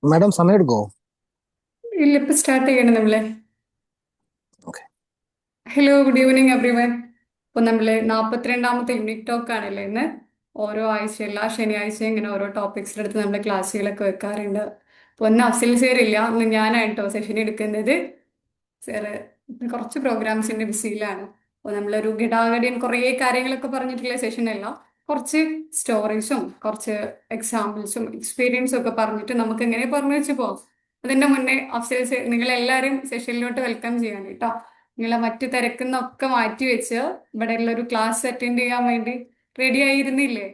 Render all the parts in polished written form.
Madam സമയം എടുക്കോ? ഇല്ല, ഇപ്പൊ സ്റ്റാർട്ട് ചെയ്യണം നമ്മളെ. Okay. Hello, good evening every one. ഇപ്പൊ നമ്മള് 42ാമത്തെ യൂണിറ്റ് ടോക്ക് ആണല്ലോ ഇന്ന്. ഓരോ ആഴ്ച എല്ലാ ശനിയാഴ്ചയും ഇങ്ങനെ ഓരോ ടോപ്പിക്സിലെടുത്ത് നമ്മൾ ക്ലാസ്സുകളൊക്കെ വെക്കാറുണ്ട്. അപ്പൊ ഒന്ന് അഫ്സൽ സേർ ഇല്ല, ഒന്ന് ഞാനായിട്ടോ സെഷൻ എടുക്കുന്നത്. സാറ് കുറച്ച് പ്രോഗ്രാംസിന്റെ ബിസിയിലാണ്. അപ്പോൾ നമ്മളൊരു ഗതാഗതം കുറേ കാര്യങ്ങളൊക്കെ പറഞ്ഞിട്ടുള്ള സെഷനല്ല, കുറച്ച് സ്റ്റോറീസും കുറച്ച് എക്സാമ്പിൾസും എക്സ്പീരിയൻസും ഒക്കെ പറഞ്ഞിട്ട് നമുക്ക് എങ്ങനെ പറഞ്ഞു വെച്ച് പോകാം. അതിന്റെ മുന്നേ അഫ്സൽ സേർ നിങ്ങളെല്ലാവരും സെഷനിലോട്ട് വെൽക്കം ചെയ്യാൻ കേട്ടോ. നിങ്ങളെ മറ്റു തിരക്കുന്നൊക്കെ മാറ്റി വെച്ച് ഇവിടെയുള്ള ഒരു ക്ലാസ് അറ്റൻഡ് ചെയ്യാൻ വേണ്ടി റെഡി ആയിരുന്നില്ലേ?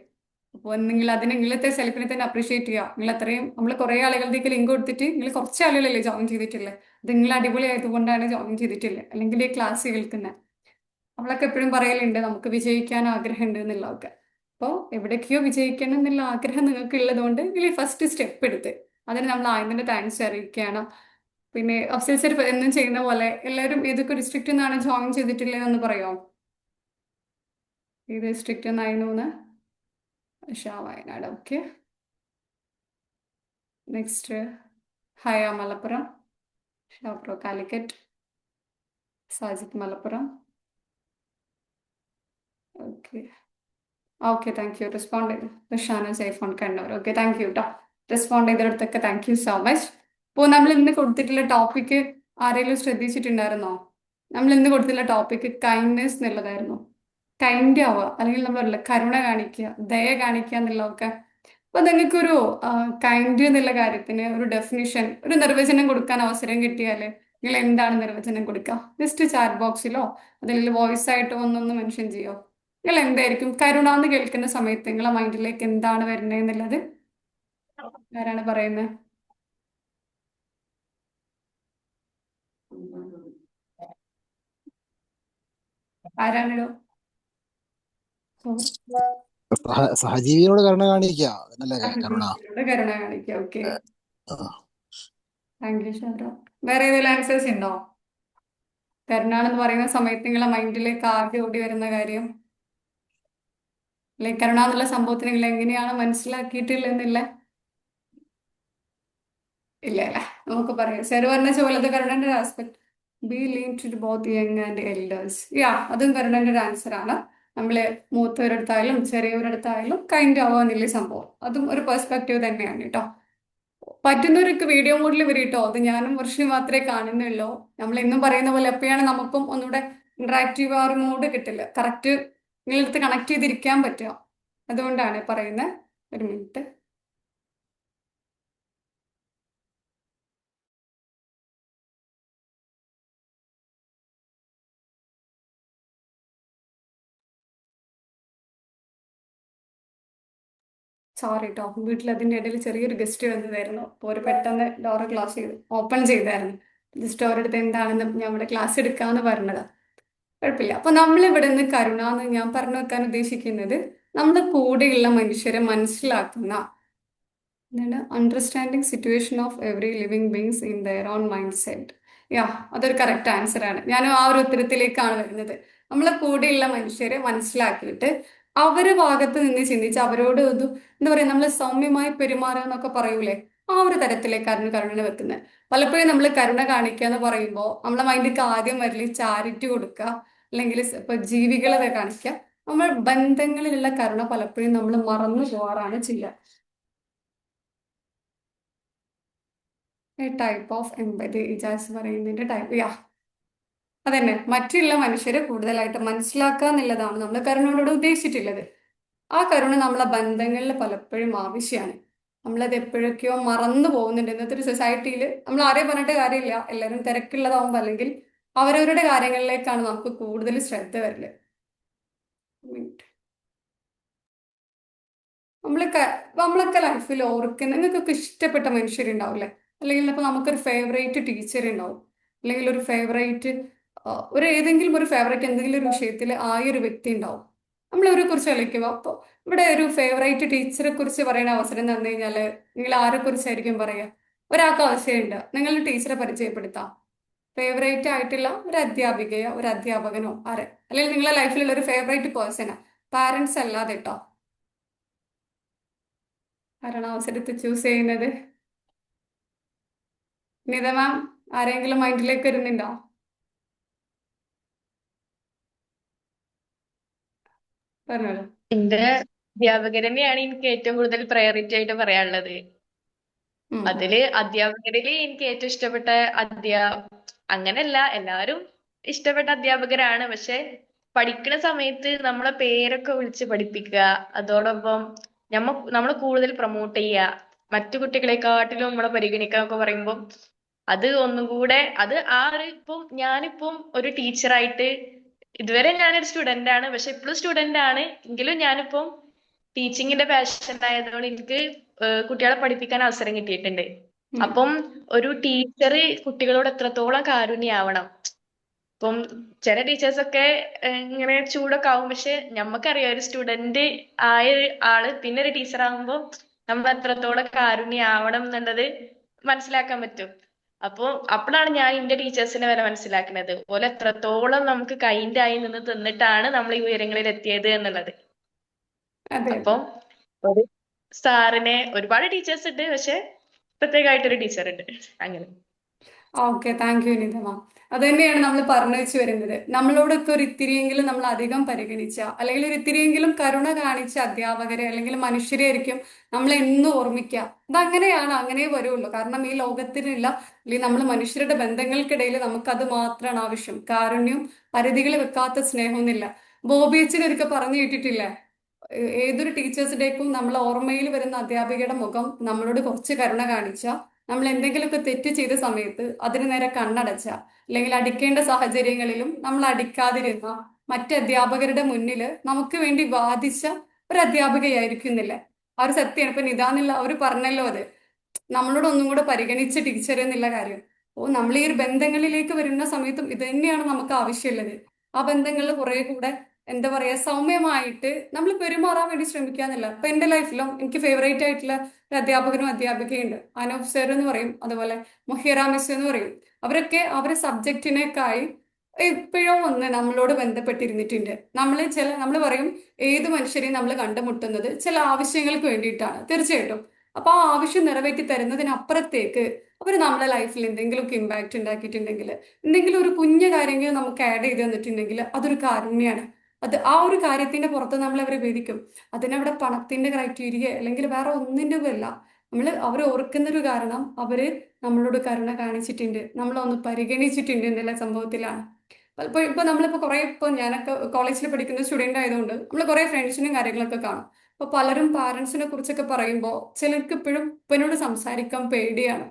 അപ്പോൾ നിങ്ങൾ അതിന് നിങ്ങളത്തെ സെൽഫിനെ തന്നെ അപ്രീഷിയേറ്റ് ചെയ്യുക. നിങ്ങൾ അത്രയും നമ്മൾ കുറേ ആളുകളുടെയൊക്കെ ലിങ്ക് കൊടുത്തിട്ട് നിങ്ങൾ കുറച്ച് ആളുകളല്ലേ ജോയിൻ ചെയ്തിട്ടില്ലേ? അത് നിങ്ങൾ അടിപൊളിയായതുകൊണ്ടാണ് ജോയിൻ ചെയ്തിട്ടില്ലേ, അല്ലെങ്കിൽ ഈ ക്ലാസ് കേൾക്കുന്നത്. അവളൊക്കെ എപ്പോഴും പറയലുണ്ട് നമുക്ക് വിജയിക്കാൻ ആഗ്രഹമുണ്ട് എന്നുള്ളതൊക്കെ. അപ്പോൾ എവിടേക്കോ വിജയിക്കണം എന്നുള്ള ആഗ്രഹം നിങ്ങൾക്ക് ഉള്ളതുകൊണ്ട് നിങ്ങൾ ഫസ്റ്റ് സ്റ്റെപ്പ് എടുത്ത് അതിന് നമ്മൾ ആദ്യം താങ്ക്സ് അറിയിക്കുകയാണ്. പിന്നെ അഫ്സൽ സർ എന്നും ചെയ്യുന്ന പോലെ എല്ലാവരും ഏതൊക്കെ ഡിസ്ട്രിക്റ്റിൽ നിന്നാണ് ജോയിൻ ചെയ്തിട്ടില്ലെന്ന് പറയാമോ? ഏത് ഡിസ്ട്രിക്റ്റ് എന്നായിരുന്നു എന്ന്? വയനാട്, ഓക്കെ. നെക്സ്റ്റ് ഹയ മലപ്പുറം, ഷാപ്രോ Calicut, Sajid Malappuram, okay. Okay, thank you. Respond ചെയ്തു ഷാന സൈഫോൺ കണ്ണൂർ. ഓക്കെ, താങ്ക് യു കേട്ടോ. റെസ്പോണ്ട് ചെയ്തെടുത്തൊക്കെ താങ്ക് യു സോ മച്ച്. ഇപ്പോൾ നമ്മൾ ഇന്ന് കൊടുത്തിട്ടുള്ള ടോപ്പിക്ക് ആരെങ്കിലും ശ്രദ്ധിച്ചിട്ടുണ്ടായിരുന്നോ? നമ്മൾ ഇന്ന് കൊടുത്തിട്ടുള്ള ടോപ്പിക്ക് കൈൻഡ്നെസ് എന്നുള്ളതായിരുന്നു. കൈൻഡ് ആവുക, അല്ലെങ്കിൽ നമ്മൾ പറയില്ല കരുണ കാണിക്കുക, ദയ കാണിക്കുക എന്നുള്ളതൊക്കെ. അപ്പൊ നിങ്ങൾക്കൊരു കൈൻഡ് എന്നുള്ള കാര്യത്തിന് ഒരു ഡെഫിനിഷൻ, ഒരു നിർവചനം കൊടുക്കാൻ അവസരം കിട്ടിയാല് നിങ്ങൾ എന്താണ് നിർവചനം കൊടുക്കുക? ജസ്റ്റ് ചാറ്റ് ബോക്സിലോ അതിൽ വോയിസ് ആയിട്ടോ ഒന്നൊന്ന് മെൻഷൻ ചെയ്യോ? നിങ്ങൾ എന്തായിരിക്കും കരുണ എന്ന് കേൾക്കുന്ന സമയത്ത് നിങ്ങളെ മൈൻഡിലേക്ക് എന്താണ് വരുന്നത് എന്നുള്ളത് ആരാണ് പറയുന്നത്? ആരാണിടോ? സഹജീവിയോട് കരുണ കാണിക്കുക, അതല്ലേ കരുണ. ജീവിതത്തിലൂടെ കരുണ കാണിക്കുക. ഓക്കെ, ആ. Thank you Sharo. വേറെ ഏതെങ്കിലും ആൻസേഴ്സ് ഉണ്ടോ? കരുണാണെന്ന് പറയുന്ന സമയത്ത് നിങ്ങളെ മൈൻഡിലേക്ക് ആദ്യം ഓടി വരുന്ന കാര്യം, ലൈക് കരുണ എന്നുള്ള സംഭവത്തിന് നിങ്ങൾ എങ്ങനെയാണ് മനസ്സിലാക്കിയിട്ടില്ലെന്നില്ല? ഇല്ല അല്ലേ? നമുക്ക് പറയാം സാർ പറഞ്ഞ പോലെ കരുണന്റെ ഒരു aspect be lean to both young and elders. Yeah, അതും കരുണന്റെ ഒരു ആൻസർ ആണ്. നമ്മള് മൂത്തവരെടുത്തായാലും ചെറിയവരെടുത്തായാലും കൈൻഡ് ആവാന്നില്ലേ സംഭവം, അതും ഒരു പെർസ്പെക്റ്റീവ് തന്നെയാണ് കേട്ടോ. പറ്റുന്നവരൊക്കെ വീഡിയോ മോഡിൽ വരും കേട്ടോ. അത് ഞാനും വർഷം മാത്രമേ കാണുന്നുള്ളൂ. നമ്മൾ എന്നും പറയുന്ന പോലെ എപ്പോഴാണ് നമുക്കും ഒന്നുകൂടെ ഇന്ററാക്റ്റീവ് ആ ഒരു മോഡ് കിട്ടില്ല, കറക്റ്റ് നിങ്ങളടുത്ത് കണക്ട് ചെയ്തിരിക്കാൻ പറ്റുക. അതുകൊണ്ടാണ് പറയുന്നത്. ഒരു മിനിറ്റ്. സോറി കേട്ടോ, വീട്ടിൽ അതിൻ്റെ ഇടയിൽ ചെറിയൊരു ഗസ്റ്റ് വന്നതായിരുന്നു. അപ്പോൾ ഒരു പെട്ടെന്ന് ഡോറ് ക്ലാസ് ചെയ്ത് ഓപ്പൺ ചെയ്തായിരുന്നു. ജസ്റ്റ് അവരുടെ എന്താണെന്ന് ഞാൻ ഇവിടെ ക്ലാസ് എടുക്കാമെന്ന് പറഞ്ഞതാ. കുഴപ്പമില്ല. അപ്പൊ നമ്മൾ ഇവിടെ നിന്ന് കരുണ എന്ന് ഞാൻ പറഞ്ഞു വെക്കാൻ ഉദ്ദേശിക്കുന്നത്, നമ്മുടെ കൂടെയുള്ള മനുഷ്യരെ മനസ്സിലാക്കുന്ന എന്താണ് understanding situation of every living beings in their own mindset. Yeah, അതൊരു കറക്റ്റ് ആൻസർ ആണ്. ഞാനും ആ ഒരു ഉത്തരത്തിലേക്കാണ് വരുന്നത്. നമ്മളെ കൂടെയുള്ള മനുഷ്യരെ മനസ്സിലാക്കിയിട്ട് അവരെ ഭാഗത്ത് നിന്ന് ചിന്തിച്ച് അവരോട് ഒരു എന്താ പറയാ, നമ്മൾ സൗമ്യമായി പെരുമാറുക എന്നൊക്കെ പറയൂലേ, ആ ഒരു തരത്തിലേക്കാണ് കരുണ വെക്കുന്നത്. പലപ്പോഴും നമ്മൾ കരുണ കാണിക്കുക എന്ന് പറയുമ്പോൾ നമ്മളെ മൈൻഡിലേക്ക് ആദ്യം വരല് ചാരിറ്റി കൊടുക്കുക, അല്ലെങ്കിൽ ഇപ്പൊ ജീവികളെ കാണിക്കുക. നമ്മൾ ബന്ധങ്ങളിലുള്ള കരുണ പലപ്പോഴും നമ്മൾ മറന്നു പോവാറാണ് ചെയ്യുക. ടൈപ്പ് ഓഫ് എംപതി, ഇജാസ് പറയുന്നതിന്റെ ടൈപ്പ്. യാ, അതന്നെ, മറ്റുള്ള മനുഷ്യരെ കൂടുതലായിട്ട് മനസ്സിലാക്കുക എന്നുള്ളതാണ് നമ്മൾ കരുണയോട് ഉദ്ദേശിച്ചിട്ടുള്ളത്. ആ കരുണ നമ്മളെ ബന്ധങ്ങളിൽ പലപ്പോഴും ആവശ്യമാണ്. നമ്മളത് എപ്പോഴൊക്കെയോ മറന്നു പോകുന്നുണ്ട്. ഇന്നത്തെ ഒരു സൊസൈറ്റിയിൽ നമ്മൾ ആരെയും പറഞ്ഞിട്ട് കാര്യമില്ല, എല്ലാവരും തിരക്കുള്ളതാവുമ്പോൾ അല്ലെങ്കിൽ അവരവരുടെ കാര്യങ്ങളിലേക്കാണ് നമുക്ക് കൂടുതൽ ശ്രദ്ധ വരല്. നമ്മളൊക്കെ നമ്മളൊക്കെ ലൈഫിൽ ഓർക്കുന്ന നിങ്ങൾക്കൊക്കെ ഇഷ്ടപ്പെട്ട മനുഷ്യരുണ്ടാവില്ലേ? അല്ലെങ്കിൽ ഇപ്പൊ നമുക്കൊരു ഫേവറേറ്റ് ടീച്ചർ ഉണ്ടാവും, അല്ലെങ്കിൽ ഒരു ഫേവറേറ്റ് ഒരു ഏതെങ്കിലും ഒരു ഫേവറേറ്റ് എന്തെങ്കിലും ഒരു വിഷയത്തിൽ ആ ഒരു വ്യക്തി ഉണ്ടാവും. നമ്മൾ അവരെ കുറിച്ച് ആലോചിക്കുക. അപ്പോൾ ഇവിടെ ഒരു ഫേവറേറ്റ് ടീച്ചറെ കുറിച്ച് പറയുന്ന അവസരം തന്നു കഴിഞ്ഞാൽ നിങ്ങൾ ആരെ കുറിച്ചായിരിക്കും പറയുക? ഒരാൾക്ക് ആവശ്യമുണ്ട് നിങ്ങളുടെ ടീച്ചറെ പരിചയപ്പെടുത്താം. ഫേവറേറ്റ് ആയിട്ടുള്ള ഒരു അധ്യാപികയോ ഒരു അധ്യാപകനോ ആരെ, അല്ലെങ്കിൽ നിങ്ങളുടെ ലൈഫിലുള്ള ഒരു ഫേവറേറ്റ് പേഴ്സണോ, പാരന്റ്സ് അല്ലാതെ കേട്ടോ. ആരാണ് അവസരത്തെ ചൂസ് ചെയ്യുന്നത്? നിത മാം, ആരെങ്കിലും മൈൻഡിലേക്ക് വരുന്നുണ്ടോ? പറഞ്ഞോളൂ. എന്റെ അധ്യാപകരെന്നെയാണ് എനിക്ക് ഏറ്റവും കൂടുതൽ പ്രയോറിറ്റി ആയിട്ട് പറയാനുള്ളത്. ഉം ഉം. അതില് അധ്യാപകരില് എനിക്ക് ഏറ്റവും ഇഷ്ടപ്പെട്ട അങ്ങനെയല്ല, എല്ലാവരും ഇഷ്ടപ്പെട്ട അധ്യാപകരാണ്. പക്ഷെ പഠിക്കുന്ന സമയത്ത് നമ്മളെ പേരൊക്കെ വിളിച്ച് പഠിപ്പിക്കുക, അതോടൊപ്പം നമ്മൾ കൂടുതൽ പ്രൊമോട്ട് ചെയ്യുക, മറ്റു കുട്ടികളെക്കാട്ടിലും നമ്മളെ പരിഗണിക്കുക എന്നൊക്കെ പറയുമ്പോൾ അത് ഒന്നും കൂടെ അത് ആ ഒരു ഞാനിപ്പം ഒരു ടീച്ചറായിട്ട് ഇതുവരെ ഞാനൊരു സ്റ്റുഡന്റ് ആണ്, പക്ഷെ ഇപ്പോഴും സ്റ്റുഡന്റ് ആണ് എങ്കിലും ഞാനിപ്പം ടീച്ചിങ്ങിന്റെ പാഷൻ ആയതുകൊണ്ട് എനിക്ക് കുട്ടികളെ പഠിപ്പിക്കാൻ അവസരം കിട്ടിയിട്ടുണ്ട്. ഉം. അപ്പം ഒരു ടീച്ചർ കുട്ടികളോട് എത്രത്തോളം കാരുണ്യാവണം. ഇപ്പം ചില ടീച്ചേഴ്സ് ഒക്കെ ഇങ്ങനെ ചൂടൊക്കെ ആവും, പക്ഷെ ഞമ്മക്കറിയാം ഒരു സ്റ്റുഡന്റ് ആയ ആള് പിന്നെ ഒരു ടീച്ചർ ആകുമ്പോൾ നമ്മൾ എത്രത്തോളം കാരുണ്യാവണം എന്നുള്ളത് മനസ്സിലാക്കാൻ പറ്റും. അപ്പൊ അപ്പോഴാണ് ഞാൻ എന്റെ ടീച്ചേഴ്സിനെ വരെ മനസ്സിലാക്കുന്നത്, ഓലെ എത്രത്തോളം നമുക്ക് കൈൻഡ് ആയി നിന്ന് തന്നിട്ടാണ് നമ്മൾ ഈ ഉയരങ്ങളിൽ എത്തിയത് എന്നുള്ളത്. അതെ അതെ. അപ്പം ഒരു സാറിനെ ഒരുപാട് ടീച്ചേഴ്സ് ഉണ്ട്, പക്ഷെ പ്രത്യേകമായിട്ടൊരു ടീച്ചർ ഉണ്ട് അങ്ങനെ. ഓക്കെ, താങ്ക് യു നിത മാം. അത് തന്നെയാണ് നമ്മൾ പറഞ്ഞു വെച്ച് വരുന്നത്. നമ്മളോടൊക്കെ ഒരു ഇത്തിരിയെങ്കിലും നമ്മൾ അധികം പരിഗണിച്ച, അല്ലെങ്കിൽ ഒരു ഇത്തിരിയെങ്കിലും കരുണ കാണിച്ച അധ്യാപകരെ അല്ലെങ്കിൽ മനുഷ്യരെ ആയിരിക്കും നമ്മൾ എന്നും ഓർമ്മിക്കുക. അതങ്ങനെയാണ്, അങ്ങനെ വരുള്ളൂ. കാരണം ഈ ലോകത്തിലുള്ള അല്ലെങ്കിൽ നമ്മൾ മനുഷ്യരുടെ ബന്ധങ്ങൾക്കിടയിൽ നമുക്കത് മാത്രമാണ് ആവശ്യം. കാരുണ്യം, പരിധികൾ വെക്കാത്ത സ്നേഹമൊന്നുമില്ല. ബോബി അച്ഛൻ ഒരിക്കൽ പറഞ്ഞു കേട്ടിട്ടില്ലേ, ഏതൊരു ടീച്ചേഴ്സ് ഡേക്കും നമ്മൾ ഓർമ്മയിൽ വരുന്ന അധ്യാപികയുടെ മുഖം നമ്മളോട് കുറച്ച് കരുണ കാണിച്ച, നമ്മൾ എന്തെങ്കിലുമൊക്കെ തെറ്റ് ചെയ്ത സമയത്ത് അതിന് നേരെ കണ്ണടച്ച, അല്ലെങ്കിൽ അടിക്കേണ്ട സാഹചര്യങ്ങളിലും നമ്മൾ അടിക്കാതിരുന്ന, മറ്റ് അധ്യാപകരുടെ മുന്നിൽ നമുക്ക് വേണ്ടി വാദിച്ച ഒരു അധ്യാപികയായിരിക്കുന്നില്ലേ. ആ ഒരു സത്യമാണ്. ഇപ്പൊ നിതാന്നുള്ള അവർ പറഞ്ഞല്ലോ അത്, നമ്മളോട് ഒന്നും കൂടെ പരിഗണിച്ച ടീച്ചർ എന്നുള്ള കാര്യം. ഓ, നമ്മൾ ഈ ഒരു ബന്ധങ്ങളിലേക്ക് വരുന്ന സമയത്തും ഇത് തന്നെയാണ് നമുക്ക് ആവശ്യമുള്ളത്. ആ ബന്ധങ്ങളിൽ കുറെ കൂടെ എന്താ പറയാ, സൗമ്യമായിട്ട് നമ്മൾ പെരുമാറാൻ വേണ്ടി ശ്രമിക്കാന്നില്ല. ഇപ്പൊ എന്റെ ലൈഫിലും എനിക്ക് ഫേവറേറ്റ് ആയിട്ടുള്ള ഒരു അധ്യാപകനും അധ്യാപികയുണ്ട്. അനൂപ് സർ എന്ന് പറയും, അതുപോലെ മുഹിറ മിസ് എന്ന് പറയും. അവരൊക്കെ അവരെ സബ്ജക്റ്റിനേക്കായി എപ്പോഴോ ഒന്ന് നമ്മളോട് ബന്ധപ്പെട്ടിരുന്നിട്ടുണ്ട്. നമ്മൾ പറയും ഏത് മനുഷ്യരെയും നമ്മൾ കണ്ടുമുട്ടുന്നത് ചില ആവശ്യങ്ങൾക്ക് വേണ്ടിയിട്ടാണ്, തീർച്ചയായിട്ടും. അപ്പൊ ആ ആവശ്യം നിറവേറ്റി തരുന്നതിനപ്പുറത്തേക്ക് അവർ നമ്മുടെ ലൈഫിൽ എന്തെങ്കിലുമൊക്കെ ഇമ്പാക്റ്റ് ഉണ്ടാക്കിയിട്ടുണ്ടെങ്കിൽ, എന്തെങ്കിലും ഒരു കുഞ്ഞു കാര്യങ്ങൾ നമുക്ക് ആഡ് ചെയ്ത് തന്നിട്ടുണ്ടെങ്കിൽ അതൊരു കാരുണ്യാണ്. അത് ആ ഒരു കാര്യത്തിന്റെ പുറത്ത് നമ്മൾ അവരെ വേദിക്കും. അതിനവിടെ പണത്തിന്റെ ക്രൈറ്റീരിയ അല്ലെങ്കിൽ വേറെ ഒന്നിൻ്റെ അല്ല. നമ്മൾ അവർ ഓർക്കുന്ന ഒരു കാരണം അവര് നമ്മളോട് കരുണ കാണിച്ചിട്ടുണ്ട്, നമ്മളൊന്ന് പരിഗണിച്ചിട്ടുണ്ട് എന്നുള്ള സംഭവത്തിലാണ്. പലപ്പോൾ ഇപ്പൊ നമ്മളിപ്പോ കുറെ, ഇപ്പൊ ഞാനൊക്കെ കോളേജിൽ പഠിക്കുന്ന സ്റ്റുഡന്റ് ആയതുകൊണ്ട് നമ്മൾ കുറെ ഫ്രണ്ട്സിനും കാര്യങ്ങളൊക്കെ കാണും. അപ്പൊ പലരും പാരന്റ്സിനെ കുറിച്ചൊക്കെ പറയുമ്പോൾ ചിലർക്ക് ഇപ്പോഴും ഉപ്പനോട് സംസാരിക്കാൻ പേടിയാണ്.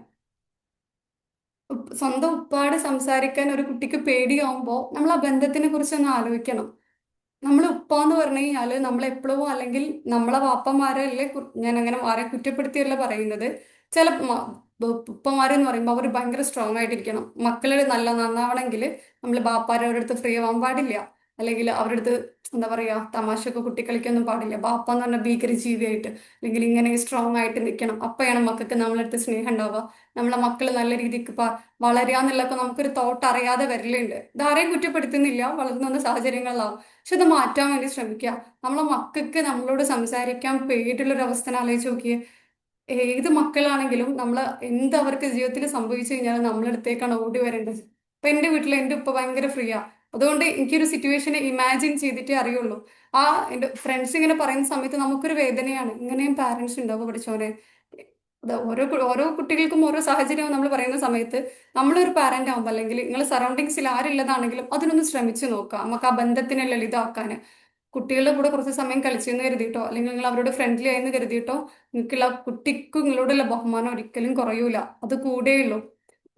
സ്വന്തം ഉപ്പാട് സംസാരിക്കാൻ ഒരു കുട്ടിക്ക് പേടിയാവുമ്പോൾ നമ്മൾ ആ ബന്ധത്തിനെ കുറിച്ചൊന്ന് ആലോചിക്കണം. നമ്മൾ ഉപ്പ എന്ന് പറഞ്ഞു കഴിഞ്ഞാല് നമ്മളെപ്പോഴും, അല്ലെങ്കിൽ നമ്മളെ വാപ്പമാരല്ലേ ഞാൻ അങ്ങനെ ആരെ കുറ്റപ്പെടുത്തിയല്ല പറയുന്നത്. ചില ഉപ്പമാരെന്ന് പറയുമ്പോൾ അവർ ഭയങ്കര സ്ട്രോങ് ആയിട്ടിരിക്കണം. മക്കള് നല്ല നന്നാവണമെങ്കിൽ നമ്മൾ ബാപ്പാരെ അവരുടെ അടുത്ത് ഫ്രീ ആവാൻ പാടില്ല. അല്ലെങ്കിൽ അവരുടെ അടുത്ത് എന്താ പറയാ, തമാശയൊക്കെ കുട്ടിക്കളിക്കൊന്നും പാടില്ല. ബാപ്പ എന്ന് പറഞ്ഞ ഭീകരജീവിയായിട്ട് അല്ലെങ്കിൽ ഇങ്ങനെ സ്ട്രോങ് ആയിട്ട് നിൽക്കണം. അപ്പോഴാണ് മക്കൾക്ക് നമ്മളടുത്ത് സ്നേഹം ഉണ്ടാവുക. നമ്മളെ മക്കൾ നല്ല രീതിക്ക് വളരുക എന്നുള്ളതൊക്കെ നമുക്കൊരു തോട്ട് അറിയാതെ വരലുണ്ട്. ഇതാരെയും കുറ്റപ്പെടുത്തുന്നില്ല, വളർന്നു വന്ന സാഹചര്യങ്ങളിലാവും. പക്ഷെ അത് മാറ്റാൻ വേണ്ടി ശ്രമിക്കുക. നമ്മളെ മക്കൾക്ക് നമ്മളോട് സംസാരിക്കാൻ പേടിയുള്ളൊരു അവസ്ഥ ആലോചിച്ച് നോക്കിയേ. ഏത് മക്കളാണെങ്കിലും നമ്മൾ എന്ത് അവർക്ക് ജീവിതത്തിൽ സംഭവിച്ചു കഴിഞ്ഞാൽ നമ്മളടുത്തേക്കാണ് ഓടി വരേണ്ടത്. ഇപ്പൊ എന്റെ വീട്ടിൽ എന്റെ ഉപ്പ ഭയങ്കര ഫ്രീയാ. അതുകൊണ്ട് എനിക്കൊരു സിറ്റുവേഷനെ ഇമാജിൻ ചെയ്തിട്ടേ അറിയുള്ളൂ. ആ എന്റെ ഫ്രണ്ട്സ് ഇങ്ങനെ പറയുന്ന സമയത്ത് നമുക്കൊരു വേദനയാണ്, ഇങ്ങനെയും പാരന്റ്സ് ഉണ്ടാവും പഠിച്ചോനെ. അത് ഓരോ കുട്ടികൾക്കും ഓരോ സാഹചര്യവും നമ്മൾ പറയുന്ന സമയത്ത് നമ്മളൊരു പാരന്റ് ആകുമ്പോൾ, അല്ലെങ്കിൽ നിങ്ങൾ സറൗണ്ടിങ്സിൽ ആരില്ലതാണെങ്കിലും അതിനൊന്ന് ശ്രമിച്ചു നോക്കാം, നമുക്ക് ആ ബന്ധത്തിനെ ലളിതമാക്കാൻ. കുട്ടികളുടെ കൂടെ കുറച്ച് സമയം കളിച്ചെന്ന് കരുതിയിട്ടോ, അല്ലെങ്കിൽ നിങ്ങൾ അവരോട് ഫ്രണ്ട്ലി ആയെന്ന് കരുതിയിട്ടോ നിങ്ങൾക്കുള്ള കുട്ടിക്കും നിങ്ങളോടുള്ള ബഹുമാനം ഒരിക്കലും കുറയൂല, അത് കൂടെയുള്ളൂ.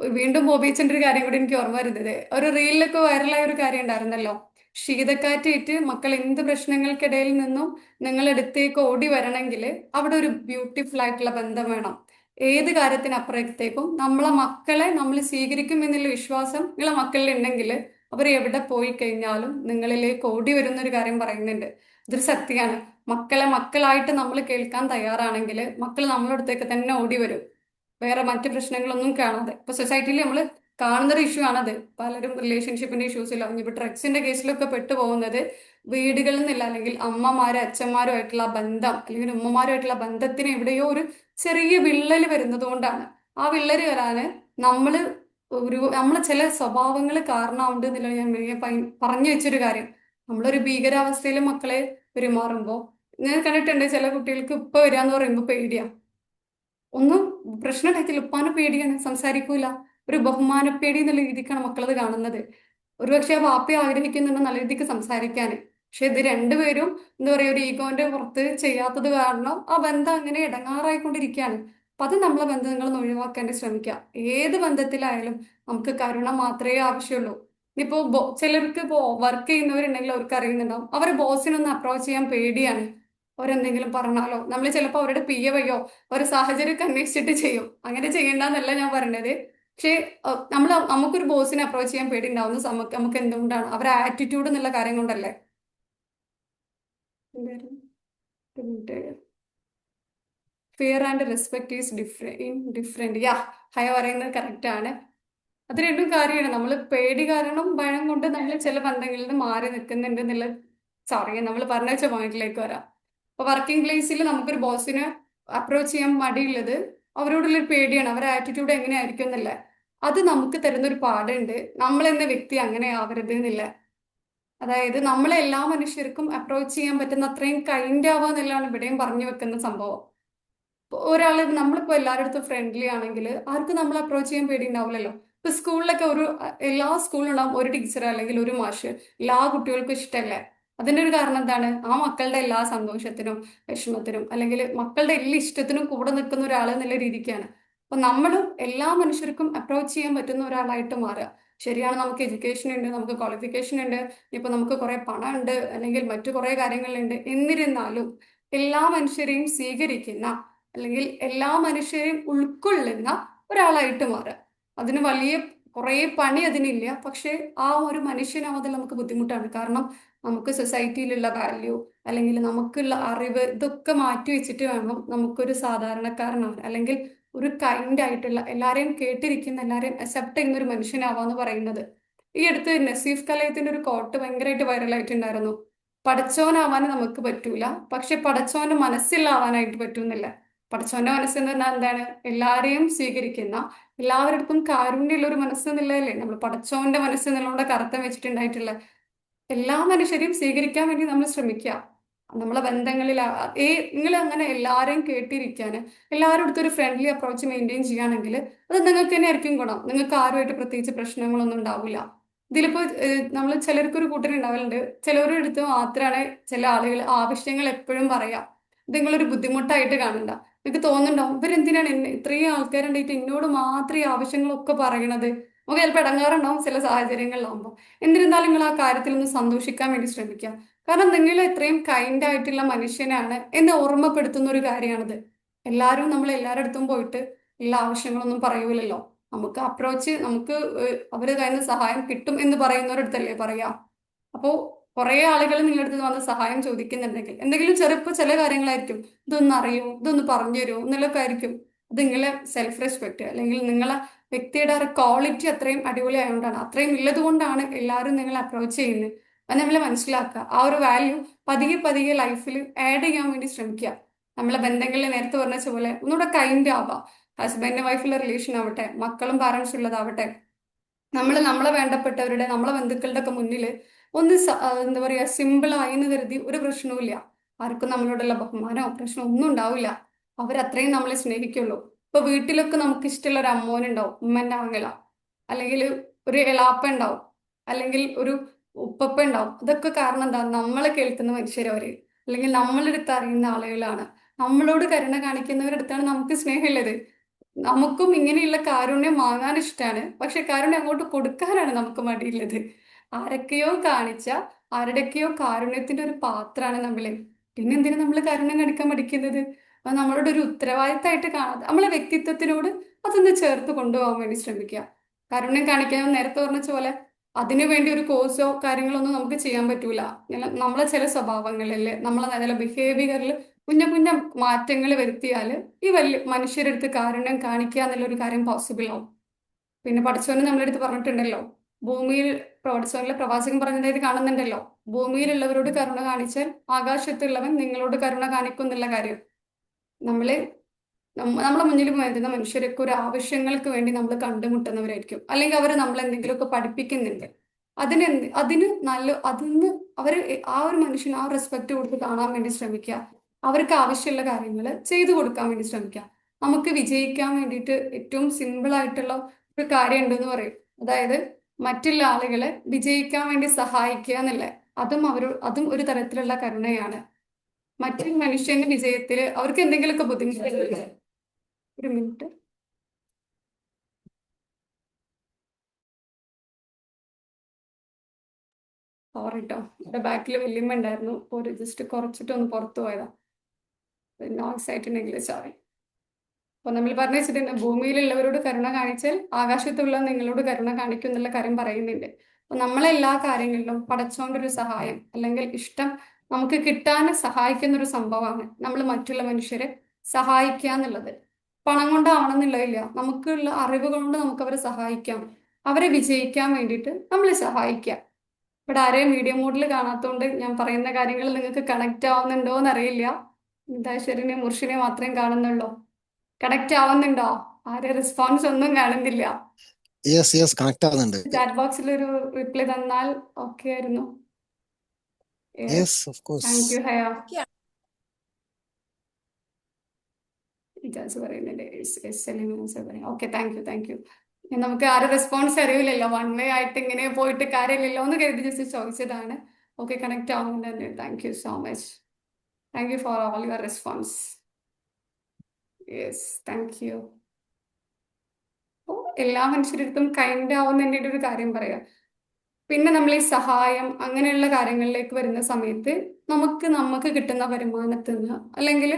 വീണ്ടും ബോബിച്ചന്റെ ഒരു കാര്യം കൂടി എനിക്ക് ഓർമ്മ വരുന്നത്, ഒരു റീലിലൊക്കെ വൈറലായ ഒരു കാര്യം ഉണ്ടായിരുന്നല്ലോ. ശീതക്കാറ്റേറ്റ് മക്കൾ എന്ത് പ്രശ്നങ്ങൾക്കിടയിൽ നിന്നും നിങ്ങളടുത്തേക്ക് ഓടി വരണമെങ്കിൽ അവിടെ ഒരു ബ്യൂട്ടിഫുൾ ആയിട്ടുള്ള ബന്ധം വേണം. ഏത് കാര്യത്തിനപ്പുറത്തേക്കും നമ്മളെ മക്കളെ നമ്മൾ സ്വീകരിക്കും എന്നുള്ള വിശ്വാസം നിങ്ങളെ മക്കളിൽ ഉണ്ടെങ്കിൽ അവർ എവിടെ പോയി കഴിഞ്ഞാലും നിങ്ങളിലേക്ക് ഓടി വരുന്ന ഒരു കാര്യം പറയുന്നുണ്ട്. ഇതൊരു സത്യമാണ്. മക്കളെ മക്കളായിട്ട് നമ്മൾ കേൾക്കാൻ തയ്യാറാണെങ്കിൽ മക്കൾ നമ്മളടുത്തേക്ക് തന്നെ ഓടി വരും, വേറെ മറ്റു പ്രശ്നങ്ങളൊന്നും കാണാതെ. ഇപ്പൊ സൊസൈറ്റിയിൽ നമ്മൾ കാണുന്നൊരു ഇഷ്യൂ ആണത്. പലരും റിലേഷൻഷിപ്പിന്റെ ഇഷ്യൂസിലോ ഇനിയിപ്പോ ഡ്രഗ്സിന്റെ കേസിലൊക്കെ പെട്ടുപോകുന്നത് വീടുകളിൽ നിന്നില്ല, അല്ലെങ്കിൽ അമ്മമാരും അച്ഛന്മാരുമായിട്ടുള്ള ബന്ധം അല്ലെങ്കിൽ ഉമ്മമാരുമായിട്ടുള്ള ബന്ധത്തിന് എവിടെയോ ഒരു ചെറിയ വിള്ളൽ വരുന്നത് കൊണ്ടാണ്. ആ വിള്ളല് വരാന് നമ്മള് നമ്മളെ ചില സ്വഭാവങ്ങൾ കാരണമുണ്ട് എന്നുള്ള ഞാൻ പറഞ്ഞു വെച്ചൊരു കാര്യം. നമ്മളൊരു ഭീകരാവസ്ഥയിൽ മക്കളെ പെരുമാറുമ്പോൾ ഞാൻ കണ്ടിട്ടുണ്ട് ചില കുട്ടികൾക്ക് ഇപ്പൊ വരികയെന്ന് പറയുമ്പോൾ പേടിയാ. ഒന്നും പ്രശ്നം ഉണ്ടായിട്ടില്ല, ഉപ്പാനെ പേടിയാണ്, സംസാരിക്കൂല. ഒരു ബഹുമാനപ്പേടി എന്നുള്ള രീതിക്കാണ് മക്കളത് കാണുന്നത്. ഒരുപക്ഷെ ആ വാപ്പി ആഗ്രഹിക്കുന്നുണ്ട് നല്ല രീതിക്ക് സംസാരിക്കാന്. പക്ഷെ ഇത് രണ്ടുപേരും എന്താ പറയാ ഒരു ഈഗോന്റെ പുറത്ത് ചെയ്യാത്തത് കാരണം ആ ബന്ധം അങ്ങനെ ഇടങ്ങാറായിക്കൊണ്ടിരിക്കുകയാണ്. അപ്പൊ അത് നമ്മളെ ബന്ധങ്ങളിൽ നിന്ന് ഒഴിവാക്കാൻ ശ്രമിക്കുക. ഏത് ബന്ധത്തിലായാലും നമുക്ക് കരുണ മാത്രമേ ആവശ്യമുള്ളൂ. ഇനിയിപ്പോ ചിലർക്ക് ഇപ്പോ വർക്ക് ചെയ്യുന്നവരുണ്ടെങ്കിൽ അവർക്ക് അറിയുന്നുണ്ടാവും അവരെ ബോസിനൊന്ന് അപ്രോച്ച് ചെയ്യാൻ പേടിയാണ്. അവരെന്തെങ്കിലും പറഞ്ഞാലോ നമ്മൾ ചിലപ്പോൾ അവരുടെ പിയ വയ്യോ ഒരു സാഹചര്യം അന്വേഷിച്ചിട്ട് ചെയ്യും. അങ്ങനെ ചെയ്യണ്ടെന്നല്ല ഞാൻ പറഞ്ഞത്. പക്ഷേ നമുക്കൊരു ബോസിനെ അപ്രോച്ച് ചെയ്യാൻ പേടി ഉണ്ടാവുന്ന നമുക്ക് എന്തുകൊണ്ടാണ് അവരുടെ ആറ്റിറ്റ്യൂഡ് എന്നുള്ള കാര്യം കൊണ്ടല്ലേ. Fear and respect is different. Yeah, Haya പറയുന്നത് കറക്റ്റ് ആണ്. അത് രണ്ടും കാര്യമാണ്. നമ്മൾ പേടി കാരണം ഭയം കൊണ്ട് നമ്മൾ ചില ബന്ധങ്ങളിൽ നിന്ന് മാറി നിൽക്കുന്നുണ്ട് എന്നുള്ള സോറി നമ്മൾ പറഞ്ഞ വെച്ച പോയിന്റിലേക്ക് വരാം. ഇപ്പൊ വർക്കിംഗ് പ്ലേസിൽ നമുക്കൊരു ബോസിനെ അപ്രോച്ച് ചെയ്യാൻ മടിയുള്ളത് അവരോടുള്ളൊരു പേടിയാണ്, അവരുടെ ആറ്റിറ്റ്യൂഡ് എങ്ങനെയായിരിക്കും എന്നല്ലേ. അത് നമുക്ക് തരുന്നൊരു പാടുണ്ട്, നമ്മൾ എന്ന വ്യക്തി അങ്ങനെ ആവരുത് എന്നില്ല. അതായത് നമ്മളെ എല്ലാ മനുഷ്യർക്കും അപ്രോച്ച് ചെയ്യാൻ പറ്റുന്ന അത്രയും കൈൻഡ് ആവുക എന്നുള്ളതാണ് ഇവിടെയും പറഞ്ഞു വെക്കുന്ന സംഭവം. ഒരാള് നമ്മളിപ്പോ എല്ലാവരുടെ ഫ്രണ്ട്ലി ആണെങ്കിൽ ആർക്കും നമ്മൾ അപ്രോച്ച് ചെയ്യാൻ പേടി ഉണ്ടാവില്ലല്ലോ. ഇപ്പൊ സ്കൂളിലൊക്കെ എല്ലാ സ്കൂളിലും ഉണ്ടാവും ഒരു ടീച്ചർ അല്ലെങ്കിൽ ഒരു മാഷ്, എല്ലാ കുട്ടികൾക്കും ഇഷ്ടമല്ലേ. അതിന്റെ ഒരു കാരണം എന്താണ്, ആ മക്കളുടെ എല്ലാ സന്തോഷത്തിനും വിഷമത്തിനും അല്ലെങ്കിൽ മക്കളുടെ എല്ലാ ഇഷ്ടത്തിനും കൂടെ നിൽക്കുന്ന ഒരാൾ എന്നുള്ള രീതിക്കാണ്. അപ്പൊ നമ്മളും എല്ലാ മനുഷ്യർക്കും അപ്രോച്ച് ചെയ്യാൻ പറ്റുന്ന ഒരാളായിട്ട് മാറുക. ശരിയാണ്, നമുക്ക് എഡ്യൂക്കേഷൻ ഉണ്ട്, നമുക്ക് ക്വാളിഫിക്കേഷൻ ഉണ്ട്, ഇപ്പൊ നമുക്ക് കുറെ പണം ഉണ്ട് അല്ലെങ്കിൽ മറ്റു കുറെ കാര്യങ്ങളുണ്ട്. എന്നിരുന്നാലും എല്ലാ മനുഷ്യരെയും സ്വീകരിക്കുന്ന അല്ലെങ്കിൽ എല്ലാ മനുഷ്യരെയും ഉൾക്കൊള്ളുന്ന ഒരാളായിട്ട് മാറുക. അതിന് വലിയ കുറേ പണി അതിനില്ല. പക്ഷെ ആ ഒരു മനുഷ്യനാവതിൽ നമുക്ക് ബുദ്ധിമുട്ടാണ്. കാരണം നമുക്ക് സൊസൈറ്റിയിലുള്ള വാല്യൂ അല്ലെങ്കിൽ നമുക്കുള്ള അറിവ് ഇതൊക്കെ മാറ്റി വെച്ചിട്ട് വേണം നമുക്കൊരു സാധാരണക്കാരനാണ് അല്ലെങ്കിൽ ഒരു കൈൻഡ് ആയിട്ടുള്ള എല്ലാരെയും കേട്ടിരിക്കുന്ന എല്ലാരെയും അക്സെപ്റ്റ് ചെയ്യുന്ന ഒരു മനുഷ്യനാവാന്ന് പറയുന്നത്. ഈ അടുത്ത് നസീഫ് കലയത്തിന്റെ ഒരു കോട്ട് ഭയങ്കരമായിട്ട് വൈറലായിട്ടുണ്ടായിരുന്നു. പടച്ചോനാവാൻ നമുക്ക് പറ്റൂല, പക്ഷെ പടച്ചോന്റെ മനസ്സിലാവാനായിട്ട് പറ്റുന്നില്ല. പടച്ചോന്റെ മനസ്സെന്ന് പറഞ്ഞാൽ എന്താണ്, എല്ലാരെയും സ്വീകരിക്കുന്ന എല്ലാവരുടെ കാരുണ്യമുള്ള ഒരു മനസ്സ് എന്നുള്ളതല്ലേ നമ്മൾ പടച്ചോന്റെ മനസ്സ് എന്നുള്ളതുകൊണ്ട് അർത്ഥം വെച്ചിട്ടുണ്ടായിട്ടുള്ള. എല്ലാ മനുഷ്യരെയും സ്വീകരിക്കാൻ വേണ്ടി നമ്മൾ ശ്രമിക്കുക. നമ്മളെ ബന്ധങ്ങളിൽ നിങ്ങൾ അങ്ങനെ എല്ലാരെയും കേട്ടിരിക്കാന് എല്ലാവരുടെ അടുത്തൊരു ഫ്രണ്ട്ലി അപ്രോച്ച് മെയിൻറ്റെയിൻ ചെയ്യുകയാണെങ്കിൽ അത് നിങ്ങൾക്ക് തന്നെ ആയിരിക്കും ഗുണം. നിങ്ങൾക്ക് ആരുമായിട്ട് പ്രത്യേകിച്ച് പ്രശ്നങ്ങളൊന്നും ഉണ്ടാവില്ല. ഇതിലിപ്പോ നമ്മൾ ചിലർക്കൊരു കൂട്ടരുണ്ടാവലുണ്ട്, ചിലവരുടെ അടുത്ത് മാത്രമാണ് ചില ആളുകൾ ആവശ്യങ്ങൾ എപ്പോഴും പറയാം. ഇത് നിങ്ങളൊരു ബുദ്ധിമുട്ടായിട്ട് കാണണ്ട. എനിക്ക് തോന്നുന്നുണ്ടാവും ഇവരെന്തിനാണ് ഇത്രയും ആൾക്കാരുണ്ടായിട്ട് എന്നോട് മാത്രം ഈ ആവശ്യങ്ങളൊക്കെ പറയണത്. നമുക്ക് ചിലപ്പോൾ ഇടങ്ങാറുണ്ടാവും ചില സാഹചര്യങ്ങളിലാവുമ്പോൾ. എന്നിരുന്നാലും നിങ്ങൾ ആ കാര്യത്തിൽ ഒന്ന് സന്തോഷിക്കാൻ വേണ്ടി ശ്രമിക്കുക. കാരണം നിങ്ങൾ എത്രയും കൈൻഡ് ആയിട്ടുള്ള മനുഷ്യനാണ് എന്ന് ഓർമ്മപ്പെടുത്തുന്ന ഒരു കാര്യമാണിത്. എല്ലാവരും നമ്മൾ എല്ലാവരുടെ അടുത്തും പോയിട്ട് എല്ലാ ആവശ്യങ്ങളൊന്നും പറയൂലല്ലോ. നമുക്ക് അപ്രോച്ച് നമുക്ക് അവര് കയ്യിൽ നിന്ന് സഹായം കിട്ടും എന്ന് പറയുന്നവരടുത്തല്ലേ പറയാ. അപ്പോ കുറെ ആളുകൾ നിങ്ങളുടെ അടുത്ത് വന്ന് സഹായം ചോദിക്കുന്നുണ്ടെങ്കിൽ എന്തെങ്കിലും ചില കാര്യങ്ങളായിരിക്കും, ഇതൊന്നും അറിയോ, ഇതൊന്ന് പറഞ്ഞു തരുമോ എന്നുള്ളതൊക്കെ ആയിരിക്കും. അത് നിങ്ങളെ സെൽഫ് റെസ്പെക്ട് അല്ലെങ്കിൽ നിങ്ങളെ വ്യക്തിയുടെ ആ ക്വാളിറ്റി അത്രയും അടിപൊളി ആയതുകൊണ്ടാണ്, അത്രയും ഉള്ളത് കൊണ്ടാണ് എല്ലാവരും നിങ്ങളെ അപ്രോച്ച് ചെയ്യുന്നത്. അത് നമ്മൾ മനസ്സിലാക്കുക. ആ ഒരു വാല്യൂ പതിയെ പതിയെ ലൈഫിൽ ആഡ് ചെയ്യാൻ വേണ്ടി ശ്രമിക്കുക. നമ്മളെ ബന്ധങ്ങളിൽ നേരത്തെ പറഞ്ഞ പോലെ ഒന്നുകൂടെ കൈൻഡ് ആവാം. ഹസ്ബൻഡ് വൈഫുള്ള റിലേഷൻ ആവട്ടെ, മക്കളും പാരൻസ് ഉള്ളതാവട്ടെ, നമ്മളെ വേണ്ടപ്പെട്ടവരുടെ നമ്മളെ ബന്ധുക്കളുടെ ഒക്കെ മുന്നിൽ ഒന്ന് എന്താ പറയാ സിമ്പിളായി എന്ന് കരുതി ഒരു പ്രശ്നവും ആർക്കും നമ്മളോടുള്ള ബഹുമാനമോ പ്രശ്നമോ ഒന്നും ഉണ്ടാവില്ല. അവരത്രയും നമ്മളെ സ്നേഹിക്കുള്ളൂ. ഇപ്പൊ വീട്ടിലൊക്കെ നമുക്ക് ഇഷ്ടമുള്ള ഒരു അമ്മോനുണ്ടാവും, ഉമ്മന്റെ ആങ്ങള, അല്ലെങ്കിൽ ഒരു എളാപ്പ ഉണ്ടാവും, അല്ലെങ്കിൽ ഒരു ഉപ്പപ്പ ഉണ്ടാവും. ഇതൊക്കെ കാരണം എന്താ, നമ്മളെ കേൾക്കുന്ന മനുഷ്യരവര് അല്ലെങ്കിൽ നമ്മളെടുത്ത് അറിയുന്ന ആളുകളാണ്. നമ്മളോട് കരുണ കാണിക്കുന്നവരുടെ അടുത്താണ് നമുക്ക് സ്നേഹമുള്ളത്. നമുക്കും ഇങ്ങനെയുള്ള കാരുണ്യം വാങ്ങാൻ ഇഷ്ടമാണ്, പക്ഷെ കാരുണ്യം അങ്ങോട്ട് കൊടുക്കാനാണ് നമുക്ക് മടിയുള്ളത്. ആരൊക്കെയോ കാണിച്ച ആരുടെയൊക്കെയോ കാരുണ്യത്തിന്റെ ഒരു പാത്രമാണ് നമ്മളെ. പിന്നെ എന്തിനാ നമ്മൾ കാരുണ്യം കാണിക്കാൻ പഠിക്കുന്നത്? അത് നമ്മളോട് ഒരു ഉത്തരവാദിത്തമായിട്ട് കാണാതെ നമ്മളെ വ്യക്തിത്വത്തിനോട് അതൊന്ന് ചേർത്ത് കൊണ്ടുപോകാൻ വേണ്ടി ശ്രമിക്കുക. കാരുണ്യം കാണിക്കാൻ നേരത്തെ പറഞ്ഞ പോലെ അതിനു വേണ്ടി ഒരു കോഴ്സോ കാര്യങ്ങളൊന്നും നമുക്ക് ചെയ്യാൻ പറ്റൂല. നമ്മളെ ചില സ്വഭാവങ്ങളിൽ നമ്മളെ ചില ബിഹേവിയറിൽ കുഞ്ഞു കുഞ്ഞു മാറ്റങ്ങൾ വരുത്തിയാൽ ഈ വലിയ മനുഷ്യരെടുത്ത് കാരുണ്യം കാണിക്കുക എന്നുള്ളൊരു കാര്യം പോസിബിൾ ആവും. പിന്നെ പഠിച്ചവന് നമ്മളെടുത്ത് പറഞ്ഞിട്ടുണ്ടല്ലോ, ഭൂമിയിൽ പഠിച്ചവനിലെ പ്രവാചകൻ പറഞ്ഞതായിട്ട് കാണുന്നുണ്ടല്ലോ, ഭൂമിയിലുള്ളവരോട് കരുണ കാണിച്ചാൽ ആകാശത്തുള്ളവൻ നിങ്ങളോട് കരുണ കാണിക്കും എന്നുള്ള കാര്യം. നമ്മള് നമ്മളെ മുന്നിൽ വരുന്ന മനുഷ്യരൊക്കെ ഒരു ആവശ്യങ്ങൾക്ക് വേണ്ടി നമ്മൾ കണ്ടുമുട്ടുന്നവരായിരിക്കും, അല്ലെങ്കിൽ അവർ നമ്മൾ എന്തെങ്കിലുമൊക്കെ പഠിപ്പിക്കുന്നുണ്ട്. അതിന് അതിന് അവർ ആ ഒരു മനുഷ്യന് ആ റെസ്പെക്ട് കൊടുത്ത് കാണാൻ വേണ്ടി ശ്രമിക്കുക, അവർക്ക് ആവശ്യമുള്ള കാര്യങ്ങൾ ചെയ്തു കൊടുക്കാൻ വേണ്ടി ശ്രമിക്കുക. നമുക്ക് വിജയിക്കാൻ വേണ്ടിയിട്ട് ഏറ്റവും സിമ്പിൾ ആയിട്ടുള്ള ഒരു കാര്യം ഉണ്ടെന്ന് പറയും, അതായത് മറ്റുള്ള ആളുകളെ വിജയിക്കാൻ വേണ്ടി സഹായിക്കുക എന്നല്ലേ. അതും ഒരു തരത്തിലുള്ള കരുണയാണ്. മറ്റൊരു മനുഷ്യന്റെ വിജയത്തിൽ അവർക്ക് എന്തെങ്കിലുമൊക്കെ ബുദ്ധിമുട്ടുകൾ. ഒരു മിനിറ്റ്. സോറി കേട്ടോ, ഇവിടെ ബാക്കിൽ വല്യമ്മ ഉണ്ടായിരുന്നു, ഇപ്പോൾ ഒരു ജസ്റ്റ് കുറച്ചിട്ട് ഒന്ന് പുറത്തു പോയതാ, നോയ്സ് ആയിട്ടുണ്ടെങ്കിൽ സോറി. അപ്പോൾ നമ്മൾ പറഞ്ഞു വെച്ചിട്ടുണ്ട്, ഭൂമിയിലുള്ളവരോട് കരുണ കാണിച്ചാൽ ആകാശത്തുള്ള നിങ്ങളോട് കരുണ കാണിക്കും എന്നുള്ള കാര്യം പറയുന്നുണ്ട്. അപ്പോൾ നമ്മളെല്ലാ കാര്യങ്ങളിലും പടച്ചോണ്ടൊരു സഹായം അല്ലെങ്കിൽ ഇഷ്ടം നമുക്ക് കിട്ടാൻ സഹായിക്കുന്ന ഒരു സംഭവമാണ് നമ്മൾ മറ്റുള്ള മനുഷ്യരെ സഹായിക്കുക എന്നുള്ളത്. പണം കൊണ്ടാവണമെന്നില്ല, നമുക്കുള്ള അറിവ് കൊണ്ട് നമുക്ക് അവരെ സഹായിക്കാം, അവരെ വിജയിക്കാൻ വേണ്ടിയിട്ട് നമ്മളെ സഹായിക്കാം. ഇവിടെ ആരെയും വീഡിയോ മോഡിൽ കാണാത്തതുകൊണ്ട് ഞാൻ പറയുന്ന കാര്യങ്ങൾ നിങ്ങൾക്ക് കണക്റ്റ് ആവുന്നുണ്ടോ എന്നറിയില്ല. ദാശരനെ മുർഷിനെ മാത്രമേ കാണുന്നുള്ളൂ. കണക്റ്റ് ആവുന്നുണ്ടോ? ആരെ റെസ്പോൺസ് ഒന്നും കാണുന്നില്ല. യെസ് കണക്ട് ആവുന്നുണ്ട്. ചാറ്റ് ബോക്സിൽ ഒരു റിപ്ലൈ തന്നാൽ ഓക്കെ ആയിരുന്നു. Yes of course. Thank you Haya. Ijas പറയുന്നുണ്ട്. Okay, thank you. നമുക്ക് ആരും റെസ്പോൺസ് അറിയില്ലല്ലോ, വൺ വേ ആയിട്ട് ഇങ്ങനെ പോയിട്ട് കാര്യമില്ലല്ലോ എന്ന് കരുതി ജസ്റ്റ് ചോദിച്ചതാണ്. ഓക്കെ, കണക്റ്റ് ആവുന്നുണ്ട്. Thank you so much. Thank you for all your response. Yes, thank you. അപ്പോൾ എല്ലാ മനുഷ്യരുടെ കൈൻഡ് ആവുന്നതിൻ്റെ ഒരു കാര്യം പറയാം. പിന്നെ നമ്മൾ ഈ സഹായം അങ്ങനെയുള്ള കാര്യങ്ങളിലേക്ക് വരുന്ന സമയത്ത് നമുക്ക് കിട്ടുന്ന വരുമാനത്തിൽ നിന്ന്, അല്ലെങ്കിൽ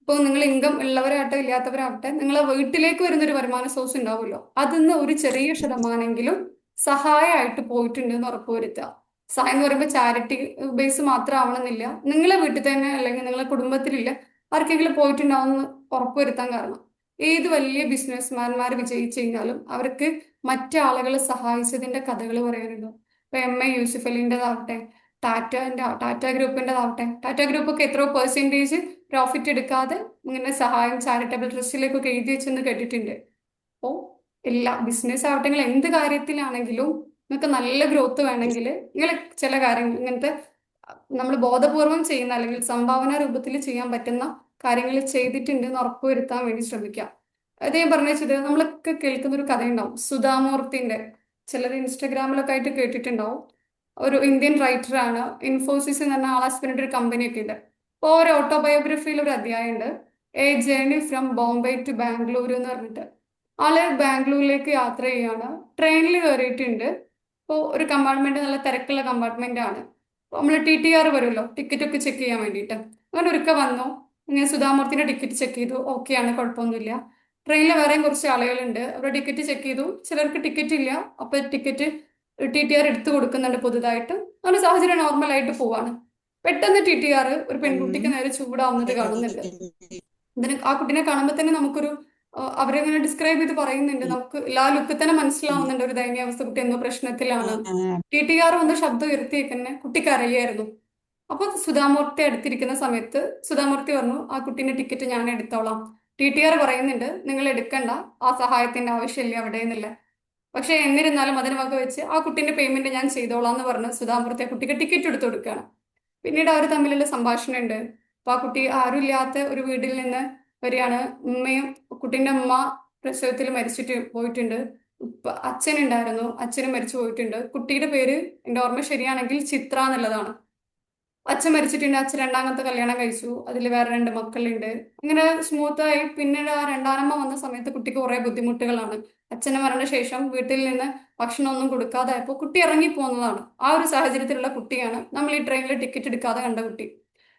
ഇപ്പോൾ നിങ്ങൾ ഇൻകം ഉള്ളവരാവട്ടെ ഇല്ലാത്തവരാവട്ടെ, നിങ്ങളെ വീട്ടിലേക്ക് വരുന്നൊരു വരുമാന സോഴ്സ് ഉണ്ടാവുമല്ലോ, അതിന്ന് ഒരു ചെറിയ ശതമാനെങ്കിലും സഹായമായിട്ട് പോയിട്ടുണ്ട് എന്ന് ഉറപ്പുവരുത്തുക. സഹായം എന്ന് പറയുമ്പോൾ ചാരിറ്റി ബേസ് മാത്രം ആവണമെന്നില്ല, നിങ്ങളെ വീട്ടിൽ തന്നെ അല്ലെങ്കിൽ നിങ്ങളെ കുടുംബത്തിലില്ല ആർക്കെങ്കിലും പോയിട്ടുണ്ടാവുമെന്ന് ഉറപ്പുവരുത്താൻ. കാരണം ഏത് വലിയ ബിസിനസ്മാൻമാർ വിജയിച്ചു കഴിഞ്ഞാലും അവർക്ക് മറ്റാളുകളെ സഹായിച്ചതിന്റെ കഥകൾ പറയാനുണ്ടോ. ഇപ്പൊ MA യൂസുഫ് അലിൻ്റെതാവട്ടെ, ടാറ്റ ഗ്രൂപ്പിൻ്റെതാവട്ടെ, ടാറ്റ ഗ്രൂപ്പൊക്കെ എത്രയോ പെർസെൻറ്റേജ് പ്രോഫിറ്റ് എടുക്കാതെ ഇങ്ങനെ സഹായം ചാരിറ്റബിൾ ട്രസ്റ്റിലേക്കൊക്കെ എഴുതി വെച്ചെന്ന് കേട്ടിട്ടുണ്ട്. അപ്പോൾ എല്ലാ ബിസിനസ് ആവട്ടെ, നിങ്ങൾ എന്ത് കാര്യത്തിലാണെങ്കിലും നിങ്ങൾക്ക് നല്ല ഗ്രോത്ത് വേണമെങ്കിൽ നിങ്ങൾ ചില കാര്യങ്ങൾ ഇങ്ങനത്തെ നമ്മൾ ബോധപൂർവം ചെയ്യുന്ന അല്ലെങ്കിൽ സംഭാവന രൂപത്തിൽ ചെയ്യാൻ പറ്റുന്ന കാര്യങ്ങൾ ചെയ്തിട്ടുണ്ട് എന്ന് ഉറപ്പുവരുത്താൻ വേണ്ടി ശ്രമിക്കാം. അത് ഞാൻ പറഞ്ഞു വെച്ചത്, നമ്മളൊക്കെ കേൾക്കുന്ന ഒരു കഥയുണ്ടാവും, സുധാമൂർത്തിൻ്റെ. ചിലർ ഇൻസ്റ്റഗ്രാമിലൊക്കെ ആയിട്ട് കേട്ടിട്ടുണ്ടാവും. ഒരു ഇന്ത്യൻ റൈറ്ററാണ്, ഇൻഫോസിസ് എന്ന് പറഞ്ഞ ആളെ ഹസ്ബൻഡ് ഒരു കമ്പനിയൊക്കെ ഉണ്ട്. അപ്പോൾ ഒരു ഓട്ടോബയോഗ്രഫിയിൽ ഒരു അധ്യായമുണ്ട്, a journey from Bombay to Bangalore എന്ന് പറഞ്ഞിട്ട്. ആള് ബാംഗ്ലൂരിലേക്ക് യാത്ര ചെയ്യാണ്, ട്രെയിനിൽ കയറിയിട്ടുണ്ട്. ഇപ്പോൾ ഒരു കമ്പാർട്ട്മെന്റ് നല്ല തിരക്കുള്ള കമ്പാർട്ട്മെന്റ് ആണ്. അപ്പോൾ നമ്മൾ TTR വരുമല്ലോ, ടിക്കറ്റ് ഒക്കെ ചെക്ക് ചെയ്യാൻ വേണ്ടിയിട്ട്. അങ്ങനെ ഒരുക്ക വന്നു, ഇങ്ങനെ സുധാമൂർത്തിൻ്റെ ടിക്കറ്റ് ചെക്ക് ചെയ്തു, ഓക്കെയാണ്, കുഴപ്പമൊന്നുമില്ല. ട്രെയിനിൽ വേറെയും കുറച്ച് ആളുകളുണ്ട്, അവരുടെ ടിക്കറ്റ് ചെക്ക് ചെയ്തു, ചിലർക്ക് ടിക്കറ്റ് ഇല്ല, അപ്പോൾ ടിക്കറ്റ് TTR എടുത്തു കൊടുക്കുന്നുണ്ട് പുതുതായിട്ട്. അങ്ങനെ സാഹചര്യം നോർമലായിട്ട് പോവാണ്. പെട്ടെന്ന് TTR ഒരു പെൺകുട്ടിക്ക് നേരെ ചൂടാവുന്നത് കാണുന്നുണ്ട്. ആ കുട്ടീനെ കാണുമ്പോൾ തന്നെ നമുക്കൊരു അവരെങ്ങനെ ഡിസ്ക്രൈബ് ചെയ്ത് പറയുന്നുണ്ട്, നമുക്ക് എല്ലാ ലുക്കിൽ തന്നെ മനസ്സിലാവുന്നുണ്ട് ഒരു ദയനീയാവസ്ഥ, കുട്ടി എന്തോ പ്രശ്നത്തിലാണ്. TTR വന്ന് ശബ്ദം ഉയർത്തിയേക്കന്നെ കുട്ടിക്ക് അറിയായിരുന്നു. അപ്പോൾ സുധാമൂർത്തി അടുത്തിരിക്കുന്ന സമയത്ത് സുധാമൂർത്തി പറഞ്ഞു, ആ കുട്ടീൻ്റെ ടിക്കറ്റ് ഞാൻ എടുത്തോളാം. TTR പറയുന്നുണ്ട്, നിങ്ങൾ എടുക്കണ്ട, ആ സഹായത്തിന്റെ ആവശ്യമില്ല അവിടെ എന്നില്ല. പക്ഷെ എന്നിരുന്നാലും അതിന് വക വെച്ച് ആ കുട്ടീൻ്റെ പേയ്മെന്റ് ഞാൻ ചെയ്തോളാം എന്ന് പറഞ്ഞ് സുധാമൂർത്തി ആ കുട്ടിക്ക് ടിക്കറ്റ് എടുത്തു കൊടുക്കുകയാണ്. പിന്നീട് അവർ തമ്മിലുള്ള സംഭാഷണം ഉണ്ട്. അപ്പൊ ആ കുട്ടി ആരുമില്ലാത്ത ഒരു വീട്ടിൽ നിന്ന് വരികയാണ്. കുട്ടീൻ്റെ അമ്മ പ്രസവത്തിൽ മരിച്ചിട്ട് പോയിട്ടുണ്ട്. അച്ഛൻ ഉണ്ടായിരുന്നു, അച്ഛനും മരിച്ചു പോയിട്ടുണ്ട്. കുട്ടിയുടെ പേര് എൻ്റെ ഓർമ്മ ശരിയാണെങ്കിൽ ചിത്ര എന്നുള്ളതാണ്. അച്ഛൻ മരിച്ചിട്ടുണ്ട്, അച്ഛൻ രണ്ടാമത്തെ കല്യാണം കഴിച്ചു, അതിൽ വേറെ 2 മക്കളുണ്ട്. അങ്ങനെ സ്മൂത്തായി. പിന്നീട് ആ രണ്ടാനമ്മ വന്ന സമയത്ത് കുട്ടിക്ക് കുറെ ബുദ്ധിമുട്ടുകളാണ്. അച്ഛൻ്റെ മരണശേഷം വീട്ടിൽ നിന്ന് ഭക്ഷണമൊന്നും കൊടുക്കാതായപ്പോൾ കുട്ടി ഇറങ്ങി പോകുന്നതാണ്. ആ ഒരു സാഹചര്യത്തിലുള്ള കുട്ടിയാണ് നമ്മൾ ഈ ട്രെയിനിൽ ടിക്കറ്റ് എടുക്കാതെ കണ്ട കുട്ടി.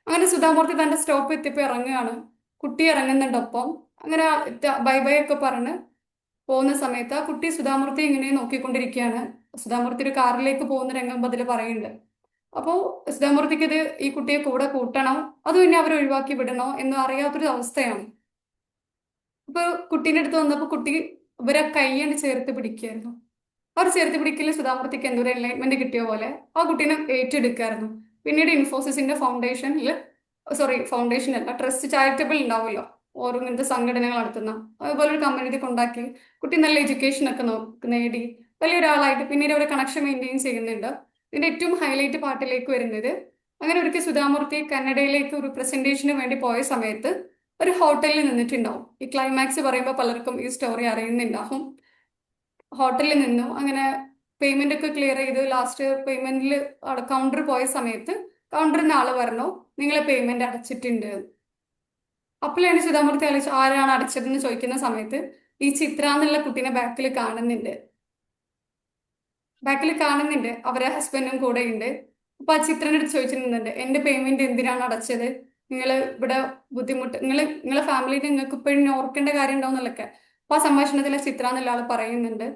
അങ്ങനെ സുധാമൂർത്തി തന്റെ സ്റ്റോപ്പ് എത്തിയപ്പോൾ ഇറങ്ങുകയാണ്. കുട്ടി ഇറങ്ങുന്നുണ്ടൊപ്പം. അങ്ങനെ ബൈ ബൈ ഒക്കെ പറഞ്ഞ് പോകുന്ന സമയത്ത് ആ കുട്ടി സുധാമൂർത്തി ഇങ്ങനെ നോക്കിക്കൊണ്ടിരിക്കുകയാണ്. സുധാമൂർത്തി ഒരു കാറിലേക്ക് പോകുന്ന രംഗം അതിൽ പറയുന്നുണ്ട്. അപ്പോൾ സുധാമൂർത്തിക്ക് ഇത് ഈ കുട്ടിയെ കൂടെ കൂട്ടണോ അതോ ഇനി അവർ ഒഴിവാക്കി വിടണോ എന്ന് അറിയാത്തൊരു അവസ്ഥയാണ്. അപ്പൊ കുട്ടീൻ്റെ അടുത്ത് വന്നപ്പോൾ കുട്ടി ഇവരെ കൈയ്യണ്ട് ചേർത്ത് പിടിക്കുകയായിരുന്നു. അവർ ചേർത്ത് പിടിക്കൽ സുധാമൂർത്തിക്ക് എന്തൊരു എൻലൈറ്റ്മെന്റ് കിട്ടിയ പോലെ ആ കുട്ടീനെ ഏറ്റെടുക്കായിരുന്നു. പിന്നീട് ഇൻഫോസിസിന്റെ ഫൗണ്ടേഷൻ അല്ല, ട്രസ്റ്റ് ചാരിറ്റബിൾ ഉണ്ടാവുമല്ലോ, ഓരോ ഇങ്ങനത്തെ സംഘടനകൾ നടത്തുന്ന അതുപോലെ ഒരു കമ്മ്യൂണിറ്റി ഉണ്ടാക്കി കുട്ടി നല്ല എഡ്യൂക്കേഷൻ ഒക്കെ നേടി വലിയൊരാളായിട്ട് പിന്നീട് ഒരു കണക്ഷൻ മെയിൻറ്റെയിൻ ചെയ്യുന്നുണ്ട്. ഇതിന്റെ ഏറ്റവും ഹൈലൈറ്റ് പാർട്ടിലേക്ക് വരുന്നത്, അങ്ങനെ ഒരിക്കൽ സുധാമൂർത്തി കന്നഡയിലേക്ക് ഒരു പ്രസന്റേഷന് വേണ്ടി പോയ സമയത്ത് ഒരു ഹോട്ടലിൽ നിന്നിട്ടുണ്ടാവും. ഈ ക്ലൈമാക്സ് പറയുമ്പോൾ പലർക്കും ഈ സ്റ്റോറി അറിയുന്നുണ്ടാവും. ഹോട്ടലിൽ നിന്നു അങ്ങനെ പേയ്മെന്റ് ഒക്കെ ക്ലിയർ ചെയ്ത് ലാസ്റ്റ് പേയ്മെന്റിൽ കൗണ്ടർ പോയ സമയത്ത് കൗണ്ടറിന് ആള് പറഞ്ഞു നിങ്ങളെ പേയ്മെന്റ് അടച്ചിട്ടുണ്ട്. അപ്പോഴാണ് സുധാമൂർത്തി ആലോചിച്ചു ആരാണ് അടച്ചതെന്ന് ചോദിക്കുന്ന സമയത്ത് ഈ ചിത്ര എന്നുള്ള കുട്ടീനെ ബാക്കിൽ കാണുന്നുണ്ട്, അവരെ ഹസ്ബൻഡും കൂടെ ഉണ്ട്. അപ്പൊ ആ ചിത്രന്റെ അടുത്ത് ചോദിച്ചിരുന്നുണ്ട് എന്റെ പേയ്മെന്റ് എന്തിനാണ് അടച്ചത്, നിങ്ങൾ ഇവിടെ ബുദ്ധിമുട്ട് നിങ്ങളെ ഫാമിലിയിൽ നിങ്ങൾക്ക് ഇപ്പോഴും ഓർക്കേണ്ട കാര്യം ഉണ്ടാവുന്നല്ലൊക്കെ. അപ്പൊ ആ സംഭാഷണത്തിലെ ചിത്ര എന്നുള്ള ആൾ പറയുന്നുണ്ട്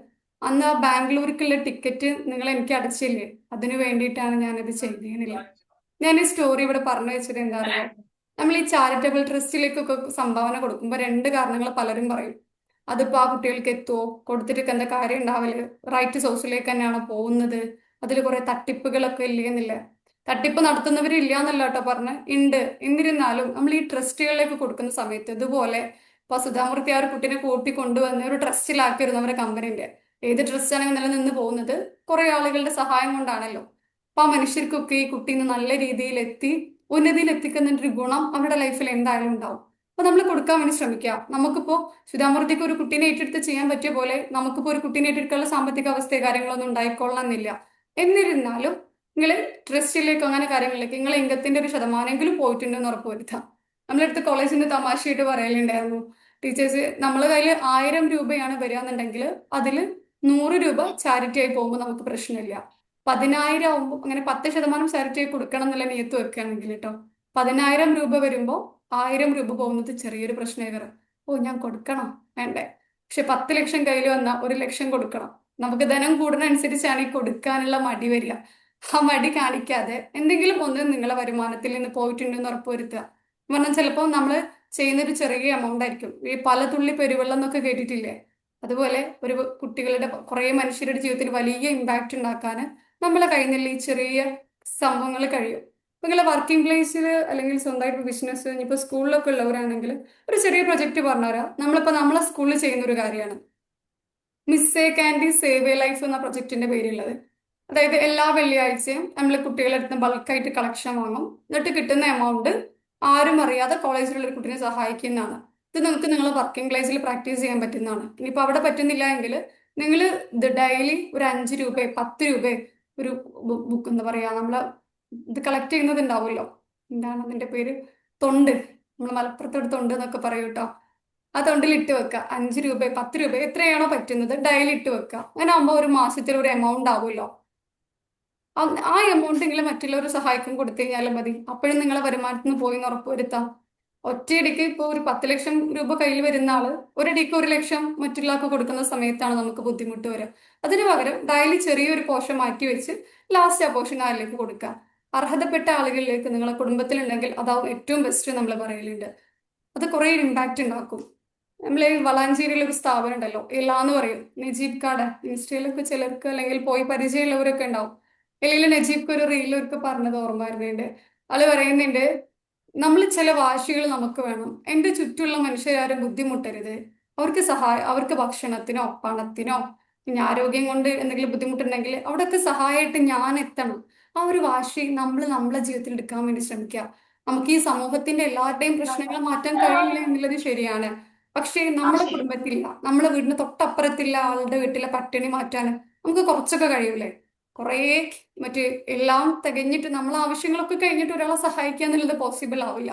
അന്ന് ആ ബാംഗ്ലൂർക്കുള്ള ടിക്കറ്റ് നിങ്ങൾ എനിക്ക് അടച്ചില്ലേ, അതിനു വേണ്ടിയിട്ടാണ് ഞാനത് ചെയ്തിരുന്നില്ല. ഞാൻ ഈ സ്റ്റോറി ഇവിടെ പറഞ്ഞു വെച്ചത് എന്താ അറിയോ, നമ്മൾ ഈ ചാരിറ്റബിൾ ട്രസ്റ്റിലേക്കൊക്കെ സംഭാവന കൊടുക്കുമ്പോൾ രണ്ട് കാരണങ്ങൾ പലരും പറയും. അതിപ്പോ ആ കുട്ടികൾക്ക് എത്തുമോ, കൊടുത്തിട്ട് എന്താ കാര്യം ഉണ്ടാവല്, റൈറ്റ് സോഴ്സിലേക്ക് തന്നെയാണോ പോകുന്നത്, അതിൽ കുറെ തട്ടിപ്പുകളൊക്കെ ഇല്ലേ എന്നില്ല. തട്ടിപ്പ് നടത്തുന്നവരില്ല എന്നല്ല കേട്ടോ പറഞ്ഞ്, ഉണ്ട്. എന്നിരുന്നാലും നമ്മൾ ഈ ട്രസ്റ്റുകളിലേക്ക് കൊടുക്കുന്ന സമയത്ത് ഇതുപോലെ ഇപ്പൊ സുധാമൂർത്തി ആ ഒരു കുട്ടീനെ കൂട്ടി കൊണ്ടുവന്ന് ഒരു ട്രസ്റ്റിലാക്കിയിരുന്നു അവരുടെ കമ്പനിന്റെ. ഏത് ട്രസ്റ്റ് ആണെങ്കിൽ നിലനിന്ന് പോകുന്നത് കുറെ ആളുകളുടെ സഹായം കൊണ്ടാണല്ലോ. അപ്പൊ ആ മനുഷ്യർക്കൊക്കെ ഈ കുട്ടീനെ നല്ല രീതിയിൽ ഉന്നതിയിൽ എത്തിക്കുന്ന ഒരു ഗുണം അവരുടെ ലൈഫിൽ എന്തായാലും ഉണ്ടാവും. അപ്പൊ നമ്മൾ കൊടുക്കാൻ വേണ്ടി ശ്രമിക്കുക. നമുക്കിപ്പോ സുധാമൂർത്തിക്ക് ഒരു കുട്ടീനെ ഏറ്റെടുത്ത് ചെയ്യാൻ പറ്റിയ പോലെ നമുക്കിപ്പോ ഒരു കുട്ടീനെ ഏറ്റെടുക്കാനുള്ള സാമ്പത്തിക അവസ്ഥയോ കാര്യങ്ങളൊന്നും ഉണ്ടായിക്കൊള്ളണമെന്നില്ല. എന്നിരുന്നാലും നിങ്ങൾ ട്രസ്റ്റിലേക്ക് അങ്ങനെ കാര്യങ്ങളിലേക്ക് നിങ്ങളെ ഇംഗത്തിന്റെ ഒരു ശതമാനമെങ്കിലും പോയിട്ടുണ്ടെന്ന് ഉറപ്പുവരുത്താം. നമ്മളെടുത്ത് കോളേജിൽ നിന്ന് തമാശയായിട്ട് പറയലുണ്ടായിരുന്നു, ടീച്ചേഴ്സ് നമ്മളെ കയ്യിൽ 1000 രൂപയാണ് വരികയെന്നുണ്ടെങ്കിൽ അതിൽ 100 രൂപ ചാരിറ്റി ആയി പോകുമ്പോൾ നമുക്ക് പ്രശ്നമില്ല. 10,000 ആവുമ്പോൾ അങ്ങനെ 10% ചാരിറ്റി ആയി കൊടുക്കണം എന്നുള്ള നിയത്ത് വെക്കുകയാണെങ്കിൽ കേട്ടോ, 10,000 രൂപ വരുമ്പോൾ 1000 രൂപ പോകുന്നത് ചെറിയൊരു പ്രശ്നമായി. ഓ ഞാൻ കൊടുക്കണം വേണ്ടേ, പക്ഷെ 10 ലക്ഷം കയ്യിൽ വന്നാൽ 1 ലക്ഷം കൊടുക്കണം. നമുക്ക് ധനം കൂടുന്ന അനുസരിച്ചാണ് ഈ കൊടുക്കാനുള്ള മടി വരിക. ആ മടി കാണിക്കാതെ എന്തെങ്കിലും ഒന്ന് നിങ്ങളെ വരുമാനത്തിൽ നിന്ന് പോയിട്ടുണ്ടെന്ന് ഉറപ്പുവരുത്തുക. പറഞ്ഞാൽ ചിലപ്പോൾ നമ്മൾ ചെയ്യുന്നൊരു ചെറിയ എമൗണ്ട് ആയിരിക്കും. ഈ പല തുള്ളി പെരുവെള്ളം എന്നൊക്കെ കേട്ടിട്ടില്ലേ, അതുപോലെ ഒരു കുട്ടികളുടെ കുറെ മനുഷ്യരുടെ ജീവിതത്തിൽ വലിയ ഇമ്പാക്റ്റ് ഉണ്ടാക്കാൻ നമ്മളെ കയ്യിൽ നിന്നുള്ള ഈ ചെറിയ സംഭവങ്ങൾ കഴിയും. ഇപ്പൊ നിങ്ങളെ വർക്കിംഗ് പ്ലേസിൽ അല്ലെങ്കിൽ സ്വന്തമായിട്ട് ബിസിനസ് ഇനിയിപ്പോൾ സ്കൂളിലൊക്കെ ഉള്ളവരാണെങ്കിൽ ഒരു ചെറിയ പ്രൊജക്ട് പറഞ്ഞുതരാം. നമ്മളിപ്പോൾ നമ്മളെ സ്കൂളിൽ ചെയ്യുന്ന ഒരു കാര്യമാണ് മിസ്സേ കാൻഡി സേവ് എ ലൈഫ് എന്ന പ്രൊജക്ടിന്റെ പേരുള്ളത്. അതായത് എല്ലാ വെള്ളിയാഴ്ചയും നമ്മൾ കുട്ടികളുടെ അടുത്ത് ബൾക്കായിട്ട് കളക്ഷൻ വാങ്ങും, എന്നിട്ട് കിട്ടുന്ന എമൗണ്ട് ആരും അറിയാതെ കോളേജിലുള്ള ഒരു കുട്ടീനെ സഹായിക്കുന്നതാണ്. ഇത് നിങ്ങൾക്ക് നിങ്ങളെ വർക്കിംഗ് പ്ലേസിൽ പ്രാക്ടീസ് ചെയ്യാൻ പറ്റുന്നതാണ്. ഇനിയിപ്പോൾ അവിടെ പറ്റുന്നില്ല എങ്കിൽ നിങ്ങൾ ഇത് ഡെയിലി ഒരു 5 രൂപ 10 രൂപ ഒരു ബുക്ക് എന്താ പറയാ നമ്മളെ ഇത് കളക്ട് ചെയ്യുന്നത് ഉണ്ടാവുമല്ലോ, എന്താണ് അതിന്റെ പേര്, തൊണ്ട്, നമ്മൾ മലപ്പുറത്തോട് തൊണ്ട് എന്നൊക്കെ പറയും കേട്ടോ. ആ തൊണ്ടിൽ ഇട്ട് വെക്കുക. 5 രൂപ 10 രൂപ എത്രയാണോ പറ്റുന്നത് ഡെയിലി ഇട്ട് വെക്കുക. അങ്ങനെ ആകുമ്പോൾ ഒരു മാസത്തിൽ ഒരു എമൗണ്ട് ആവുമല്ലോ. ആ എമൗണ്ടെങ്കിലും മറ്റുള്ളവർ സഹായിക്കാൻ കൊടുത്തു കഴിഞ്ഞാലും മതി. അപ്പോഴും നിങ്ങളെ വരുമാനത്തിൽ നിന്ന് പോയി എന്ന് ഉറപ്പുവരുത്താം. ഒറ്റയടിക്ക് ഇപ്പോൾ ഒരു 10 ലക്ഷം രൂപ കയ്യിൽ വരുന്ന ആള് ഒരടിക്ക് 1 ലക്ഷം മറ്റുള്ളവർക്ക് കൊടുക്കുന്ന സമയത്താണ് നമുക്ക് ബുദ്ധിമുട്ട് വരിക. അതിന് പകരം ഡെയിലി ചെറിയൊരു പോർഷൻ മാറ്റി വെച്ച് ലാസ്റ്റ് ആ പോർഷൻ ആരിലേക്ക് കൊടുക്കുക. അർഹതപ്പെട്ട ആളുകളിലേക്ക് നിങ്ങളെ കുടുംബത്തിലുണ്ടെങ്കിൽ അതാവും ഏറ്റവും ബെസ്റ്റ് നമ്മൾ പറയലുണ്ട്. അത് കുറെ ഇമ്പാക്റ്റ് ഉണ്ടാക്കും. നമ്മളെ വളാഞ്ചേരിയിലെ ഒരു സ്ഥാപനം ഉണ്ടല്ലോ, എല്ലാന്ന് പറയും, നജീബ് കാർഡ്, ഇൻസ്റ്റയിലൊക്കെ ചിലർക്ക് അല്ലെങ്കിൽ പോയി പരിചയമുള്ളവരൊക്കെ ഉണ്ടാവും. അല്ലെങ്കിൽ നജീബ്ക്ക് ഒരു റീലൊക്കെ പറഞ്ഞത് ഓർമ്മ വരുന്നുണ്ട്. ആള് പറയുന്നുണ്ട് നമ്മൾ ചില വാശികൾ നമുക്ക് വേണം. എൻ്റെ ചുറ്റുമുള്ള മനുഷ്യരാരും ബുദ്ധിമുട്ടരുത്, അവർക്ക് ഭക്ഷണത്തിനോ പണത്തിനോ ഇനി ആരോഗ്യം കൊണ്ട് എന്തെങ്കിലും ബുദ്ധിമുട്ടുണ്ടെങ്കിൽ അവിടെയൊക്കെ സഹായമായിട്ട് ഞാൻ എത്തണം. ആ ഒരു വാശി നമ്മളെ ജീവിതത്തിൽ എടുക്കാൻ വേണ്ടി ശ്രമിക്കുക. നമുക്ക് ഈ സമൂഹത്തിന്റെ എല്ലാവരുടെയും പ്രശ്നങ്ങൾ മാറ്റാൻ കഴിയില്ല എന്നുള്ളത് ശരിയാണ്. പക്ഷേ നമ്മുടെ കുടുംബത്തിലില്ല, നമ്മുടെ വീടിന് തൊട്ടപ്പുറത്തില്ല ആളുടെ വീട്ടിലെ പട്ടിണി മാറ്റാൻ നമുക്ക് കുറച്ചൊക്കെ കഴിയൂലേ. കുറേ മറ്റേ എല്ലാം തികഞ്ഞിട്ട് നമ്മളെ ആവശ്യങ്ങളൊക്കെ കഴിഞ്ഞിട്ട് ഒരാളെ സഹായിക്കുക എന്നുള്ളത് പോസിബിൾ ആവില്ല.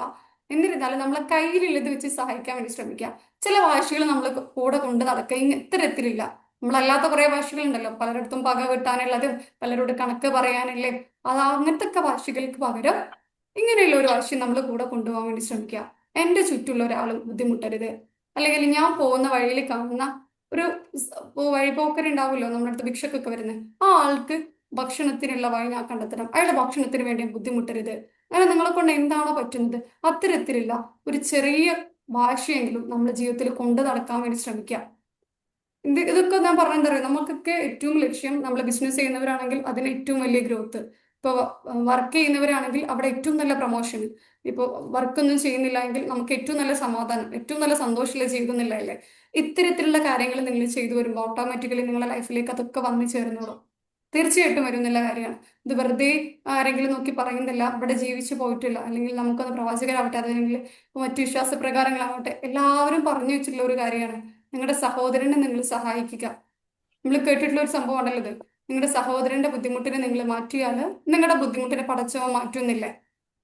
എന്നിരുന്നാലും നമ്മളെ കയ്യിലുള്ളത് വെച്ച് സഹായിക്കാൻ വേണ്ടി ശ്രമിക്കുക. ചില വാശികൾ നമ്മൾ കൂടെ കൊണ്ട് നടക്കുക ഇത്തരത്തിലില്ല. നമ്മളല്ലാത്ത കുറെ ഭാഷകളുണ്ടല്ലോ, പലരിടത്തും പക വെട്ടാനുള്ളതും പലരോട് കണക്ക് പറയാനില്ലേ, അങ്ങനത്തെ ഒക്കെ ഭാഷകൾക്ക് പകരം ഇങ്ങനെയുള്ള ഒരു വാശി നമ്മൾ കൂടെ കൊണ്ടുപോകാൻ വേണ്ടി ശ്രമിക്കുക. എൻ്റെ ചുറ്റുള്ള ഒരാളും ബുദ്ധിമുട്ടരുത്. അല്ലെങ്കിൽ ഞാൻ പോകുന്ന വഴിയിൽ കാണുന്ന ഒരു വഴിപോക്കരുണ്ടാവുമല്ലോ നമ്മുടെ അടുത്ത് ഭിക്ഷക്കൊക്കെ വരുന്നത്, ആ ആൾക്ക് ഭക്ഷണത്തിനുള്ള വഴി ഞാൻ കണ്ടെത്തണം. അയാളുടെ ഭക്ഷണത്തിന് വേണ്ടി ബുദ്ധിമുട്ടരുത്. അങ്ങനെ നിങ്ങളെ കൊണ്ട് എന്താണോ പറ്റുന്നത് അത്തരത്തിലുള്ള ഒരു ചെറിയ ഭാഷയെങ്കിലും നമ്മുടെ ജീവിതത്തിൽ കൊണ്ടു നടക്കാൻ വേണ്ടി ശ്രമിക്കുക. ഇതൊക്കെ ഞാൻ പറഞ്ഞെന്താ പറയുക, നമുക്കൊക്കെ ഏറ്റവും ലക്ഷ്യം നമ്മൾ ബിസിനസ് ചെയ്യുന്നവരാണെങ്കിൽ അതിന് ഏറ്റവും വലിയ ഗ്രോത്ത്, ഇപ്പോൾ വർക്ക് ചെയ്യുന്നവരാണെങ്കിൽ അവിടെ ഏറ്റവും നല്ല പ്രൊമോഷൻ, ഇപ്പോൾ വർക്കൊന്നും ചെയ്യുന്നില്ല എങ്കിൽ നമുക്ക് ഏറ്റവും നല്ല സമാധാനം, ഏറ്റവും നല്ല സന്തോഷമുള്ള ജീവിതം എന്നില്ലല്ലേ. ഇത്തരത്തിലുള്ള കാര്യങ്ങൾ നിങ്ങൾ ചെയ്തു വരുമ്പോൾ ഓട്ടോമാറ്റിക്കലി നിങ്ങളുടെ ലൈഫിലേക്ക് അതൊക്കെ വന്നു ചേർന്നോളും. തീർച്ചയായിട്ടും വരുന്നില്ല കാര്യമാണ്. ഇത് വെറുതെ ആരെങ്കിലും നോക്കി പറയുന്നില്ല. ഇവിടെ ജീവിച്ചു പോയിട്ടില്ല, അല്ലെങ്കിൽ നമുക്കൊന്ന് പ്രവാചകരാവട്ടെ, അതല്ലെങ്കിൽ മറ്റു വിശ്വാസ പ്രകാരങ്ങളാവട്ടെ, എല്ലാവരും പറഞ്ഞു വെച്ചിട്ടുള്ള ഒരു കാര്യമാണ്. നിങ്ങളുടെ സഹോദരനെ നിങ്ങൾ സഹായിക്കുക. നമ്മൾ കേട്ടിട്ടുള്ള ഒരു സംഭവം ഉണ്ടല്ലോ ഇത്. നിങ്ങളുടെ സഹോദരന്റെ ബുദ്ധിമുട്ടിനെ നിങ്ങൾ മാറ്റിയാൽ നിങ്ങളുടെ ബുദ്ധിമുട്ടിനെ പടച്ചവൻ മാറ്റുന്നില്ലേ.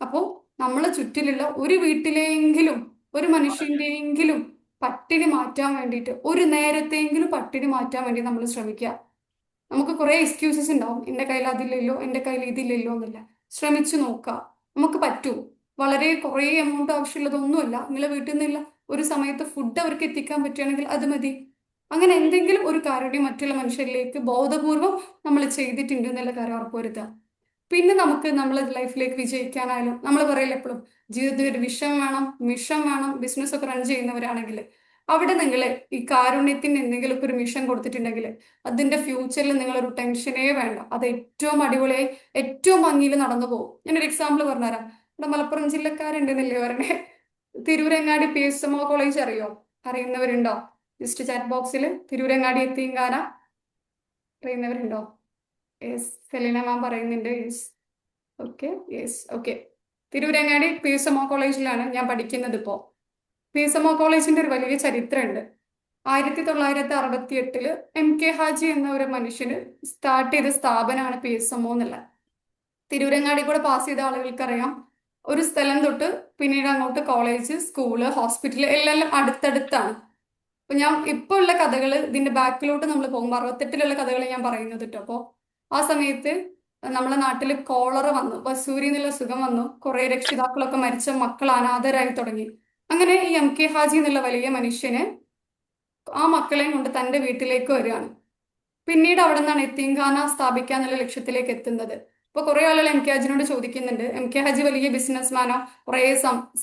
അപ്പോൾ നമ്മളെ ചുറ്റിലുള്ള ഒരു വീട്ടിലെങ്കിലും ഒരു മനുഷ്യന്റെയെങ്കിലും പട്ടിണി മാറ്റാൻ വേണ്ടിയിട്ട്, ഒരു നേരത്തെങ്കിലും പട്ടിണി മാറ്റാൻ വേണ്ടി നമ്മൾ ശ്രമിക്കുക. നമുക്ക് കുറെ എക്സ്ക്യൂസസ് ഉണ്ടാവും, എൻ്റെ കയ്യിൽ അതില്ലല്ലോ, എൻ്റെ കയ്യിൽ ഇതില്ലല്ലോ എന്നില്ല. ശ്രമിച്ചു നോക്കുക, നമുക്ക് പറ്റൂ. വളരെ കുറേ എമൗണ്ട് ആവശ്യമുള്ളതൊന്നുമല്ല. നിങ്ങളെ വീട്ടിൽ നിന്നുള്ള ഒരു സമയത്ത് ഫുഡ് അവർക്ക് എത്തിക്കാൻ പറ്റുകയാണെങ്കിൽ അത് മതി. അങ്ങനെ എന്തെങ്കിലും ഒരു കാര്യം മറ്റുള്ള മനുഷ്യരിലേക്ക് ബോധപൂർവം നമ്മൾ ചെയ്തിട്ടുണ്ട് എന്നുള്ള കാര്യം ഉറപ്പുവരുത്തുക. പിന്നെ നമുക്ക് നമ്മളെ ലൈഫിലേക്ക് വിജയിക്കാനായാലും, നമ്മൾ പറയില്ല എപ്പോഴും ജീവിതത്തിൽ ഒരു വിഷം വേണം, മിഷൻ വേണം. ബിസിനസ് ഒക്കെ റൺ ചെയ്യുന്നവരാണെങ്കിൽ അവിടെ നിങ്ങൾ ഈ കാരുണ്യത്തിന് എന്തെങ്കിലുമൊക്കെ ഒരു മിഷൻ കൊടുത്തിട്ടുണ്ടെങ്കിൽ അതിന്റെ ഫ്യൂച്ചറിൽ നിങ്ങളൊരു ടെൻഷനേ വേണ്ട. അത് ഏറ്റവും അടിപൊളിയായി ഏറ്റവും ഭംഗിയിൽ നടന്നു പോകും. ഞാനൊരു എക്സാമ്പിൾ പറഞ്ഞുതരാം. ഇവിടെ മലപ്പുറം ജില്ലക്കാരുണ്ടെന്നല്ലേ പറഞ്ഞേ, തിരൂരങ്ങാടി PSMO കോളേജ് അറിയോ? അറിയുന്നവരുണ്ടോ? ജസ്റ്റ് ചാറ്റ് ബോക്സിൽ തിരൂരങ്ങാടി എത്തിങ്കാന അറിയുന്നവരുണ്ടോ? യെസ്, സെലീന മാം പറയുന്നുണ്ട്. Yes, okay, yes, okay. Tirurangadi PSMO കോളേജിലാണ് ഞാൻ പഠിക്കുന്നത് ഇപ്പോൾ. PSMO കോളേജിന്റെ ഒരു വലിയ ചരിത്രമുണ്ട്. 1968 MK ഹാജി എന്ന ഒരു മനുഷ്യന് സ്റ്റാർട്ട് ചെയ്ത സ്ഥാപനമാണ് PSMO എന്നുള്ള. തിരൂരങ്ങാടി കൂടെ പാസ് ചെയ്ത ആളുകൾക്കറിയാം. ഒരു സ്ഥലം തൊട്ട് പിന്നീട് അങ്ങോട്ട് കോളേജ്, സ്കൂള്, ഹോസ്പിറ്റൽ എല്ലാം അടുത്തടുത്താണ്. അപ്പൊ ഞാൻ ഇപ്പൊ ഉള്ള കഥകൾ ഇതിന്റെ ബാക്കിലോട്ട് നമ്മൾ പോകുമ്പോൾ 68 കഥകൾ ഞാൻ പറയുന്നത് കേട്ടോ. അപ്പോൾ ആ സമയത്ത് നമ്മളെ നാട്ടിൽ കോളറ വന്നു, വസൂരി എന്നുള്ള സുഖം വന്നു. കുറെ രക്ഷിതാക്കളൊക്കെ മരിച്ച മക്കൾ അനാഥരായി തുടങ്ങി. അങ്ങനെ ഈ MK ഹാജി എന്നുള്ള വലിയ മനുഷ്യന് ആ മക്കളെയും കൊണ്ട് തന്റെ വീട്ടിലേക്ക് വരികയാണ്. പിന്നീട് അവിടെ നിന്നാണ് എത്തീംഖാന സ്ഥാപിക്കുക എന്നുള്ള ലക്ഷ്യത്തിലേക്ക് എത്തുന്നത്. ഇപ്പൊ കുറെ ആളുകൾ MK ഹാജിനോട് ചോദിക്കുന്നുണ്ട്, MK ഹാജി വലിയ ബിസിനസ്മാനോ കുറെ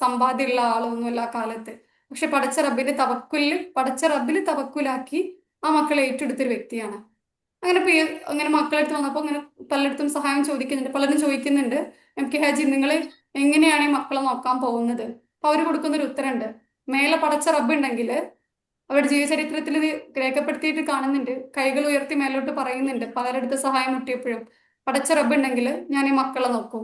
സമ്പാദ്യമുള്ള ആളൊന്നുമല്ല ആ കാലത്ത്. പക്ഷെ പടച്ച റബ്ബിൽ തവക്കുലാക്കി ആ മക്കളെ ഏറ്റെടുത്തൊരു വ്യക്തിയാണ്. അങ്ങനെ മക്കളെടുത്ത് വന്നപ്പോൾ അങ്ങനെ പലയിടത്തും സഹായം ചോദിക്കുന്നുണ്ട്. പലരും ചോദിക്കുന്നുണ്ട്, MK ഹാജി നിങ്ങൾ എങ്ങനെയാണ് ഈ മക്കളെ നോക്കാൻ പോകുന്നത്? അപ്പൊ അവര് കൊടുക്കുന്നൊരു ഉത്തരമുണ്ട്, മേലെ പടച്ച റബ്ബ് ഉണ്ടെങ്കിൽ, അവരുടെ ജീവചരിത്രത്തിൽ ഇത് രേഖപ്പെടുത്തിയിട്ട് കാണുന്നുണ്ട്. കൈകൾ ഉയർത്തി മേലോട്ട് പറയുന്നുണ്ട് പലരിടത്ത് സഹായം മുട്ടിയപ്പോഴും, പടച്ച റബ്ബ് ഉണ്ടെങ്കിൽ ഞാൻ ഈ മക്കളെ നോക്കും.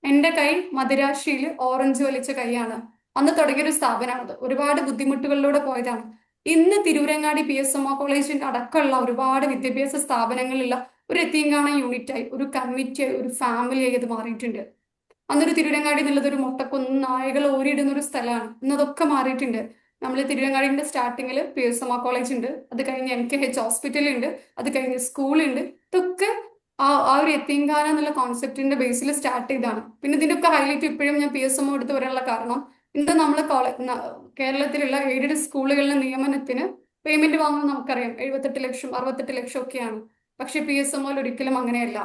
എൻ്റെ കൈ മദിരാശിയിൽ ഓറഞ്ച് വലിച്ച കൈയാണ്. അന്ന് തുടങ്ങിയൊരു സ്ഥാപനമാണത്. ഒരുപാട് ബുദ്ധിമുട്ടുകളിലൂടെ പോയതാണ്. ഇന്ന് തിരൂരങ്ങാടി PSMO കോളേജിന്റെ അടക്കമുള്ള ഒരുപാട് വിദ്യാഭ്യാസ സ്ഥാപനങ്ങളുള്ള ഒരു എത്തീംഖാന യൂണിറ്റായി, ഒരു കമ്മിറ്റിയായി, ഒരു ഫാമിലിയായി ഇത് മാറിയിട്ടുണ്ട്. അന്നൊരു തിരൂരങ്ങാടി എന്നുള്ളത് ഒരു മുട്ടക്കൊന്ന് നായകൾ ഓരിയിടുന്ന ഒരു സ്ഥലമാണ്. ഇന്നതൊക്കെ മാറിയിട്ടുണ്ട്. നമ്മൾ തിരൂരങ്ങാടിന്റെ സ്റ്റാർട്ടിങ്ങിൽ PSMO കോളേജ് ഉണ്ട്, അത് കഴിഞ്ഞ് MKH ഹോസ്പിറ്റൽ ഉണ്ട്, അത് കഴിഞ്ഞ് സ്കൂളുണ്ട്. ഇതൊക്കെ ആ ഒരു എത്തീംഖാന എന്നുള്ള കോൺസെപ്റ്റിന്റെ ബേസിൽ സ്റ്റാർട്ട് ചെയ്താണ്. പിന്നെ ഇതിന്റെ ഒക്കെ ഹൈലൈറ്റ് ഇപ്പോഴും ഞാൻ PSMO എടുത്ത് വരാനുള്ള കാരണം, ഇന്ന് നമ്മളെ കേരളത്തിലുള്ള എയ്ഡഡ് സ്കൂളുകളിലെ നിയമനത്തിന് പേയ്മെന്റ് വാങ്ങുന്നത് നമുക്കറിയാം. 78 ലക്ഷം 68 ലക്ഷം ഒക്കെയാണ്. പക്ഷെ PSMOയിൽ ഒരിക്കലും അങ്ങനെയല്ല.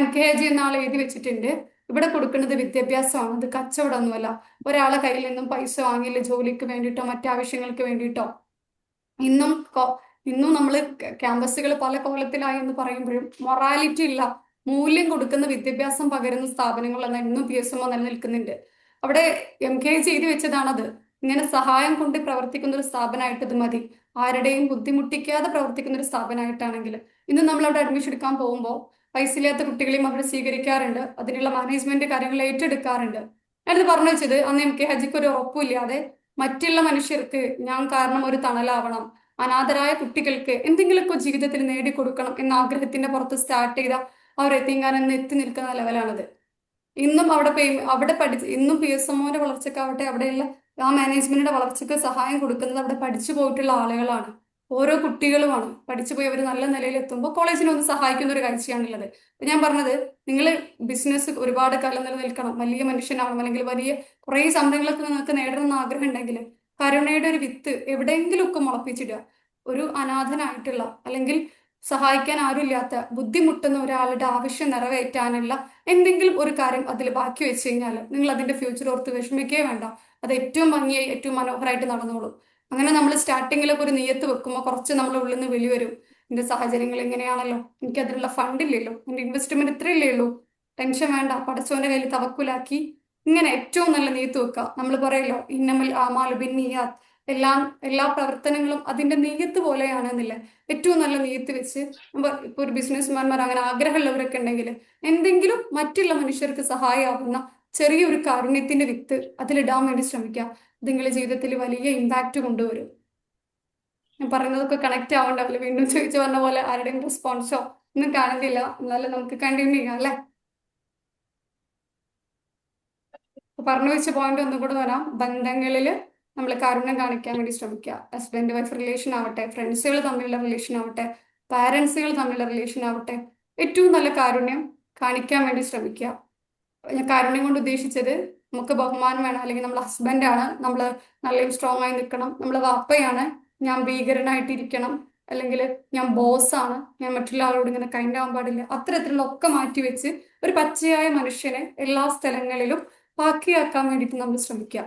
MKG എന്ന ആൾ എഴുതി വെച്ചിട്ടുണ്ട്, ഇവിടെ കൊടുക്കുന്നത് വിദ്യാഭ്യാസമാണ്, അത് കച്ചവടമൊന്നുമല്ല. ഒരാളെ കയ്യിൽ നിന്നും പൈസ വാങ്ങിയില്ല ജോലിക്ക് വേണ്ടിയിട്ടോ മറ്റാവശ്യങ്ങൾക്ക് വേണ്ടിയിട്ടോ. ഇന്നും ഇന്നും നമ്മൾ ക്യാമ്പസുകൾ പല കോലത്തിലായി എന്ന് പറയുമ്പോഴും മൊറാലിറ്റി ഇല്ല, മൂല്യം കൊടുക്കുന്ന വിദ്യാഭ്യാസം പകരുന്ന സ്ഥാപനങ്ങളെന്ന് ഇന്നും PSMO നിലനിൽക്കുന്നുണ്ട്. അവിടെ MKG എഴുതി വെച്ചതാണത്. ഇങ്ങനെ സഹായം കൊണ്ട് പ്രവർത്തിക്കുന്ന ഒരു സ്ഥാപനമായിട്ട് ഇത് മതി, ആരുടെയും ബുദ്ധിമുട്ടിക്കാതെ പ്രവർത്തിക്കുന്ന ഒരു സ്ഥാപനമായിട്ടാണെങ്കിൽ. ഇന്ന് നമ്മൾ അവിടെ അഡ്മിഷൻ എടുക്കാൻ പോകുമ്പോൾ പൈസ ഇല്ലാത്ത കുട്ടികളെയും അവർ സ്വീകരിക്കാറുണ്ട്, അതിനുള്ള മാനേജ്മെന്റ് കാര്യങ്ങൾ ഏറ്റെടുക്കാറുണ്ട്. ഞാനത് പറഞ്ഞു വെച്ചത്, അന്ന് MK ഹാജിക്ക് ഒരു ഉറപ്പില്ലാതെ മറ്റുള്ള മനുഷ്യർക്ക് ഞാൻ കാരണം ഒരു തണലാവണം, അനാഥരായ കുട്ടികൾക്ക് എന്തെങ്കിലുമൊക്കെ ജീവിതത്തിൽ നേടിക്കൊടുക്കണം എന്ന ആഗ്രഹത്തിന്റെ പുറത്ത് സ്റ്റാർട്ട് ചെയ്ത ആ ഒരു എത്തിങ്കാനെന്ന് എത്തി നിൽക്കുന്ന ലെവലാണത്. ഇന്നും അവിടെ ഇന്നും PSMOന്റെ വളർച്ചക്കാവട്ടെ, അവിടെയുള്ള ആ മാനേജ്മെന്റിന്റെ വളർച്ചയ്ക്ക് സഹായം കൊടുക്കുന്നത് അവിടെ പഠിച്ചു പോയിട്ടുള്ള ആളുകളാണ്, ഓരോ കുട്ടികളുമാണ്. പഠിച്ചു പോയി അവർ നല്ല നിലയിൽ എത്തുമ്പോൾ കോളേജിനെ ഒന്ന് സഹായിക്കുന്ന ഒരു കാഴ്ചയാണുള്ളത്. ഞാൻ പറഞ്ഞത്, നിങ്ങൾ ബിസിനസ് ഒരുപാട് കാലം നിലനിൽക്കണം, വലിയ മനുഷ്യനാവണം, അല്ലെങ്കിൽ വലിയ കുറേ സംരംഭങ്ങളൊക്കെ നിങ്ങൾക്ക് നേടണമെന്ന് ആഗ്രഹം ഉണ്ടെങ്കിൽ കരുണയുടെ ഒരു വിത്ത് എവിടെയെങ്കിലും ഒക്കെ മുളപ്പിച്ചിടുക. ഒരു അനാഥനായിട്ടുള്ള അല്ലെങ്കിൽ സഹായിക്കാൻ ആരുമില്ലാത്ത ബുദ്ധിമുട്ടുന്ന ഒരാളുടെ ആവശ്യം നിറവേറ്റാനുള്ള എന്തെങ്കിലും ഒരു കാര്യം അതിൽ ബാക്കി വെച്ച് കഴിഞ്ഞാൽ നിങ്ങൾ അതിന്റെ ഫ്യൂച്ചർ ഓർത്ത് വിഷമിക്കേ വേണ്ട. അത് ഏറ്റവും ഭംഗിയായി ഏറ്റവും മനോഹരമായിട്ട് നടന്നോളും. അങ്ങനെ നമ്മൾ സ്റ്റാർട്ടിങ്ങിലൊക്കെ ഒരു നിയത്ത് വെക്കുമ്പോൾ കുറച്ച് നമ്മുടെ ഉള്ളിൽ നിന്ന് വെളി വരും, എന്റെ സാഹചര്യങ്ങൾ എങ്ങനെയാണല്ലോ, എനിക്ക് അതിനുള്ള ഫണ്ട് ഇല്ലല്ലോ, എന്റെ ഇൻവെസ്റ്റ്മെന്റ് ഇത്രയല്ലേ ഉള്ളൂ, ടെൻഷൻ വേണ്ട, പടച്ചോന്റെ കയ്യിൽ തവക്കുലാക്കി ഇങ്ങനെ ഏറ്റവും നല്ല നീയത്ത് വെക്കുക. നമ്മൾ പറയല്ലോ ഇന്നമൽ ആമാലു ബിന്നിയാത്ത്, എല്ലാം എല്ലാ പ്രവർത്തനങ്ങളും അതിന്റെ നീയത്ത് പോലെയാണെന്നില്ല. ഏറ്റവും നല്ല നീയത്ത് വെച്ച് ഇപ്പൊ ഒരു ബിസിനസ്മാൻമാർ അങ്ങനെ ആഗ്രഹമുള്ളവരൊക്കെ ഉണ്ടെങ്കിൽ എന്തെങ്കിലും മറ്റുള്ള മനുഷ്യർക്ക് സഹായമാകുന്ന ചെറിയൊരു കാരുണ്യത്തിന്റെ വിത്ത് അതിലിടാൻ വേണ്ടി ശ്രമിക്കുക. അത് നിങ്ങളുടെ ജീവിതത്തിൽ വലിയ ഇമ്പാക്റ്റ് കൊണ്ടുവരും. ഞാൻ പറയുന്നതൊക്കെ കണക്ട് ആവണ്ടാവില്ല. വീണ്ടും ചോദിച്ചു പറഞ്ഞ പോലെ ആരുടെയും റെസ്പോൺസോ ഒന്നും കാണുന്നില്ല. എന്നാലും നമുക്ക് കണ്ടിന്യൂ ചെയ്യാം അല്ലെ. പറഞ്ഞു വെച്ച പോയിന്റ് ഒന്നും കൂടെ വരാം. ബന്ധങ്ങളിൽ നമ്മൾ കാരുണ്യം കാണിക്കാൻ വേണ്ടി ശ്രമിക്കുക. ഹസ്ബൻഡ് വൈഫ് റിലേഷൻ ആവട്ടെ, ഫ്രണ്ട്സുകൾ തമ്മിലുള്ള റിലേഷൻ ആവട്ടെ, പാരന്റ്സുകൾ തമ്മിലുള്ള റിലേഷൻ ആവട്ടെ, ഏറ്റവും നല്ല കാരുണ്യം കാണിക്കാൻ വേണ്ടി ശ്രമിക്കുക. ഞാൻ കാരുണ്യം കൊണ്ട് ഉദ്ദേശിച്ചത് നമുക്ക് ബഹുമാനം വേണം, അല്ലെങ്കിൽ നമ്മൾ ഹസ്ബൻഡാണ്, നമ്മൾ നല്ല സ്ട്രോങ് ആയി നിൽക്കണം, നമ്മൾ വാപ്പയാണ്, ഞാൻ ഭീകരനായിട്ടിരിക്കണം, അല്ലെങ്കിൽ ഞാൻ ബോസാണ്, ഞാൻ മറ്റുള്ള ആളോട് ഇങ്ങനെ കൈൻഡ് ആവാൻ പാടില്ല, അത്തരത്തിലുള്ള ഒക്കെ മാറ്റി വെച്ച് ഒരു പച്ചയായ മനുഷ്യനെ എല്ലാ സ്ഥലങ്ങളിലും ബാക്കിയാക്കാൻ വേണ്ടിയിട്ട് നമ്മൾ ശ്രമിക്കുക.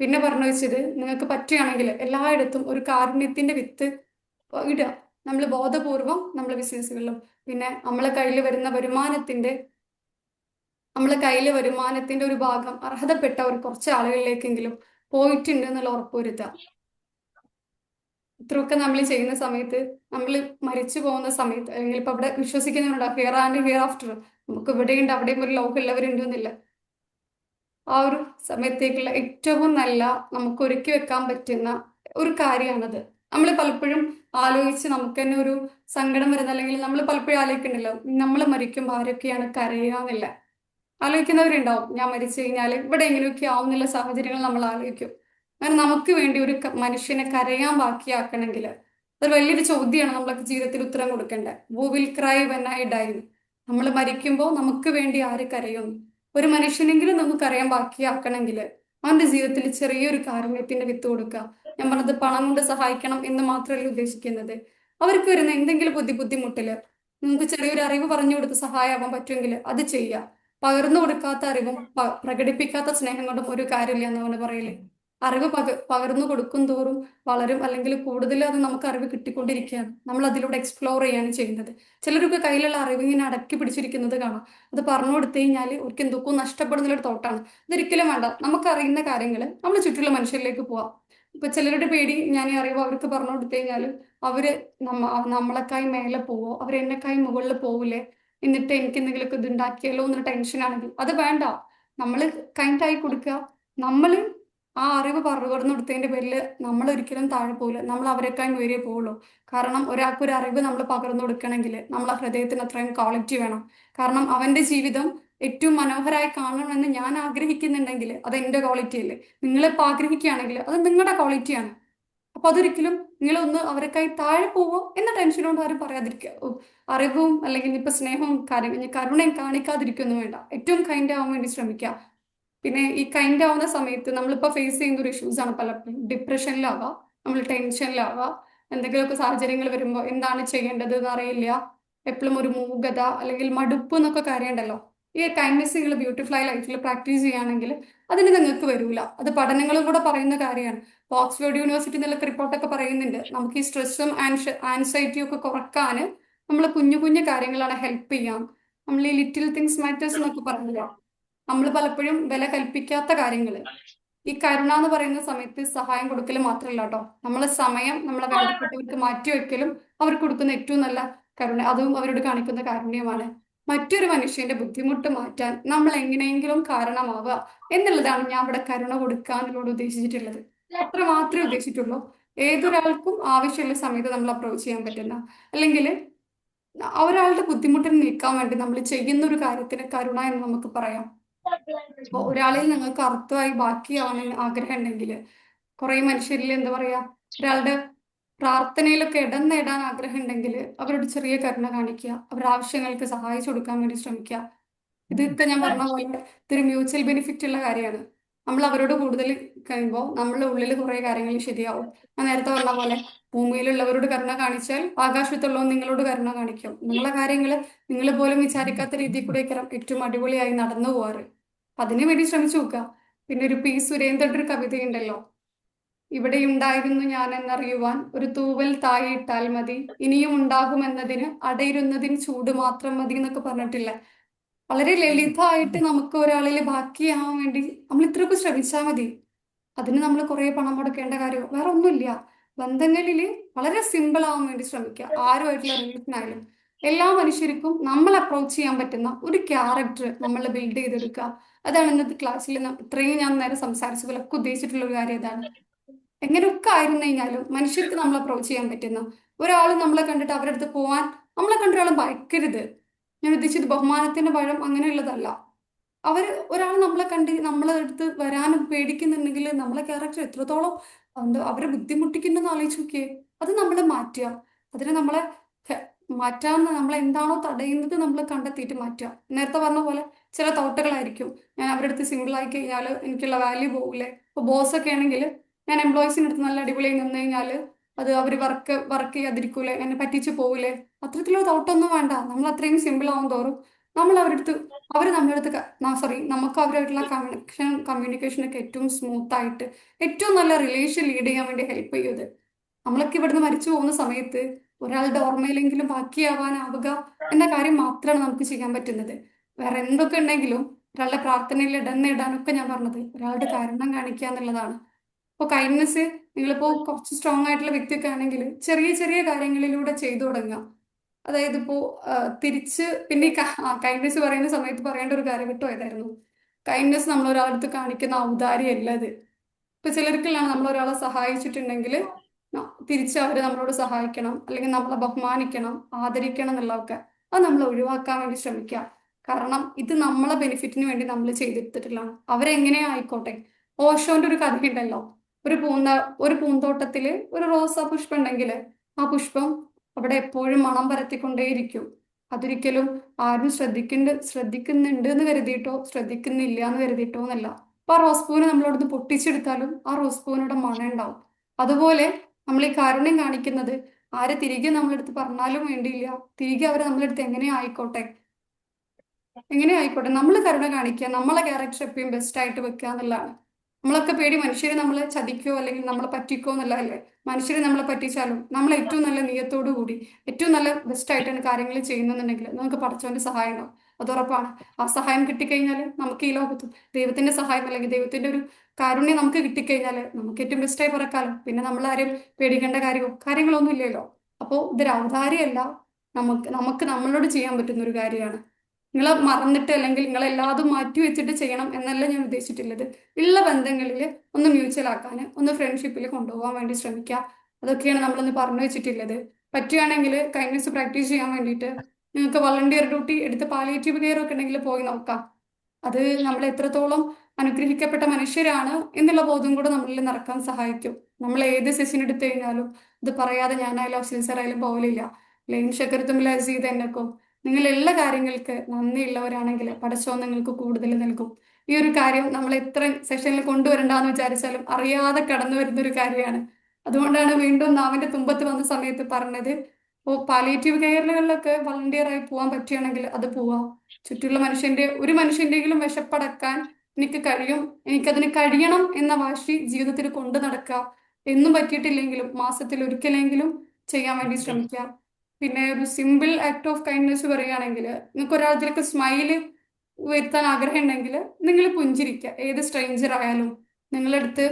പിന്നെ പറഞ്ഞു വെച്ചത്, നിങ്ങൾക്ക് പറ്റുകയാണെങ്കിൽ എല്ലായിടത്തും ഒരു കാരുണ്യത്തിന്റെ വിത്ത് ഇടുക. നമ്മൾ ബോധപൂർവം നമ്മളെ ബിസിനസ്സുകളിലും പിന്നെ നമ്മളെ കയ്യിൽ വരുമാനത്തിന്റെ ഒരു ഭാഗം അർഹതപ്പെട്ട ഒരു കുറച്ച് ആളുകളിലേക്കെങ്കിലും പോയിട്ടുണ്ട് എന്നുള്ള ഉറപ്പുവരുത്തുക. ഇത്രയൊക്കെ നമ്മൾ ചെയ്യുന്ന സമയത്ത്, നമ്മൾ മരിച്ചു പോകുന്ന സമയത്ത്, അല്ലെങ്കിൽ ഇപ്പൊ അവിടെ വിശ്വസിക്കുന്നുണ്ടോ ഹിയർ ആൻഡ് ഹിയർ ആഫ്റ്റർ, നമുക്ക് ഇവിടെയുണ്ട് അവിടെയും ഒരു ലോകമുള്ളവരുണ്ടെന്നില്ല. ആ ഒരു സമയത്തേക്കുള്ള ഏറ്റവും നല്ല നമുക്ക് ഒരുക്കി വെക്കാൻ പറ്റുന്ന ഒരു കാര്യമാണത്. നമ്മൾ പലപ്പോഴും ആലോചിച്ച് നമുക്ക് തന്നെ ഒരു സങ്കടം വരുന്ന, അല്ലെങ്കിൽ നമ്മൾ പലപ്പോഴും ആലോചിക്കണ്ടല്ലോ നമ്മൾ മരിക്കുമ്പോൾ ആരൊക്കെയാണ് കരയാന്നില്ല. ആലോചിക്കുന്നവരുണ്ടാവും. ഞാൻ മരിച്ചു കഴിഞ്ഞാൽ ഇവിടെ എങ്ങനെയൊക്കെ ആവുന്നുള്ള സാഹചര്യങ്ങൾ നമ്മൾ ആലോചിക്കും. അങ്ങനെ നമുക്ക് വേണ്ടി ഒരു മനുഷ്യനെ കരയാൻ ബാക്കിയാക്കണമെങ്കിൽ അതൊരു വലിയൊരു ചോദ്യമാണ് നമ്മളൊക്കെ ജീവിതത്തിൽ ഉത്തരം കൊടുക്കേണ്ടത്. Who will cry when I die. നമ്മൾ മരിക്കുമ്പോൾ നമുക്ക് വേണ്ടി ആര് കരയും? ഒരു മനുഷ്യനെങ്കിലും നമുക്ക് അറിയാൻ ബാക്കിയാക്കണമെങ്കിൽ അവന്റെ ജീവിതത്തിൽ ചെറിയൊരു കാരുണ്യത്തിന്റെ വിത്ത് കൊടുക്കുക. ഞാൻ പറഞ്ഞത് പണം കൊണ്ട് സഹായിക്കണം എന്ന് മാത്രമല്ല ഉദ്ദേശിക്കുന്നത്. അവർക്ക് വരുന്ന എന്തെങ്കിലും ബുദ്ധിമുട്ടില് നിങ്ങൾക്ക് ചെറിയൊരു അറിവ് പറഞ്ഞു കൊടുത്ത് സഹായമാവാൻ പറ്റുമെങ്കിൽ അത് ചെയ്യുക. പകർന്നു കൊടുക്കാത്ത അറിവും പ്രകടിപ്പിക്കാത്ത സ്നേഹം കൊണ്ടും ഒരു കാര്യമില്ല എന്നാണ് പറയല്. അറിവ് പകർന്നു കൊടുക്കും തോറും വളരും, അല്ലെങ്കിൽ കൂടുതൽ അത് നമുക്ക് അറിവ് കിട്ടിക്കൊണ്ടിരിക്കുകയാണ്. നമ്മൾ അതിലൂടെ എക്സ്പ്ലോർ ചെയ്യാണ് ചെയ്യുന്നത്. ചിലർക്ക് കയ്യിലുള്ള അറിവ് ഇങ്ങനെ അടക്കി പിടിച്ചിരിക്കുന്നത് കാണാം. അത് പറഞ്ഞു കൊടുത്തു കഴിഞ്ഞാൽ അവർക്ക് എന്തൊക്കെ നഷ്ടപ്പെടുന്നൊരു തോട്ടാണ്. ഇതൊരിക്കലും വേണ്ട. നമുക്കറിയുന്ന കാര്യങ്ങൾ നമ്മൾ ചുറ്റുള്ള മനുഷ്യരിലേക്ക് പോവാം. ഇപ്പൊ ചിലരുടെ പേടി ഞാൻ ഈ അറിവ് അവർക്ക് പറഞ്ഞു കൊടുത്തു കഴിഞ്ഞാൽ അവര് നമ്മളെക്കായി മേലെ പോവോ, അവരെന്നെക്കായി മുകളിൽ പോവില്ലേ, എന്നിട്ട് എനിക്ക് എന്തെങ്കിലുമൊക്കെ ഇത് ഉണ്ടാക്കിയാലോ എന്നൊരു ടെൻഷൻ ആണെങ്കിൽ അത് വേണ്ട. നമ്മൾ കൈൻഡായി കൊടുക്കുക. നമ്മൾ ആ അറിവ് പറഞ്ഞു കൊടുത്തതിന്റെ പേരിൽ നമ്മൾ ഒരിക്കലും താഴെ പോകില്ല. നമ്മൾ അവരെക്കാൾ ഉയരേ പോവുള്ളൂ. കാരണം ഒരാൾക്ക് ഒരു അറിവ് നമ്മൾ പകർന്നു കൊടുക്കണമെങ്കിൽ നമ്മളെ ഹൃദയത്തിന് അത്രയും ക്വാളിറ്റി വേണം. കാരണം അവന്റെ ജീവിതം ഏറ്റവും മനോഹരമായി കാണണമെന്ന് ഞാൻ ആഗ്രഹിക്കുന്നുണ്ടെങ്കിൽ അത് എന്റെ ക്വാളിറ്റി അല്ലേ. നിങ്ങളിപ്പോൾ ആഗ്രഹിക്കുകയാണെങ്കിൽ അത് നിങ്ങളുടെ ക്വാളിറ്റിയാണ്. അപ്പൊ അതൊരിക്കലും നിങ്ങളൊന്ന് അവരെക്കായി താഴെ പോവോ എന്ന ടെൻഷനോട് ആരും പറയാതിരിക്കുക. അറിവും അല്ലെങ്കിൽ ഇപ്പൊ സ്നേഹവും കരുണയും കാണിക്കാതിരിക്കൊന്നും വേണ്ട. ഏറ്റവും കൈൻഡ് ആവാൻ വേണ്ടി ശ്രമിക്കുക. പിന്നെ ഈ കൈൻഡ് ആവുന്ന സമയത്ത് നമ്മളിപ്പോൾ ഫേസ് ചെയ്യുന്ന ഒരു ഇഷ്യൂസ് ആണ് പലപ്പോഴും. ഡിപ്രഷനിലാവാം, നമ്മൾ ടെൻഷനിലാവാം, എന്തെങ്കിലുമൊക്കെ സാഹചര്യങ്ങൾ വരുമ്പോൾ എന്താണ് ചെയ്യേണ്ടത് എന്ന് അറിയില്ല, എപ്പോഴും ഒരു മൂകത അല്ലെങ്കിൽ മടുപ്പ് എന്നൊക്കെ കാര്യമുണ്ടല്ലോ. ഈ കൈൻഡ്നെസ് നിങ്ങൾ ബ്യൂട്ടിഫുൾ ആയി ലൈഫിൽ പ്രാക്ടീസ് ചെയ്യുകയാണെങ്കിൽ അതിന് നിങ്ങൾക്ക് വരൂല. അത് പഠനങ്ങളും കൂടെ പറയുന്ന കാര്യമാണ്. ഓക്സ്ഫോർഡ് യൂണിവേഴ്സിറ്റി എന്നുള്ള റിപ്പോർട്ടൊക്കെ പറയുന്നുണ്ട്, നമുക്ക് ഈ സ്ട്രെസ്സും ആൻസൈറ്റിയും ഒക്കെ കുറക്കാൻ നമ്മൾ കുഞ്ഞു കുഞ്ഞു കാര്യങ്ങളാണ് ഹെൽപ്പ് ചെയ്യാം. നമ്മൾ ഈ ലിറ്റിൽ തിങ്സ് മാറ്റേഴ്സ് എന്നൊക്കെ പറഞ്ഞില്ല, നമ്മൾ പലപ്പോഴും വില കൽപ്പിക്കാത്ത കാര്യങ്ങൾ. ഈ കരുണ എന്ന് പറയുന്ന സമയത്ത് സഹായം കൊടുക്കൽ മാത്രമല്ല കേട്ടോ, നമ്മളെ സമയം നമ്മളെ വേണ്ടപ്പെട്ടവർക്ക് മാറ്റിവെക്കലും അവർക്ക് കൊടുക്കുന്ന ഏറ്റവും നല്ല കരുണ, അതും അവരോട് കാണിക്കുന്ന കാരുണ്യമാണ്. മറ്റൊരു മനുഷ്യന്റെ ബുദ്ധിമുട്ട് മാറ്റാൻ നമ്മൾ എങ്ങനെയെങ്കിലും കാരണമാവുക എന്നുള്ളതാണ് ഞാൻ ഇവിടെ കരുണ കൊടുക്കാനോട് ഉദ്ദേശിച്ചിട്ടുള്ളത്. അത്ര മാത്രമേ ഉദ്ദേശിച്ചിട്ടുള്ളൂ. ഏതൊരാൾക്കും ആവശ്യമുള്ള സമയത്ത് നമ്മൾ അപ്രോച്ച് ചെയ്യാൻ പറ്റുന്ന, അല്ലെങ്കിൽ ഒരാളുടെ ബുദ്ധിമുട്ടിന് നിൽക്കാൻ വേണ്ടി നമ്മൾ ചെയ്യുന്ന ഒരു കാര്യത്തിന് കരുണ എന്ന് നമുക്ക് പറയാം. അപ്പൊ ഒരാളിൽ നിങ്ങൾക്ക് അർത്ഥമായി ബാക്കിയാവാൻ ആഗ്രഹം ഉണ്ടെങ്കിൽ, കുറെ മനുഷ്യരിൽ എന്താ പറയാ, ഒരാളുടെ പ്രാർത്ഥനയിലൊക്കെ ഇടം നേടാൻ ആഗ്രഹം ഉണ്ടെങ്കിൽ അവരോട് ചെറിയ കരുണ കാണിക്കുക, അവരുടെ ആവശ്യങ്ങൾക്ക് സഹായിച്ചു കൊടുക്കാൻ വേണ്ടി ശ്രമിക്കുക. ഇതൊക്കെ ഞാൻ പറഞ്ഞ പോലെ ഇതൊരു മ്യൂച്വൽ ബെനിഫിറ്റ് ഉള്ള കാര്യമാണ്. നമ്മൾ അവരോട് കൂടുതൽ കഴിയുമ്പോൾ നമ്മളുടെ ഉള്ളിൽ കുറെ കാര്യങ്ങൾ ശരിയാവും. ഞാൻ നേരത്തെ പറഞ്ഞ പോലെ ഭൂമിയിലുള്ളവരോട് കരുണ കാണിച്ചാൽ ആകാശത്തുള്ളവൻ നിങ്ങളോട് കരുണ കാണിക്കും. നിങ്ങളെ കാര്യങ്ങൾ നിങ്ങൾ പോലും വിചാരിക്കാത്ത രീതിയിൽ കൂടെ ഏറ്റവും അടിപൊളിയായി നടന്നു പോവാറ്. അതിനു വേണ്ടി ശ്രമിച്ചു നോക്കുക. പിന്നെ ഒരു പി സുരേന്ദ്രന്റെ ഒരു കവിതയുണ്ടല്ലോ, ഇവിടെ ഉണ്ടായിരുന്നു ഞാൻ എന്നറിയുവാൻ ഒരു തൂവൽ താഴെയിട്ടാൽ മതി, ഇനിയും ഉണ്ടാകുമെന്നതിന് അടയിരുന്നതിന് ചൂട് മാത്രം മതി എന്നൊക്കെ പറഞ്ഞിട്ടില്ല. വളരെ ലളിതമായിട്ട് നമുക്ക് ഒരാളിൽ ബാക്കിയാവാൻ വേണ്ടി നമ്മൾ ഇത്രയൊക്കെ ശ്രമിച്ചാൽ മതി. അതിന് നമ്മൾ കുറെ പണം മുടക്കേണ്ട കാര്യം വേറെ ഒന്നുമില്ല. ബന്ധങ്ങളിൽ വളരെ സിമ്പിൾ ആവാൻ വേണ്ടി ശ്രമിക്കുക. ആരുമായിട്ടുള്ള റിലേഷൻ ആയാലും എല്ലാ മനുഷ്യർക്കും നമ്മൾ അപ്രോച്ച് ചെയ്യാൻ പറ്റുന്ന ഒരു ക്യാരക്ടർ നമ്മൾ ബിൽഡ് ചെയ്തെടുക്കുക. അതാണ് ഇന്നത്തെ ക്ലാസ്സിൽ ഇത്രയും ഞാൻ നേരെ സംസാരിച്ചതിലൊക്കെ ഉദ്ദേശിച്ചിട്ടുള്ള ഒരു കാര്യം ഇതാണ്. എങ്ങനെയൊക്കെ ആയിരുന്നു കഴിഞ്ഞാലും മനുഷ്യർക്ക് നമ്മൾ അപ്രോച്ച് ചെയ്യാൻ പറ്റുന്ന ഒരാൾ നമ്മളെ കണ്ടിട്ട് അവരുടെ അടുത്ത് പോവാൻ നമ്മളെ കണ്ട ഒരാൾ ഭയക്കരുത്. ഞാൻ ഉദ്ദേശിച്ചത് ബഹുമാനത്തിന്റെ ഭയം അങ്ങനെയുള്ളതല്ല. ഒരാൾ നമ്മളെ കണ്ട് നമ്മളെ അടുത്ത് വരാനും പേടിക്കുന്നുണ്ടെങ്കിൽ നമ്മളെ ക്യാരക്ടർ എത്രത്തോളം അവരെ ബുദ്ധിമുട്ടിക്കുന്നെന്ന് ആലോചിച്ച് നോക്കിയേ. അത് നമ്മൾ മാറ്റുക. അതിനെ നമ്മളെ മാറ്റാവുന്ന നമ്മളെ എന്താണോ തടയുന്നത് നമ്മൾ കണ്ടെത്തിയിട്ട് മാറ്റുക. നേരത്തെ പറഞ്ഞ പോലെ ചില തോട്ടുകളായിരിക്കും. ഞാൻ അവരുടെ അടുത്ത് സിംഗിൾ ആയി കഴിഞ്ഞാൽ എനിക്കുള്ള വാല്യൂ പോകില്ലേ. ഇപ്പൊ ബോസ് ഒക്കെ ആണെങ്കിൽ ഞാൻ എംപ്ലോയീസിൻ്റെ അടുത്ത് നല്ല അടിപൊളിയായി നിന്ന് കഴിഞ്ഞാൽ അത് അവർ വർക്ക് ചെയ്യാതിരിക്കൂലേ, എന്നെ പറ്റിച്ച് പോകൂലേ. അത്തരത്തിലുള്ള തോട്ടൊന്നും വേണ്ട. നമ്മൾ അത്രയും സിമ്പിൾ ആവും തോറും നമ്മൾ അവരുടെ അടുത്ത് അവർ നമ്മുടെ അടുത്ത് സോറി നമുക്ക് അവരുമായിട്ടുള്ള കമ്മ്യൂണിക്കേഷൻ ഒക്കെ ഏറ്റവും സ്മൂത്ത് ആയിട്ട് ഏറ്റവും നല്ല റിലേഷൻ ലീഡ് ചെയ്യാൻ വേണ്ടി ഹെൽപ്പ് ചെയ്യും. നമ്മളൊക്കെ ഇവിടുന്ന് മരിച്ചു പോകുന്ന സമയത്ത് ഒരാളുടെ ഓർമ്മയിലെങ്കിലും ബാക്കിയാവാനാവുക എന്ന കാര്യം മാത്രമാണ് നമുക്ക് ചെയ്യാൻ പറ്റുന്നത്. വേറെ എന്തൊക്കെ ഉണ്ടെങ്കിലും ഒരാളുടെ പ്രാർത്ഥനയിൽ ഇടാനൊക്കെ ഞാൻ പറഞ്ഞത് ഒരാളുടെ കാരണം കാണിക്കുക എന്നുള്ളതാണ്. ഇപ്പോൾ കൈൻഡ്നെസ് നിങ്ങളിപ്പോൾ കുറച്ച് സ്ട്രോങ് ആയിട്ടുള്ള വ്യക്തിയൊക്കെ ആണെങ്കിൽ ചെറിയ ചെറിയ കാര്യങ്ങളിലൂടെ ചെയ്തു തുടങ്ങുക. അതായത് ഇപ്പോ തിരിച്ച് പിന്നെ ഈ കൈൻഡ്നെസ് പറയുന്ന സമയത്ത് പറയേണ്ട ഒരു കാര്യം വിട്ടുപോയതായിരുന്നു. കൈൻഡ്നെസ് നമ്മൾ ഒരാളടുത്ത് കാണിക്കുന്ന ഔദാര്യമല്ല അത്. ഇപ്പൊ ചിലർക്കെല്ലാം നമ്മൾ ഒരാളെ സഹായിച്ചിട്ടുണ്ടെങ്കിൽ തിരിച്ച് അവർ നമ്മളോട് സഹായിക്കണം, അല്ലെങ്കിൽ നമ്മളെ ബഹുമാനിക്കണം, ആദരിക്കണം എന്നുള്ളതൊക്കെ അത് നമ്മൾ ഒഴിവാക്കാൻ വേണ്ടി ശ്രമിക്കുക. കാരണം ഇത് നമ്മളെ ബെനിഫിറ്റിന് വേണ്ടി നമ്മൾ ചെയ്തെടുത്തിട്ടുള്ളതാണ്. അവരെങ്ങനെയോ ആയിക്കോട്ടെ. ഓഷോന്റെ ഒരു കഥ ഉണ്ടല്ലോ. ഒരു ഒരു പൂന്തോട്ടത്തില് ഒരു റോസാ പുഷ്പം ഉണ്ടെങ്കിൽ ആ പുഷ്പം അവിടെ എപ്പോഴും മണം പരത്തിക്കൊണ്ടേയിരിക്കും. അതൊരിക്കലും ആരും ശ്രദ്ധിക്കുന്നുണ്ട് എന്ന് കരുതിയിട്ടോ ശ്രദ്ധിക്കുന്നില്ല എന്ന് കരുതിയിട്ടോ എന്നല്ല. അപ്പൊ ആ റോസ് പൂവിനെ നമ്മളവിടുന്ന് പൊട്ടിച്ചെടുത്താലും ആ റോസ് പൂവിനോട് മണം ഉണ്ടാവും. അതുപോലെ നമ്മൾ ഈ കാരുണ്യം കാണിക്കുന്നത് ആരെ തിരികെ നമ്മളെടുത്ത് പറഞ്ഞാലും വേണ്ടിയില്ല, തിരികെ അവർ നമ്മളെടുത്ത് എങ്ങനെ ആയിക്കോട്ടെ നമ്മൾ കരുണ കാണിക്കുക, നമ്മളെ ക്യാരക്ടർ എപ്പോഴും ബെസ്റ്റ് ആയിട്ട് വെക്കുക എന്നുള്ളതാണ്. നമ്മളൊക്കെ പേടി മനുഷ്യരെ നമ്മളെ ചതിക്കോ അല്ലെങ്കിൽ നമ്മളെ പറ്റിക്കോ എന്നുള്ളതല്ലേ. മനുഷ്യരെ നമ്മളെ പറ്റിച്ചാലും നമ്മൾ ഏറ്റവും നല്ല നിയത്തോടു കൂടി ഏറ്റവും നല്ല ബെസ്റ്റ് ആയിട്ടാണ് കാര്യങ്ങൾ ചെയ്യുന്നുണ്ടെങ്കിൽ നമുക്ക് പടച്ചവന്റെ സഹായം ഉണ്ടാവും. അത് ഉറപ്പാണ്. ആ സഹായം കിട്ടിക്കഴിഞ്ഞാൽ നമുക്ക് ഈ ലോകത്തും ദൈവത്തിന്റെ സഹായം അല്ലെങ്കിൽ ദൈവത്തിന്റെ ഒരു കാരുണ്യം നമുക്ക് കിട്ടിക്കഴിഞ്ഞാൽ നമുക്ക് ഏറ്റവും ബെസ്റ്റായി പറക്കാലോ. പിന്നെ നമ്മളാരും പേടിക്കേണ്ട കാര്യങ്ങളൊന്നും ഇല്ലല്ലോ. അപ്പോൾ ഇതൊരു ഔദാര്യമല്ല, നമുക്ക് നമ്മളോട് ചെയ്യാൻ പറ്റുന്ന ഒരു കാര്യമാണ്. നിങ്ങളെ മറന്നിട്ട് അല്ലെങ്കിൽ നിങ്ങളെല്ലാതും മാറ്റി വെച്ചിട്ട് ചെയ്യണം എന്നല്ല ഞാൻ ഉദ്ദേശിച്ചിട്ടുള്ളത്. ഉള്ള ബന്ധങ്ങളിൽ ഒന്ന് മ്യൂച്വൽ ആക്കാൻ, ഒന്ന് ഫ്രണ്ട്ഷിപ്പിൽ കൊണ്ടുപോകാൻ വേണ്ടി ശ്രമിക്കുക. അതൊക്കെയാണ് നമ്മളൊന്ന് പറഞ്ഞു വെച്ചിട്ടുള്ളത്. പറ്റുകയാണെങ്കിൽ കൈൻഡ്നെസ് പ്രാക്ടീസ് ചെയ്യാൻ വേണ്ടിയിട്ട് നിങ്ങൾക്ക് വളണ്ടിയർ ഡ്യൂട്ടി എടുത്ത് പാലിയേറ്റീവ് കെയർ ഒക്കെ ഉണ്ടെങ്കിൽ പോയി നോക്കാം. അത് നമ്മൾ എത്രത്തോളം അനുഗ്രഹിക്കപ്പെട്ട മനുഷ്യരാണ് എന്നുള്ള ബോധം കൂടെ നമ്മളിൽ നിറക്കാൻ സഹായിക്കും. നമ്മൾ ഏത് സെഷൻ എടുത്തു കഴിഞ്ഞാലും ഇത് പറയാതെ ഞാനായാലും അഫ്സൽ സാറായാലും പോകലില്ല. ലൈൻ ഷക്കർത്തും അസീദ് എന്നൊക്കെ നിങ്ങൾ എല്ലാ കാര്യങ്ങൾക്ക് നന്ദിയുള്ളവരാണെങ്കിൽ പടച്ചോൻ നിങ്ങൾക്ക് കൂടുതൽ നൽകും. ഈ ഒരു കാര്യം നമ്മൾ എത്ര സെഷനിൽ കൊണ്ടുവരണ്ടെന്ന് വിചാരിച്ചാലും അറിയാതെ കടന്നു വരുന്ന ഒരു കാര്യമാണ്. അതുകൊണ്ടാണ് വീണ്ടും നാവിന്റെ തുമ്പത്ത് വന്ന സമയത്ത് പറഞ്ഞത്. ഇപ്പോൾ പാലിയേറ്റീവ് കെയറുകളിലൊക്കെ വളണ്ടിയർ ആയി പോകാൻ പറ്റുകയാണെങ്കിൽ അത് പോവാം. ചുറ്റുള്ള ഒരു മനുഷ്യന്റെങ്കിലും വിശപ്പടക്കാൻ എനിക്ക് കഴിയും, എനിക്കതിന് കഴിയണം എന്ന വാശി ജീവിതത്തിൽ കൊണ്ടു നടക്കുക. എന്നും പറ്റിയിട്ടില്ലെങ്കിലും മാസത്തിൽ ഒരിക്കലെങ്കിലും ചെയ്യാൻ വേണ്ടി ശ്രമിക്കുക. പിന്നെ ഒരു സിമ്പിൾ ആക്ട് ഓഫ് കൈൻഡ്നെസ് പറയുകയാണെങ്കിൽ നിങ്ങൾക്ക് ഒരാളത്തിലേക്ക് സ്മൈല് വരുത്താൻ ആഗ്രഹം ഉണ്ടെങ്കിൽ നിങ്ങൾ പുഞ്ചിരിക്കുക. ഏത് സ്ട്രേഞ്ചർ ആയാലും നിങ്ങളടുത്ത്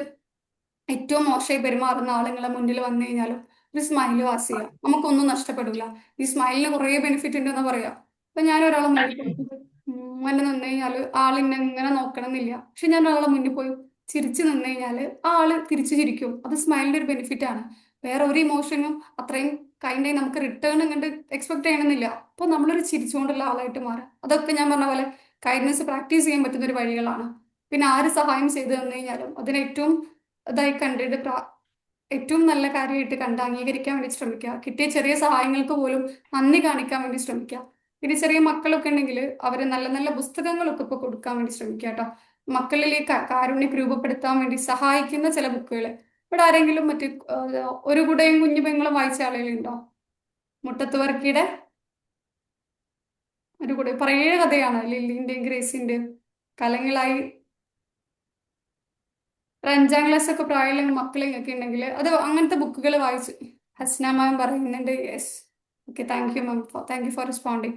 ഏറ്റവും മോശമായി പെരുമാറുന്ന ആളുകളെ മുന്നിൽ വന്നു കഴിഞ്ഞാലും ഒരു സ്മൈല് പാസ് ചെയ്യുക. നമുക്കൊന്നും നഷ്ടപ്പെടില്ല. ഈ സ്മൈലിന് കുറേ ബെനിഫിറ്റ് ഉണ്ടെന്ന് പറയാം. അപ്പൊ ഞാൻ ഒരാളെ മുന്നിൽ മുന്നേ നിന്ന് കഴിഞ്ഞാൽ ആളിന്നെ ഇങ്ങനെ നോക്കണം എന്നില്ല. പക്ഷെ ഞാൻ ഒരാളെ മുന്നിൽ പോയി ചിരിച്ചു നിന്ന് കഴിഞ്ഞാൽ ആ ആള് തിരിച്ചു ചിരിക്കും. അത് സ്മൈലിന്റെ ഒരു ബെനിഫിറ്റ് ആണ്. വേറെ ഒരു ഇമോഷനും അത്രയും കൈൻഡായി നമുക്ക് റിട്ടേൺ ഇങ്ങോട്ട് എക്സ്പെക്ട് ചെയ്യണമെന്നില്ല. അപ്പോൾ നമ്മളൊരു ചിരിച്ചുകൊണ്ടുള്ള ആളായിട്ട് മാറുക. അതൊക്കെ ഞാൻ പറഞ്ഞ പോലെ കൈൻഡ്നെസ് പ്രാക്ടീസ് ചെയ്യാൻ പറ്റുന്ന ഒരു വഴികളാണ്. പിന്നെ ആര് സഹായം ചെയ്തു തന്നു കഴിഞ്ഞാലും അതിന് ഏറ്റവും ഇതായി കണ്ടിട്ട് ഏറ്റവും നല്ല കാര്യമായിട്ട് കണ്ട് അംഗീകരിക്കാൻ വേണ്ടി ശ്രമിക്കുക. കിട്ടിയ ചെറിയ സഹായങ്ങൾക്ക് പോലും നന്ദി കാണിക്കാൻ വേണ്ടി ശ്രമിക്കുക. പിന്നെ ചെറിയ മക്കളൊക്കെ ഉണ്ടെങ്കിൽ അവര് നല്ല നല്ല പുസ്തകങ്ങളൊക്കെ ഇപ്പൊ കൊടുക്കാൻ വേണ്ടി ശ്രമിക്കുക കേട്ടോ. മക്കളിൽ ഈ കാരുണ്യം രൂപപ്പെടുത്താൻ വേണ്ടി സഹായിക്കുന്ന ചില ബുക്കുകൾ. ഇവിടെ ആരെങ്കിലും ഒരു കുടയും കുഞ്ഞു പെങ്ങളും വായിച്ച ആളുകളുണ്ടോ? മുട്ടത്ത് വർക്കിയുടെ ഒരു കുട പഴയ കഥയാണ്. ലില്ലിന്റെയും ഗ്രേസിന്റെയും കാലങ്ങളായി ഒരു 5ാം ക്ലാസ് ഒക്കെ പ്രായമുള്ള മക്കളൊക്കെ ഉണ്ടെങ്കിൽ അത് അങ്ങനത്തെ ബുക്കുകൾ വായിച്ചു. ഹസ്ന മാം പറയുന്നുണ്ട്. Yes, okay, thank you ma'am, thank you for responding.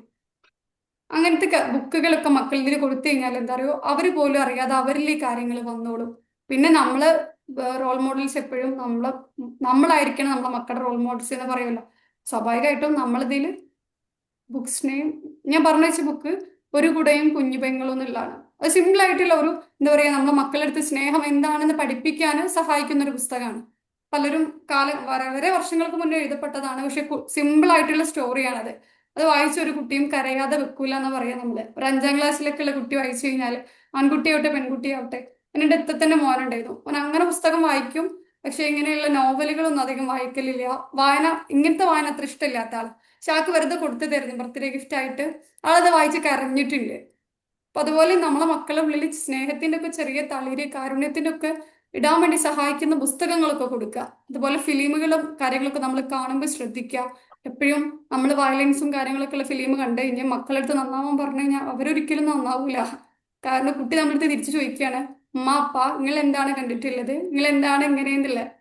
അങ്ങനത്തെ ബുക്കുകളൊക്കെ മക്കളിൽ കൊടുത്തു കഴിഞ്ഞാൽ എന്താ പറയുക, അവർ പോലും അറിയാതെ അവരിൽ ഈ കാര്യങ്ങൾ വന്നോളും. പിന്നെ നമ്മള് റോൾ മോഡൽസ് എപ്പോഴും നമ്മളായിരിക്കണം നമ്മളെ മക്കളുടെ റോൾ മോഡൽസ് എന്ന് പറയുമല്ലോ. സ്വാഭാവികമായിട്ടും നമ്മളിതിൽ ബുക്സിനെയും, ഞാൻ പറഞ്ഞ വെച്ച ബുക്ക് ഒരു കുടയും കുഞ്ഞു പെങ്ങളും എന്നുള്ളതാണ്. അത് സിമ്പിൾ ആയിട്ടുള്ള ഒരു, എന്താ പറയുക, നമ്മളെ മക്കളുടെ അടുത്ത് സ്നേഹം എന്താണെന്ന് പഠിപ്പിക്കാൻ സഹായിക്കുന്ന ഒരു പുസ്തകമാണ്. പലരും വളരെ വർഷങ്ങൾക്ക് മുന്നേ എഴുതപ്പെട്ടതാണ്, പക്ഷെ സിമ്പിൾ ആയിട്ടുള്ള സ്റ്റോറിയാണത്. അത് വായിച്ച ഒരു കുട്ടിയും കരയാതെ വെക്കൂല എന്ന് പറയാം നമ്മള്. ഒരു 5ാം ക്ലാസ്സിലൊക്കെ ഉള്ള കുട്ടി വായിച്ചു കഴിഞ്ഞാൽ, ആൺകുട്ടിയാവട്ടെ പെൺകുട്ടിയാവട്ടെ, എൻ്റെ അടുത്തന്നെ മോനുണ്ടായിരുന്നു, അവൻ അങ്ങനെ പുസ്തകം വായിക്കും. പക്ഷെ ഇങ്ങനെയുള്ള നോവലുകളൊന്നും അധികം വായിക്കലില്ല. ഇങ്ങനത്തെ വായന അത്ര ഇഷ്ടമില്ലാത്ത ആൾ. പക്ഷെ ആൾക്ക് വെറുതെ കൊടുത്തു തരുന്നു ബർത്ത്ഡേ ഗിഫ്റ്റ് ആയിട്ട്, ആളത് വായിച്ച് കരഞ്ഞിട്ടുണ്ട്. അപ്പൊ അതുപോലെ നമ്മളെ മക്കളുടെ ഉള്ളിൽ സ്നേഹത്തിന്റെ ഒക്കെ ചെറിയ തളിര്, കാരുണ്യത്തിന്റെ ഒക്കെ ഇടാൻ വേണ്ടി സഹായിക്കുന്ന പുസ്തകങ്ങളൊക്കെ കൊടുക്കുക. അതുപോലെ ഫിലിമുകളും കാര്യങ്ങളൊക്കെ നമ്മൾ കാണുമ്പോൾ ശ്രദ്ധിക്കുക. എപ്പോഴും നമ്മൾ വയലൻസും കാര്യങ്ങളൊക്കെ ഉള്ള ഫിലിം കണ്ടു കഴിഞ്ഞാൽ മക്കളടുത്ത് നന്നാവാൻ പറഞ്ഞു കഴിഞ്ഞാൽ അവരൊരിക്കലും നന്നാവൂല. കാരണം കുട്ടി നമ്മളടുത്ത് തിരിച്ചു ചോദിക്കുകയാണ്, ഉമ്മ അപ്പ നിങ്ങൾ എന്താണ് കണ്ടിട്ടുള്ളത്, നിങ്ങൾ എന്താണ് ഇങ്ങനെയെന്നുള്ളത്.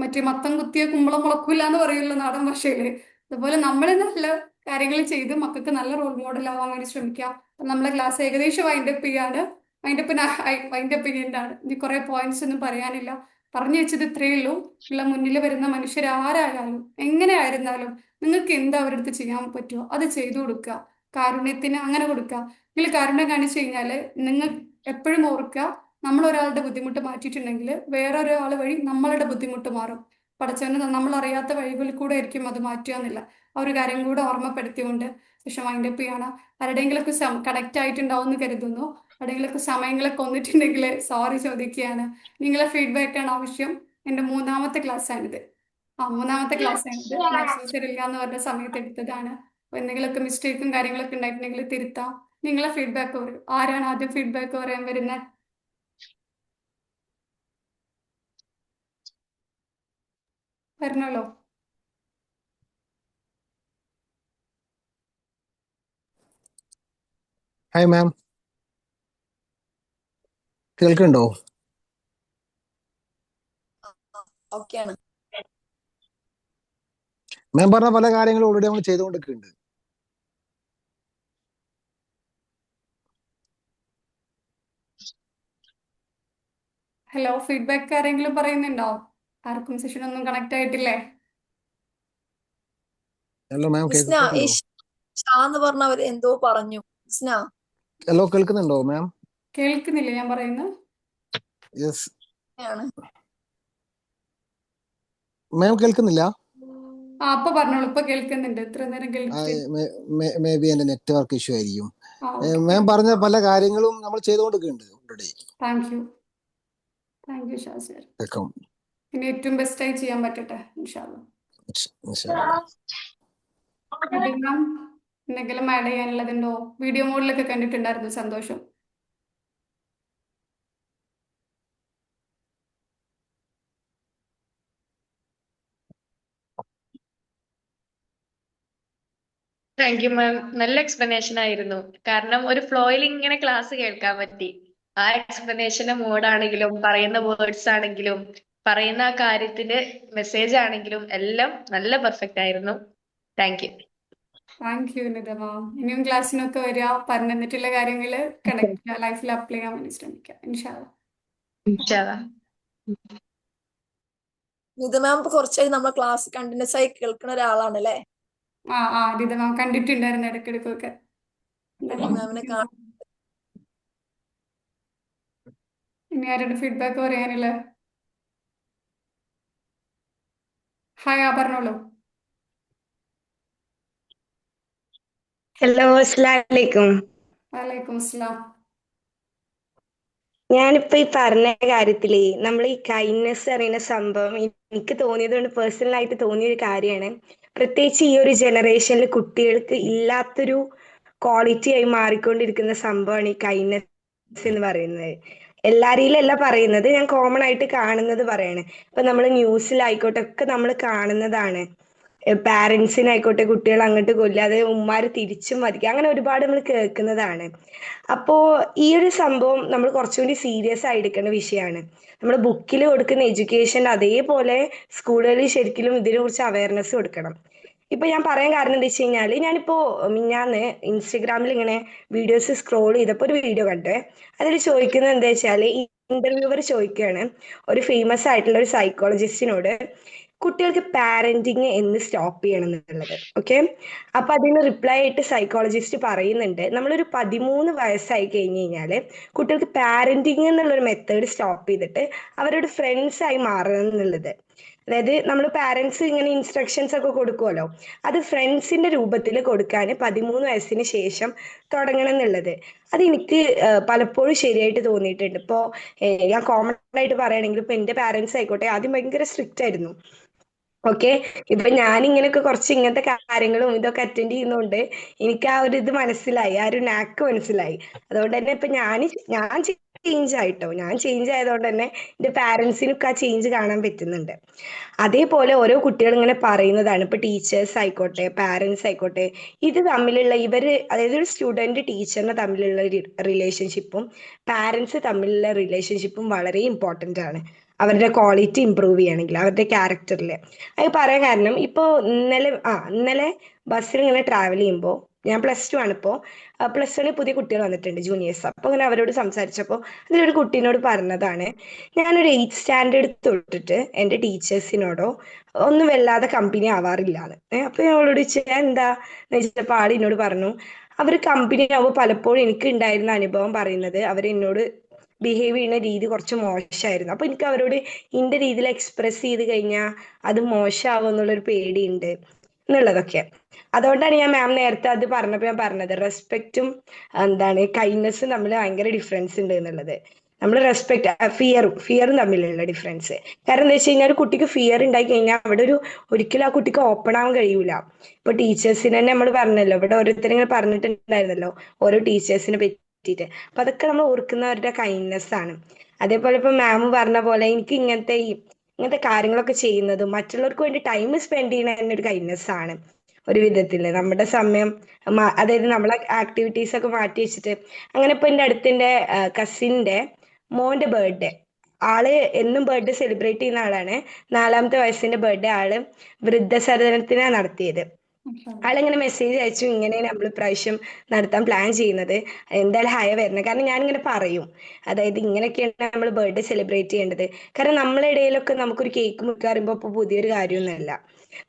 മറ്റേ മത്തം കുത്തിയ കുമ്പളം മുളക്കൂല എന്ന് പറയുമല്ലോ നാടൻ ഭാഷയില്. അതുപോലെ നമ്മൾ നല്ല കാര്യങ്ങൾ ചെയ്ത് മക്കൾക്ക് നല്ല റോൾ മോഡൽ ആവാൻ വേണ്ടി ശ്രമിക്കുക. അപ്പൊ നമ്മളെ ക്ലാസ് ഏകദേശം വൈൻഡപ്പ് ചെയ്യാണ്. വൈൻഡപ്പ് ചെയ്യേണ്ടതാണ്. ഇനി കുറെ പോയിന്റ്സ് ഒന്നും പറയാനില്ല. പറഞ്ഞു വെച്ചത് ഇത്രയേ ഉള്ളൂ. ഉള്ള മുന്നിൽ വരുന്ന മനുഷ്യരാരായാലും എങ്ങനെ ആയിരുന്നാലും നിങ്ങൾക്ക് എന്താ അവരുടെ അടുത്ത് ചെയ്യാൻ പറ്റുമോ അത് ചെയ്തു കൊടുക്കുക. കാരുണ്യത്തിന് അങ്ങനെ കൊടുക്കുക. നിങ്ങൾ കാരുണ്യം കാണിച്ചു കഴിഞ്ഞാല് നിങ്ങൾ എപ്പോഴും ഓർക്കുക, നമ്മൾ ഒരാളുടെ ബുദ്ധിമുട്ട് മാറ്റിയിട്ടുണ്ടെങ്കിൽ വേറൊരാൾ വഴി നമ്മളുടെ ബുദ്ധിമുട്ട് മാറും. പഠിച്ചവന് നമ്മൾ അറിയാത്ത വഴികളിൽ കൂടെ ആയിരിക്കും അത് മാറ്റുക എന്നില്ല. ആ ഒരു കാര്യം കൂടെ ഓർമ്മപ്പെടുത്തിക്കൊണ്ട് ശേഷം വൈൻഡപ്പ് ചെയ്യണം. ആരുടെയെങ്കിലൊക്കെ കണക്ട് ആയിട്ടുണ്ടാവും എന്ന് കരുതുന്നു. ആരുടെയെങ്കിലൊക്കെ സമയങ്ങളൊക്കെ വന്നിട്ടുണ്ടെങ്കിൽ സോറി ചോദിക്കുകയാണ്. നിങ്ങളെ ഫീഡ്ബാക്ക് ആണ് ആവശ്യം. എൻ്റെ മൂന്നാമത്തെ ക്ലാസ് ആണിത്. മൂന്നാമത്തെ ക്ലാസ് ആണിത്. ശരിയില്ല എന്ന് പറഞ്ഞ സമയത്ത് എടുത്തതാണ്. അപ്പൊ എന്തെങ്കിലുമൊക്കെ മിസ്റ്റേക്കും കാര്യങ്ങളൊക്കെ ഉണ്ടായിട്ടുണ്ടെങ്കിൽ തിരുത്താം. നിങ്ങളെ ഫീഡ്ബാക്ക് പറയും. ആരാണ് ആദ്യം ഫീഡ്ബാക്ക് പറയാൻ വരുന്നത്? പറഞ്ഞോളൂ. ഹായ് മാം, കേൾക്കുന്നുണ്ടോ? ഓക്കെയാണ്. മാം പറഞ്ഞ പല കാര്യങ്ങളും ഓൾറെഡി നമ്മൾ ചെയ്തുകൊണ്ടിരിക്കുന്നുണ്ട്. ഹലോ, ഫീഡ്ബാക്ക് ആരെങ്കിലും പറയുന്നുണ്ടോ? ആർക്കും സെഷൻ ഒന്നും കണക്ട് ആയിട്ടില്ലേ? ഹലോ മാം, മിസ്ന കേൾക്കുന്നുണ്ടോ? ഷാ എന്ന് പറഞ്ഞവർ എന്തോ പറഞ്ഞു. മിസ്ന ഹലോ, കേൾക്കുന്നുണ്ടോ മാം? കേൾക്കുന്നില്ലേ ഞാൻ പറയുന്നത്? യെസ് ആണ്. മാം, കേൾക്കുന്നില്ല? അപ്പൊ പറഞ്ഞോളൂ. ഇപ്പൊ കേൾക്കുന്നുണ്ട്. ഇത്ര നേരം കേൾക്കുന്നില്ല. മേ ബി എന്റെ നെറ്റ്വർക്ക് ഇഷ്യൂ ആയിരിക്കും. ഓക്കെ. മാം പറഞ്ഞ പല കാര്യങ്ങളും നമ്മൾ ചെയ്തുകൊണ്ടിരിക്കുന്നുണ്ട് already. Thank you. Thank you Shazir. Welcome. ഇനി ഏറ്റവും ബെസ്റ്റായി ചെയ്യാൻ പറ്റട്ടെ ഇൻഷാ അല്ലാ. ഇത് മാം എന്തെങ്കിലും ആഡ് ചെയ്യാനുള്ളതുണ്ടോ? വീഡിയോ മോഡിലൊക്കെ കണ്ടിട്ടുണ്ടായിരുന്നു. സന്തോഷം. താങ്ക് യു മാം. നല്ല എക്സ്പ്ലനേഷൻ ആയിരുന്നു. കാരണം ഒരു ഫ്ലോയിൽ ഇങ്ങനെ ക്ലാസ് കേൾക്കാൻ പറ്റി. ആ എക്സ്പ്ലനേഷന്റെ മോഡാണെങ്കിലും പറയുന്ന വേർഡ്സ് ആണെങ്കിലും പറയുന്ന ആ കാര്യത്തിന്റെ മെസ്സേജ് ആണെങ്കിലും എല്ലാം നല്ല പെർഫെക്റ്റ് ആയിരുന്നു. Thank you. Thank you Nita ma'am. ഇനിയും ക്ലാസ്സിനൊക്കെ വരിക, പറഞ്ഞു തന്നിട്ടുള്ള കാര്യങ്ങൾ കണക്ട് ലൈഫിൽ അപ്ലൈ ചെയ്യാൻ വേണ്ടി ശ്രമിക്കാം ഇൻഷാ അല്ലാ. ഇൻഷാല്ലാ. നിത മാം ഇപ്പൊ കുറച്ചായി നമ്മളെ ക്ലാസ് കണ്ടിന്യൂസ് ആയി കേൾക്കുന്ന ഒരാളാണ് അല്ലേ? നിത മാം കണ്ടിട്ടുണ്ടായിരുന്നു ഇടയ്ക്കിടയ്ക്കൊക്കെ. മാമിനെ കാണാൻ ഇനി ആരുടെ ഫീഡ്ബാക്ക് പറയാനില്ല? ഹായ്, പറഞ്ഞോളൂ. ഹലോ, അസ്സലാമലൈക്കും. വലൈക്കും അസ്സലാം. ഞാനിപ്പോ ഈ പറഞ്ഞ കാര്യത്തില് നമ്മൾ ഈ കൈൻഡ്നെസ് അറിയുന്ന സംഭവം എനിക്ക് തോന്നിയത് കൊണ്ട് പേഴ്സണലായിട്ട് തോന്നിയ ഒരു കാര്യമാണ്. പ്രത്യേകിച്ച് ഈ ഒരു ജനറേഷനിൽ കുട്ടികൾക്ക് ഇല്ലാത്തൊരു ക്വാളിറ്റി ആയി മാറിക്കൊണ്ടിരിക്കുന്ന സംഭവമാണ് ഈ കൈൻഡ്നെസ് എന്ന് പറയുന്നത്. എല്ലാരിലും അല്ല പറയുന്നത്, ഞാൻ കോമൺ ആയിട്ട് കാണുന്നത് പറയാണ്. ഇപ്പൊ നമ്മൾ ന്യൂസിലായിക്കോട്ടെ ഒക്കെ നമ്മൾ കാണുന്നതാണ്. പാരന്റ്സിനായിക്കോട്ടെ കുട്ടികൾ അങ്ങോട്ട് കൊല്ലാതെ ഉമ്മാര് തിരിച്ചും മതിക്കുക, അങ്ങനെ ഒരുപാട് നമ്മൾ കേൾക്കുന്നതാണ്. അപ്പോ ഈ ഒരു സംഭവം നമ്മൾ കുറച്ചുകൂടി സീരിയസ് ആയി എടുക്കേണ്ട വിഷയമാണ്. നമ്മൾ ബുക്കിൽ കൊടുക്കുന്ന എഡ്യൂക്കേഷൻ അതേപോലെ സ്കൂളുകളിൽ ശരിക്കും ഇതിനെ കുറിച്ച് അവയർനെസ് കൊടുക്കണം. ഇപ്പൊ ഞാൻ പറയാൻ കാരണം എന്താ വെച്ച് കഴിഞ്ഞാല് ഞാനിപ്പോ മിഞ്ഞാന്ന് ഇൻസ്റ്റഗ്രാമിൽ ഇങ്ങനെ വീഡിയോസ് സ്ക്രോൾ ചെയ്തപ്പോ ഒരു വീഡിയോ കണ്ടേ. അതിൽ ചോദിക്കുന്നത് എന്താ വെച്ചാല് ഈ ഇന്റർവ്യൂവർ ചോദിക്കുകയാണ് ഒരു ഫേമസ് ആയിട്ടുള്ള ഒരു സൈക്കോളജിസ്റ്റിനോട് കുട്ടികൾക്ക് പാരന്റിങ് എന്ന് സ്റ്റോപ്പ് ചെയ്യണം എന്നുള്ളത്. ഓക്കെ, അപ്പൊ അതിന് റിപ്ലൈ ആയിട്ട് സൈക്കോളജിസ്റ്റ് പറയുന്നുണ്ട് നമ്മളൊരു 13 വയസ്സായി കഴിഞ്ഞ് കഴിഞ്ഞാല് കുട്ടികൾക്ക് പാരന്റിങ് എന്നുള്ള ഒരു മെത്തേഡ് സ്റ്റോപ്പ് ചെയ്തിട്ട് അവരോട് ഫ്രണ്ട്സ് ആയി മാറണം എന്നുള്ളത്. അതായത് നമ്മൾ പാരന്റ്സ് ഇങ്ങനെ ഇൻസ്ട്രക്ഷൻസ് ഒക്കെ കൊടുക്കുമല്ലോ, അത് ഫ്രണ്ട്സിന്റെ രൂപത്തിൽ കൊടുക്കാൻ 13 വയസ്സിന് ശേഷം തുടങ്ങണം എന്നുള്ളത്. അത് എനിക്ക് പലപ്പോഴും ശരിയായിട്ട് തോന്നിയിട്ടുണ്ട്. ഇപ്പോ ഞാൻ കോമൺ ആയിട്ട് പറയുകയാണെങ്കിൽ ഇപ്പൊ എന്റെ പാരന്റ്സ് ആയിക്കോട്ടെ, ആദ്യം ഭയങ്കര സ്ട്രിക്റ്റ് ആയിരുന്നു. ഓക്കെ, ഇപ്പൊ ഞാൻ ഇങ്ങനെയൊക്കെ കുറച്ച് ഇങ്ങനത്തെ കാര്യങ്ങളും ഇതൊക്കെ അറ്റൻഡ് ചെയ്യുന്നതുകൊണ്ട് എനിക്ക് ആ ഒരു ഇത് മനസ്സിലായി, ആ ഒരു നാക്ക് മനസ്സിലായി. അതുകൊണ്ട് തന്നെ ഇപ്പൊ ഞാൻ ചേഞ്ച് ആയിട്ടോ, ഞാൻ ചേഞ്ച് ആയതുകൊണ്ട് തന്നെ എന്റെ പാരന്റ്സിനൊക്കെ ആ ചേഞ്ച് കാണാൻ പറ്റുന്നുണ്ട്. അതേപോലെ ഓരോ കുട്ടികൾ ഇങ്ങനെ പറയുന്നതാണ്, ഇപ്പൊ ടീച്ചേഴ്സ് ആയിക്കോട്ടെ പാരന്റ്സ് ആയിക്കോട്ടെ, ഇത് തമ്മിലുള്ള അതായത് ഒരു സ്റ്റുഡന്റ് ടീച്ചറിനെ തമ്മിലുള്ള റിലേഷൻഷിപ്പും പാരന്റ്സ് തമ്മിലുള്ള റിലേഷൻഷിപ്പും വളരെ ഇമ്പോർട്ടന്റ് ആണ് അവരുടെ ക്വാളിറ്റി ഇമ്പ്രൂവ് ചെയ്യണമെങ്കിൽ, അവരുടെ ക്യാരക്ടറിൽ. അത് പറയാൻ കാരണം ഇപ്പോ ഇന്നലെ ബസ്സിൽ ഇങ്ങനെ ട്രാവൽ ചെയ്യുമ്പോൾ, ഞാൻ +2 ആണിപ്പോ, +1 പുതിയ കുട്ടികൾ വന്നിട്ടുണ്ട് ജൂനിയേഴ്സ്. അപ്പൊ ഇങ്ങനെ അവരോട് സംസാരിച്ചപ്പോൾ അതിലൊരു കുട്ടീനോട് പറഞ്ഞതാണ്, ഞാനൊരു 8th സ്റ്റാൻഡേർഡ് തൊട്ടിട്ട് എൻ്റെ ടീച്ചേഴ്സിനോടോ ഒന്നും വല്ലാതെ കമ്പനി ആവാറില്ലാന്ന്. അപ്പൊ ഞാൻ അവളോട് ചോദിച്ചാൽ എന്താ എന്ന് ചോദിച്ചപ്പോൾ ആൾ എന്നോട് പറഞ്ഞു, അവർ കമ്പനി ആവുമ്പോൾ പലപ്പോഴും എനിക്ക് ഉണ്ടായിരുന്ന അനുഭവം പറയുന്നത് അവരെന്നോട് ബിഹേവ് ചെയ്യുന്ന രീതി കുറച്ച് മോശമായിരുന്നു. അപ്പൊ എനിക്ക് അവരോട് ഇന്റെ രീതിയിൽ എക്സ്പ്രസ് ചെയ്ത് കഴിഞ്ഞാൽ അത് മോശമാവും എന്നുള്ളൊരു പേടിയുണ്ട് എന്നുള്ളതൊക്കെ. അതുകൊണ്ടാണ് ഞാൻ മാം നേരത്തെ അത് പറഞ്ഞപ്പോൾ ഞാൻ പറഞ്ഞത് റെസ്പെക്റ്റും കൈൻഡ്നെസ്സും തമ്മിൽ ഭയങ്കര ഡിഫറൻസ് ഉണ്ട് എന്നുള്ളത്. നമ്മൾ ഫിയറും തമ്മിലുള്ള ഡിഫറൻസ്. കാരണം എന്താ വെച്ച് കഴിഞ്ഞാൽ ഒരു കുട്ടിക്ക് ഫിയർ ഉണ്ടായി കഴിഞ്ഞാൽ അവിടെ ഒരിക്കലും ആ കുട്ടിക്ക് ഓപ്പൺ ആവാൻ കഴിയൂല. ഇപ്പൊ ടീച്ചേഴ്സിന് തന്നെ നമ്മൾ പറഞ്ഞല്ലോ, ഇവിടെ ഓരോരുത്തരും പറഞ്ഞിട്ടുണ്ടായിരുന്നല്ലോ ഓരോ ടീച്ചേഴ്സിനെ പറ്റിയിട്ട്. അപ്പൊ അതൊക്കെ നമ്മൾ ഓർക്കുന്നവരുടെ കൈൻഡ്നെസ് ആണ്. അതേപോലെ ഇപ്പൊ മാം പറഞ്ഞ പോലെ എനിക്ക് ഇങ്ങനത്തെ കാര്യങ്ങളൊക്കെ ചെയ്യുന്നതും മറ്റുള്ളവർക്ക് വേണ്ടി ടൈം സ്പെൻഡ് ചെയ്യുന്ന തന്നെ ഒരു കൈൻഡ്നെസ് ആണ്. ഒരു വിധത്തില് നമ്മുടെ സമയം അതായത് നമ്മളെ ആക്ടിവിറ്റീസ് ഒക്കെ മാറ്റി വെച്ചിട്ട്, അങ്ങനെ ഇപ്പൊ എന്റെ അടുത്തിന്റെ കസിന്റെ മോന്റെ ബർത്ത്ഡേ, ആള് എന്നും ബർത്ത്ഡേ സെലിബ്രേറ്റ് ചെയ്യുന്ന ആളാണ്. 4ാമത്തെ വയസ്സിന്റെ ബർത്ത്ഡേ ആള് വൃദ്ധസദനത്തിനാണ് നടത്തിയത്. ആളിങ്ങനെ മെസ്സേജ് അയച്ചു, ഇങ്ങനെ നമ്മൾ ഇപ്രാവശ്യം നടത്താൻ പ്ലാൻ ചെയ്യുന്നത്, എന്തായാലും ഹയ വരണം. കാരണം ഞാനിങ്ങനെ പറയും, അതായത് ഇങ്ങനെയൊക്കെയാണ് നമ്മൾ ബർത്ത്ഡേ സെലിബ്രേറ്റ് ചെയ്യേണ്ടത്. കാരണം നമ്മളെ ഇടയിലൊക്കെ നമുക്കൊരു കേക്ക് മുറിക്കുക പറയുമ്പോൾ ഇപ്പൊ പുതിയൊരു കാര്യമൊന്നുമല്ല.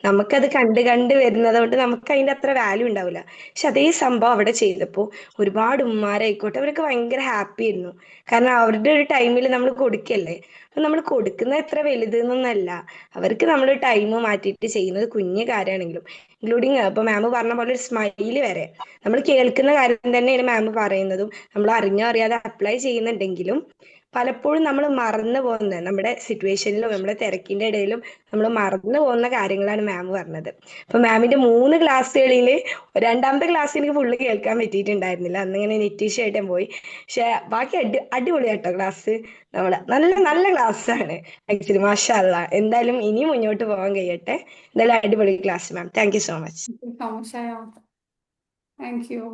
നമുക്കത് കണ്ട് വരുന്നത് കൊണ്ട് നമുക്ക് അതിന്റെ അത്ര വാല്യൂ ഉണ്ടാവില്ല. പക്ഷെ അതേ സംഭവം അവിടെ ചെയ്തപ്പോൾ ഒരുപാട് ഉമ്മാരായിക്കോട്ടെ അവരൊക്കെ ഭയങ്കര ഹാപ്പി ആയിരുന്നു. കാരണം അവരുടെ ഒരു ടൈമിൽ നമ്മൾ കൊടുക്കല്ലേ. അപ്പൊ നമ്മൾ കൊടുക്കുന്നത് എത്ര വലുതെന്നൊന്നല്ല, അവർക്ക് നമ്മൾ ടൈം മാറ്റിയിട്ട് ചെയ്യുന്നത് കുഞ്ഞു കാര്യമാണെങ്കിലും, ഇൻക്ലൂഡിങ് ഇപ്പൊ മാം പറഞ്ഞ പോലെ ഒരു സ്മൈല് വരെ നമ്മൾ കേൾക്കുന്ന കാര്യം തന്നെയാണ് മാം പറയുന്നതും നമ്മൾ അറിഞ്ഞോ അറിയാതെ അപ്ലൈ ചെയ്യുന്നുണ്ടെങ്കിലും പലപ്പോഴും നമ്മൾ മറന്നു പോകുന്ന നമ്മുടെ സിറ്റുവേഷനിലും നമ്മുടെ തിരക്കിന്റെ ഇടയിലും നമ്മൾ മറന്നു പോകുന്ന കാര്യങ്ങളാണ് മാം പറഞ്ഞത്. അപ്പൊ മാമിന്റെ 3 ക്ലാസ്സുകളിൽ 2ാമത്തെ ക്ലാസ് എനിക്ക് ഫുള്ള് കേൾക്കാൻ പറ്റിയിട്ടുണ്ടായിരുന്നില്ല, അന്നിങ്ങനെ നെറ്റീഷായിട്ട് ഞാൻ പോയി. പക്ഷെ ബാക്കി അടിപൊളിയാട്ടോ ക്ലാസ്. നല്ല നല്ല ക്ലാസ് ആണ് ആക്ച്വലി. മാഷാ അല്ലാ, എന്തായാലും ഇനി മുന്നോട്ട് പോകാൻ കഴിയട്ടെ. എന്തായാലും അടിപൊളി class ma'am, thank you so much. Thank you.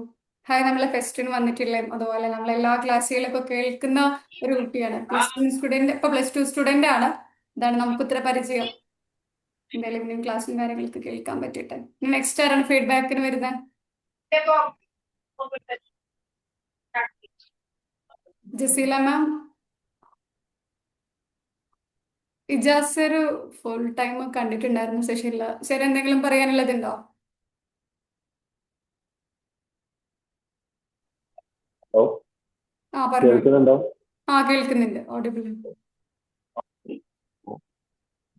Hi, നമ്മളെ ഫെസ്റ്റിന് വന്നിട്ടില്ലേ? അതുപോലെ നമ്മൾ എല്ലാ ക്ലാസ്സുകളൊക്കെ കേൾക്കുന്ന ഒരു കുട്ടിയാണ്. +2 സ്റ്റുഡന്റ് ആണ്. ഇതാണ് നമുക്ക് ഇത്ര പരിചയം. എന്തായാലും ഇനിയും ക്ലാസ്സും കാര്യങ്ങളൊക്കെ കേൾക്കാൻ പറ്റട്ടെ. നെക്സ്റ്റ് ആരാണ് ഫീഡ്ബാക്കിന് വരുന്നത്? ജസീല മാം. ഇജാസ് സർ ഫുൾ ടൈം കണ്ടിട്ടുണ്ടായിരുന്നു സെഷനിൽ. സർ എന്തെങ്കിലും പറയാനുള്ളതുണ്ടോ? പറഞ്ഞു. കേൾക്കുന്നുണ്ടോ? കേൾക്കുന്നുണ്ട്. ഓഡിബിൾ.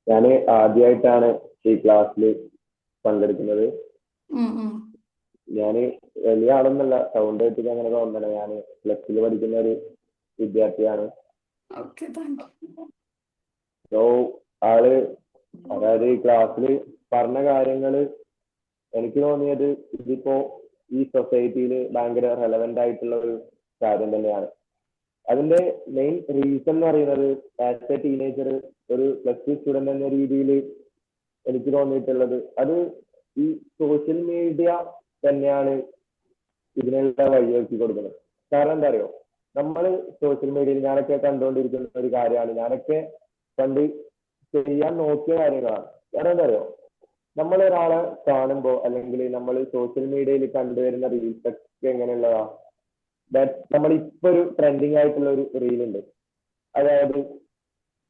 ഞാൻ ആദ്യമായിട്ടാണ് ഈ ക്ലാസ്സിൽ പങ്കെടുക്കുന്നത്. ഞാൻ വലിയ ആളൊന്നല്ല, സൗണ്ട് കേട്ടിട്ട് അങ്ങനെ തോന്നല. ഞാൻ +2 പഠിക്കുന്ന ഒരു വിദ്യാർത്ഥിയാണ്. സോ ആള് അതായത് ഈ ക്ലാസ്സിൽ പറഞ്ഞ കാര്യങ്ങള് എനിക്ക് തോന്നിയത് ഇതിപ്പോ ഈ സൊസൈറ്റിയിൽ ഭയങ്കര റെലവെന്റ് ആയിട്ടുള്ള ഒരു കാര്യം തന്നെയാണ്. അതിന്റെ മെയിൻ റീസൺ എന്ന് പറയുന്നത്, ആസ് എ ടീനേജർ ഒരു +2 സ്റ്റുഡന്റ് എന്ന രീതിയിൽ എനിക്ക് തോന്നിയിട്ടുള്ളത് അത് ഈ സോഷ്യൽ മീഡിയ തന്നെയാണ് ഇതിനുള്ള വഴിയൊരുക്കി കൊടുക്കുന്നത്. കാരണം എന്താ അറിയോ, നമ്മൾ സോഷ്യൽ മീഡിയയിൽ ഞാനൊക്കെ കണ്ടുകൊണ്ടിരിക്കുന്ന ഒരു കാര്യമാണ്, ഞാനൊക്കെ കണ്ട് ചെയ്യാൻ നോക്കിയ കാര്യങ്ങളാണ്. കാരണം എന്താ അറിയോ, നമ്മൾ ഒരാളെ കാണുമ്പോൾ അല്ലെങ്കിൽ നമ്മൾ സോഷ്യൽ മീഡിയയിൽ കണ്ടുവരുന്ന റീൽസ് ഒക്കെ എങ്ങനെയുള്ളതാ? നമ്മൾ ഇപ്പൊ ഒരു ട്രെൻഡിങ് ആയിട്ടുള്ള ഒരു റീൽ ഉണ്ട്. അതായത്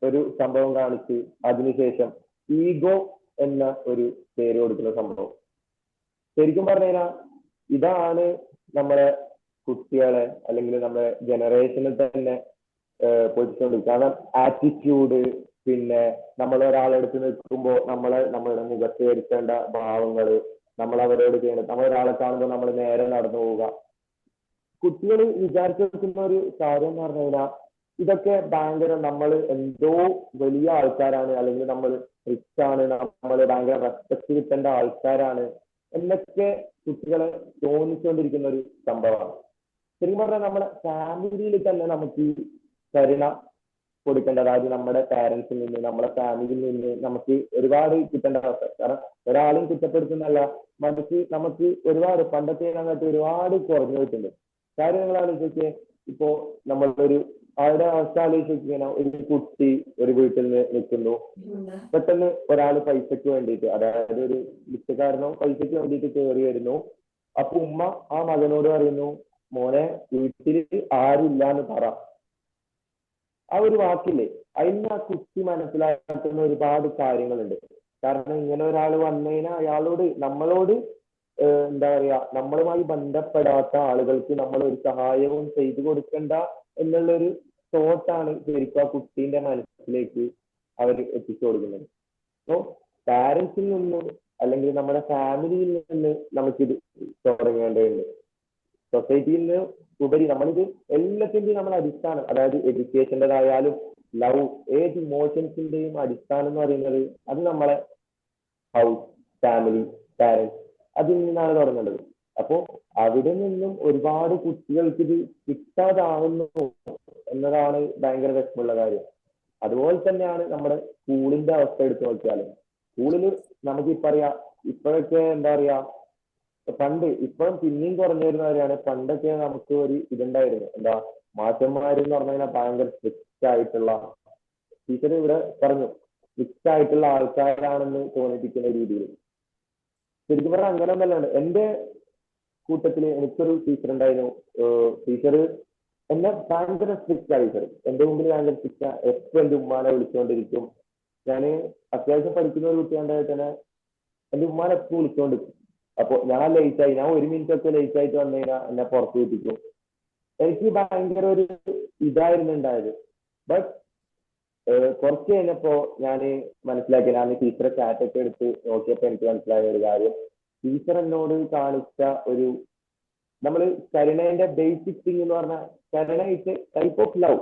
ഒരു സംഭവം കാണിച്ച് അതിനുശേഷം ഈഗോ എന്ന ഒരു പേര് കൊടുക്കുന്ന സംഭവം. ശരിക്കും പറഞ്ഞു കഴിഞ്ഞാൽ ഇതാണ് നമ്മളെ കുട്ടികളെ അല്ലെങ്കിൽ നമ്മുടെ ജനറേഷനിൽ തന്നെ പൊതിച്ചുകൊണ്ടിരിക്കുക. കാരണം ആറ്റിറ്റ്യൂഡ്, പിന്നെ നമ്മൾ ഒരാളെടുത്ത് നിൽക്കുമ്പോൾ നമ്മളുടെ മുഖത്ത് വരുത്തേണ്ട ഭാവങ്ങള്, നമ്മൾ അവരോട് ചെയ്യണം. നമ്മൾ ഒരാളെ കാണുമ്പോൾ നമ്മൾ നേരെ നടന്നു പോവുക. കുട്ടികൾ വിചാരിച്ചു വെക്കുന്ന ഒരു കാര്യം എന്ന് പറഞ്ഞു കഴിഞ്ഞാൽ ഇതൊക്കെ ഭയങ്കര നമ്മൾ എന്തോ വലിയ ആൾക്കാരാണ്, അല്ലെങ്കിൽ നമ്മൾ റിച്ച് ആണ്, നമ്മൾ ഭയങ്കര റെസ്പെക്ട് കിട്ടേണ്ട ആൾക്കാരാണ് എന്നൊക്കെ കുട്ടികളെ തോന്നിച്ചുകൊണ്ടിരിക്കുന്ന ഒരു സംഭവമാണ്. ശരിക്കും പറഞ്ഞാൽ നമ്മുടെ ഫാമിലിയിൽ തന്നെ നമുക്ക് ഈ കരുണ കൊടുക്കേണ്ട, അതായത് നമ്മുടെ പാരന്റ്സിൽ നിന്ന്, നമ്മുടെ ഫാമിലിയിൽ നിന്ന് നമുക്ക് ഒരുപാട് കിട്ടേണ്ട അവസ്ഥ. കാരണം ഒരാളും കുറ്റപ്പെടുത്തുന്നല്ല, മറിച്ച് നമുക്ക് ഒരുപാട് പണ്ടത്തെ കാലത്ത് ഒരുപാട് കുറഞ്ഞു പോയിട്ടുണ്ട്. കാര്യം നിങ്ങൾ ആലോചിച്ചൊക്കെ, ഇപ്പോ നമ്മളൊരു അവരുടെ അവസ്ഥ ആലോചിച്ചിങ്ങനെ, ഒരു കുട്ടി ഒരു വീട്ടിൽ നിന്ന് നിൽക്കുന്നു, പെട്ടെന്ന് ഒരാൾ പൈസക്ക് വേണ്ടിയിട്ട്, അതായത് ഒരു ഭിക്ഷക്കാരനോ പൈസക്ക് വേണ്ടിയിട്ട് കയറി വരുന്നു. അപ്പൊ ഉമ്മ ആ മകനോട് പറയുന്നു, മോനെ വീട്ടിൽ ആരില്ല എന്ന് പറ. ആ ഒരു വാക്കില്ലേ, അതിന് ആ കുട്ടി മനസ്സിലാക്കുന്ന ഒരുപാട് കാര്യങ്ങളുണ്ട്. കാരണം ഇങ്ങനെ ഒരാൾ വന്നതിനാൽ അയാളോട്, നമ്മളോട് എന്താ പറയാ, നമ്മളുമായി ബന്ധപ്പെടാത്ത ആളുകൾക്ക് നമ്മൾ ഒരു സഹായവും ചെയ്തു കൊടുക്കണ്ട എന്നുള്ളൊരു തോട്ടാണ് ശരിക്കും ആ കുട്ടീന്റെ മനസ്സിലേക്ക് അവർ എത്തിച്ചു കൊടുക്കുന്നത്. സോ പാരന്റ്സിൽ നിന്ന് അല്ലെങ്കിൽ നമ്മുടെ ഫാമിലിയിൽ നിന്ന് നമുക്കിത് തുടങ്ങേണ്ടതുണ്ട്. സൊസൈറ്റിയിൽ നിന്ന് ഉപരി നമ്മളിത് എല്ലാത്തിന്റെയും നമ്മുടെ അടിസ്ഥാനം, അതായത് എഡ്യൂക്കേഷൻ്റെതായാലും ലവ്, ഏത് ഇമോഷൻസിന്റെയും അടിസ്ഥാനം എന്ന് പറയുന്നത് അത് നമ്മളെ ഹൗസ്, ഫാമിലി, പാരന്റ്സ്, അതിൽ നിന്നാണ് തുടങ്ങേണ്ടത്. അപ്പോ അവിടെ നിന്നും ഒരുപാട് കുട്ടികൾക്ക് ഇത് കിട്ടാതാവുന്നു എന്നതാണ് ഭയങ്കര വിഷമമുള്ള കാര്യം. അതുപോലെ തന്നെയാണ് നമ്മുടെ സ്കൂളിന്റെ അവസ്ഥ എടുത്തു നോക്കിയാലും. സ്കൂളിൽ നമുക്ക് പറയാം, ഇപ്പോഴൊക്കെ എന്താ പറയാ, പണ്ട് ഇപ്പോഴും പിന്നെയും കുറഞ്ഞു വരുന്നവരാണ്. പണ്ടൊക്കെ നമുക്ക് ഒരു ഇതുണ്ടായിരുന്നു, എന്താ മാഷന്മാരെന്ന് പറഞ്ഞു കഴിഞ്ഞാൽ ഭയങ്കര സ്ട്രിക്റ്റ് ആയിട്ടുള്ള, ടീച്ചർ ഇവിടെ പറഞ്ഞു, സ്ട്രിക്റ്റ് ആയിട്ടുള്ള ആൾക്കാരാണെന്ന് തോന്നിപ്പിക്കുന്ന രീതിയിൽ. ശരിക്കും പറഞ്ഞാൽ അങ്ങനെ ഒന്നല്ലാണ്. എന്റെ കൂട്ടത്തില് എനിക്കൊരു ടീച്ചർ ഉണ്ടായിരുന്നു. ടീച്ചർ എന്നെ ഭയങ്കര സ്ട്രിക്റ്റ് ആയി. ടീച്ചർ എന്റെ മുമ്പിൽ ഭയങ്കര സ്ട്രിക്റ്റ്, എപ്പോഴും എന്റെ ഉമ്മാനെ വിളിച്ചുകൊണ്ടിരിക്കും. ഞാൻ അത്യാവശ്യം പഠിക്കുന്ന ഒരു കുട്ടിയുണ്ടായിട്ട് തന്നെ എന്റെ ഉമ്മാനെ എപ്പോഴും വിളിച്ചുകൊണ്ടിരിക്കും. അപ്പൊ ഞാൻ ലേറ്റായി, ഞാൻ 1 മിനിറ്റ് ഒക്കെ ലേറ്റ് ആയിട്ട് വന്നു കഴിഞ്ഞാൽ എന്നെ പുറത്ത് വിട്ടിക്കും. എനിക്ക് ഭയങ്കര ഒരു ഇതായിരുന്നു ഉണ്ടായത്. ബട്ട് കുറച്ച് കഴിഞ്ഞപ്പോ ഞാൻ മനസ്സിലാക്കി, ഞാൻ ടീച്ചറെ ചാറ്റൊക്കെ എടുത്ത് നോക്കിയപ്പോ എനിക്ക് മനസ്സിലായ ഒരു കാര്യം, ടീച്ചർ എന്നോട് കാണിച്ച ഒരു, നമ്മൾ കരുണേന്റെ ബേസിക് തിങ് എന്ന് പറഞ്ഞാൽ, കരുണ ഇറ്റ് ടൈപ്പ് ഓഫ് ലവ്.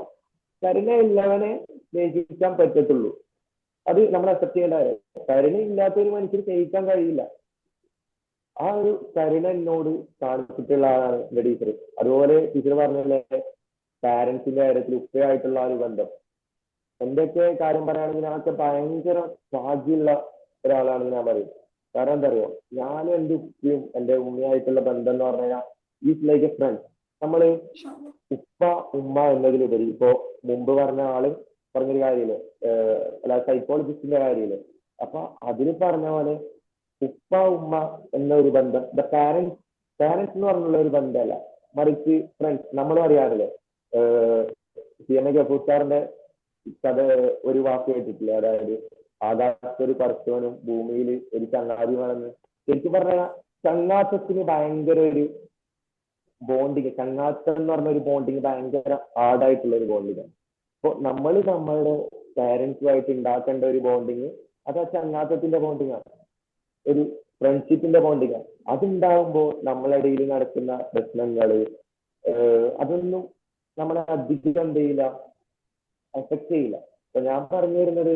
കരുണ ഉള്ളവനെ സ്നേഹിക്കാൻ പറ്റത്തുള്ളൂ, അത് നമ്മൾ അക്സെപ്റ്റ് ചെയ്യേണ്ട കാര്യം. കരുണ ഇല്ലാത്ത ഒരു മനുഷ്യന് സ്നേഹിക്കാൻ കഴിയില്ല. ആ ഒരു കരുണ എന്നോട് കാണിച്ചിട്ടുള്ള ആളാണ് എന്റെ ടീച്ചർ. അതുപോലെ ടീച്ചർ പറഞ്ഞ പാരന്റ്സിന്റെ കാര്യത്തിൽ ഉപ്പയായിട്ടുള്ള ആ ഒരു ബന്ധം, എന്തൊക്കെ കാര്യം പറയുകയാണെങ്കിൽ ഞാനൊക്കെ ഭയങ്കര ഭാഗ്യമുള്ള ഒരാളാണെന്ന് ഞാൻ പറയും. കാരണം എന്താ അറിയോ, ഞാനും എന്റെ ഉപ്പയും എന്റെ ഉമ്മയായിട്ടുള്ള ബന്ധം എന്ന് പറഞ്ഞു കഴിഞ്ഞാൽ ഈസ് ലൈക്ക് എ ഫ്രണ്ട്. നമ്മള് ഉപ്പ ഉമ്മ എന്നതിലുപരി, ഇപ്പോ മുമ്പ് പറഞ്ഞ ആള് പറഞ്ഞൊരു കാര്യമില്ലേ, അല്ല സൈക്കോളജിസ്റ്റിന്റെ കാര്യമില്ലേ, അപ്പൊ അതിൽ പറഞ്ഞ പോലെ ഉപ്പ ഉമ്മ എന്ന ഒരു ബന്ധം, ദ പാരന്റ്സ് എന്ന് പറഞ്ഞുള്ള ഒരു ബന്ധമല്ല, മറിച്ച് ഫ്രണ്ട്സ്. നമ്മളും അറിയാറില്ലേ, CMA ഗഫൂർ സാറിന്റെ കഥ ഒരു വാക്ക് കേട്ടിട്ടില്ലേ, അതായത് ആകാശത്തൊരു പറച്ചവനും ഭൂമിയിൽ ഒരു ചങ്ങാതിയുമാണെന്ന്. ശരിക്കും പറഞ്ഞാൽ ചങ്ങാത്തത്തിന് ഭയങ്കര ഒരു ബോണ്ടിങ്, ചങ്ങാത്തം എന്ന് പറഞ്ഞ ഒരു ബോണ്ടിങ് ഭയങ്കര ഹാർഡായിട്ടുള്ള ഒരു ബോണ്ടിങ്ങാണ്. അപ്പോൾ നമ്മൾ നമ്മളുടെ പാരന്റ്സുമായിട്ട് ഉണ്ടാക്കേണ്ട ഒരു ബോണ്ടിങ് അത് ആ ചങ്ങാത്തത്തിന്റെ ബോണ്ടിങ്ങാണ്, ഒരു ഫ്രണ്ട്ഷിപ്പിന്റെ ബോണ്ടിങ്ങാണ്. അതുണ്ടാകുമ്പോൾ നമ്മളിടയിൽ നടക്കുന്ന പ്രശ്നങ്ങള് അതൊന്നും നമ്മളെ അധികം എന്ത് ചെയ്യില്ല, എഫക്ട് ചെയ്യില്ല. അപ്പൊ ഞാൻ പറഞ്ഞു വരുന്നത്,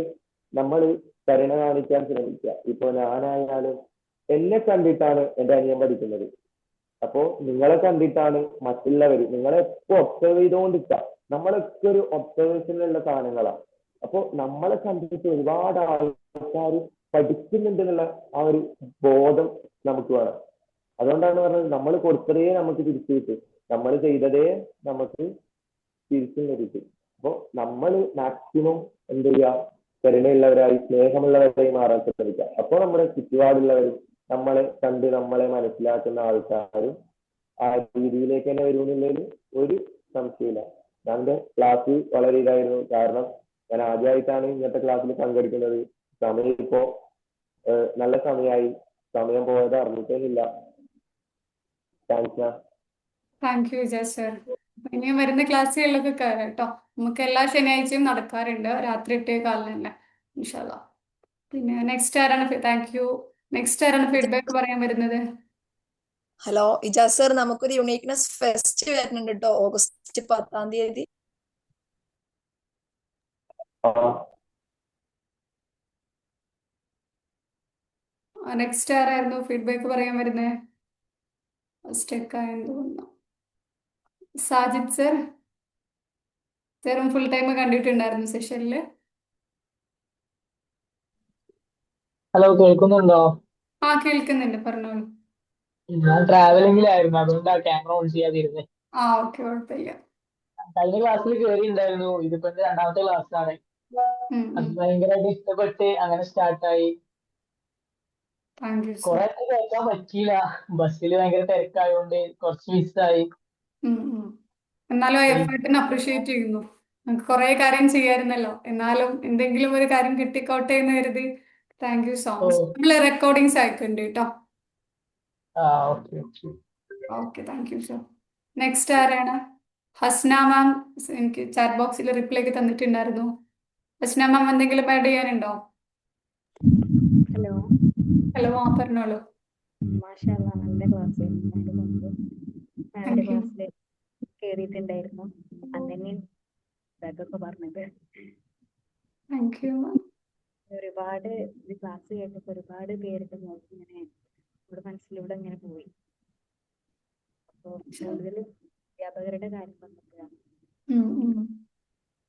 നമ്മൾ കരുണ കാണിക്കാൻ ശ്രമിക്കുക. ഇപ്പൊ ഞാനായാലും എന്നെ കണ്ടിട്ടാണ് എന്റെ അനിയൻ പഠിക്കുന്നത്. അപ്പോ നിങ്ങളെ കണ്ടിട്ടാണ് മറ്റുള്ളവർ, നിങ്ങളെ എപ്പോ ഒബ്സർവ് ചെയ്തുകൊണ്ടിരിക്കുക. നമ്മളൊക്കെ ഒരു ഒബ്സർവേഷനിലുള്ള സാധനങ്ങളാണ്. അപ്പൊ നമ്മളെ കണ്ടിട്ട് ഒരുപാട് ആൾക്കാർ പഠിക്കുന്നുണ്ട് എന്നുള്ള ആ ഒരു ബോധം നമുക്ക് വേണം. അതുകൊണ്ടാണ് പറഞ്ഞത്, നമ്മൾ കൊടുത്തതേ നമുക്ക് തിരിച്ചു കിട്ടും, നമ്മൾ ചെയ്തതേ നമുക്ക് തിരിച്ചും ലഭിക്കും. അപ്പൊ നമ്മൾ മാക്സിമം എന്ത് ചെയ്യുക, കരുണയുള്ളവരായി സ്നേഹമുള്ളവരായി മാറാൻ ശ്രമിക്കാം. അപ്പോൾ നമ്മുടെ ചുറ്റുപാടുള്ളവരും നമ്മളെ കണ്ട് നമ്മളെ മനസ്സിലാക്കുന്ന ആൾക്കാരും ആ രീതിയിലേക്ക് തന്നെ വരുമെന്നുള്ളതിൽ ഒരു സംശയമില്ല. ഞാൻ എൻ്റെ ക്ലാസ് വളരെ ഇതായിരുന്നു, കാരണം ഞാൻ ആദ്യമായിട്ടാണ് ഇങ്ങനത്തെ ക്ലാസ്സിൽ പങ്കെടുക്കുന്നത്. സമയം ഇപ്പോ നല്ല സമയമായി, സമയം പോയത് അറിഞ്ഞിട്ടേയില്ല. Thanks ma'am. Thank you Vijay sir. ഇനിയും വരുന്ന ക്ലാസ്സുകളിലൊക്കെ കയറാം കേട്ടോ. നമുക്ക് എല്ലാ ശനിയാഴ്ചയും നടക്കാറുണ്ട് രാത്രി 8:15 തന്നെ ഇൻഷാല്ലാ. പിന്നെ നെക്സ്റ്റ് ആരാണ്? Thank you. നെക്സ്റ്റ് ആരാണ് ഫീഡ്ബാക്ക് പറയാൻ വരുന്നത്? ഹലോ ഇജാസ് സർ, നമുക്കൊരു യുണീക്നെസ് ഫെസ്റ്റ് വരുന്നുണ്ട് കേട്ടോ, ഓഗസ്റ്റ് 10-ാം തീയതി. ആ നെക്സ്റ്റ് ആരായിരുന്നു ഫീഡ്ബാക്ക് പറയാൻ വരുന്നത്? സ്റ്റെക്ക് ആയെന്ന് തോന്നുന്നു. സാജിദ് സർ. സറും ഫുൾ ടൈം കണ്ടിട്ടുണ്ടായിരുന്നു സെഷനിൽ. ഹലോ, കേൾക്കുന്നുണ്ടോ? ആ കേൾക്കുന്നുണ്ട്, പറഞ്ഞോളൂ. ഞാൻ ട്രാവലിംഗിലായിരുന്നു, അതുകൊണ്ടാ ക്യാമറ ഓൺ ചെയ്യാതിരുന്നത്. ആ ഓക്കെ, കുഴപ്പമില്ല. കഴിഞ്ഞ ക്ലാസ്സിൽ കയറിയിട്ടുണ്ടായിരുന്നു, ഇതിപ്പോ എന്റെ രണ്ടാമത്തെ ക്ലാസ്സാണ്. അത് ഭയങ്കരമായിട്ട് ഇഷ്ടപ്പെട്ട് അങ്ങനെ സ്റ്റാർട്ടായി. Thank you sir. കുറെ കേൾക്കാൻ പറ്റിയില്ല, ബസ്സിൽ ഭയങ്കര തിരക്കായതുകൊണ്ട് കുറച്ച് മിസ്സായി. എന്നാലും ആ എഫേർട്ടിനെ അപ്രീഷിയേറ്റ് ചെയ്യുന്നു. നമുക്ക് കുറെ കാര്യം ചെയ്യായിരുന്നല്ലോ, എന്നാലും എന്തെങ്കിലും ഒരു കാര്യം കിട്ടിക്കോട്ടെ എന്ന് കരുതി താങ്ക് യു സോ മച്ച്. നമ്മൾ റെക്കോർഡിങ്സ് അയക്കുന്നുണ്ട് കേട്ടോ. ആ okay okay. Okay, thank you sir. Next ആരാണ്? ഹസ്ന മാം എനിക്ക് ചാറ്റ് ബോക്സിൽ റിപ്ലൈ ഒക്കെ തന്നിട്ടുണ്ടായിരുന്നു. ഹസ്ന മാം എന്തെങ്കിലും ആഡ് ചെയ്യാനുണ്ടോ? ഹലോ. ഹലോ, ആ പറഞ്ഞോളൂ. മാഷാഅല്ലാ, നല്ല ക്ലാസ്. അതിന് മുമ്പ് മാമിന്റെ താങ്ക് യു. ക്ലാസ്സിൽ കയറിയിട്ടുണ്ടായിരുന്നു. അന്നെ ഇതൊക്കെ പറഞ്ഞത് താങ്ക് യു മാം. ഒരുപാട് ക്ലാസ് കേട്ടപ്പോൾ ഒരുപാട് പേരുടെ നോക്കി ഇങ്ങനെ നമ്മുടെ മനസ്സിലൂടെ ഇങ്ങനെ പോയി. അപ്പോൾ കൂടുതൽ അധ്യാപകരുടെ കാര്യം പറഞ്ഞപ്പോഴാണ്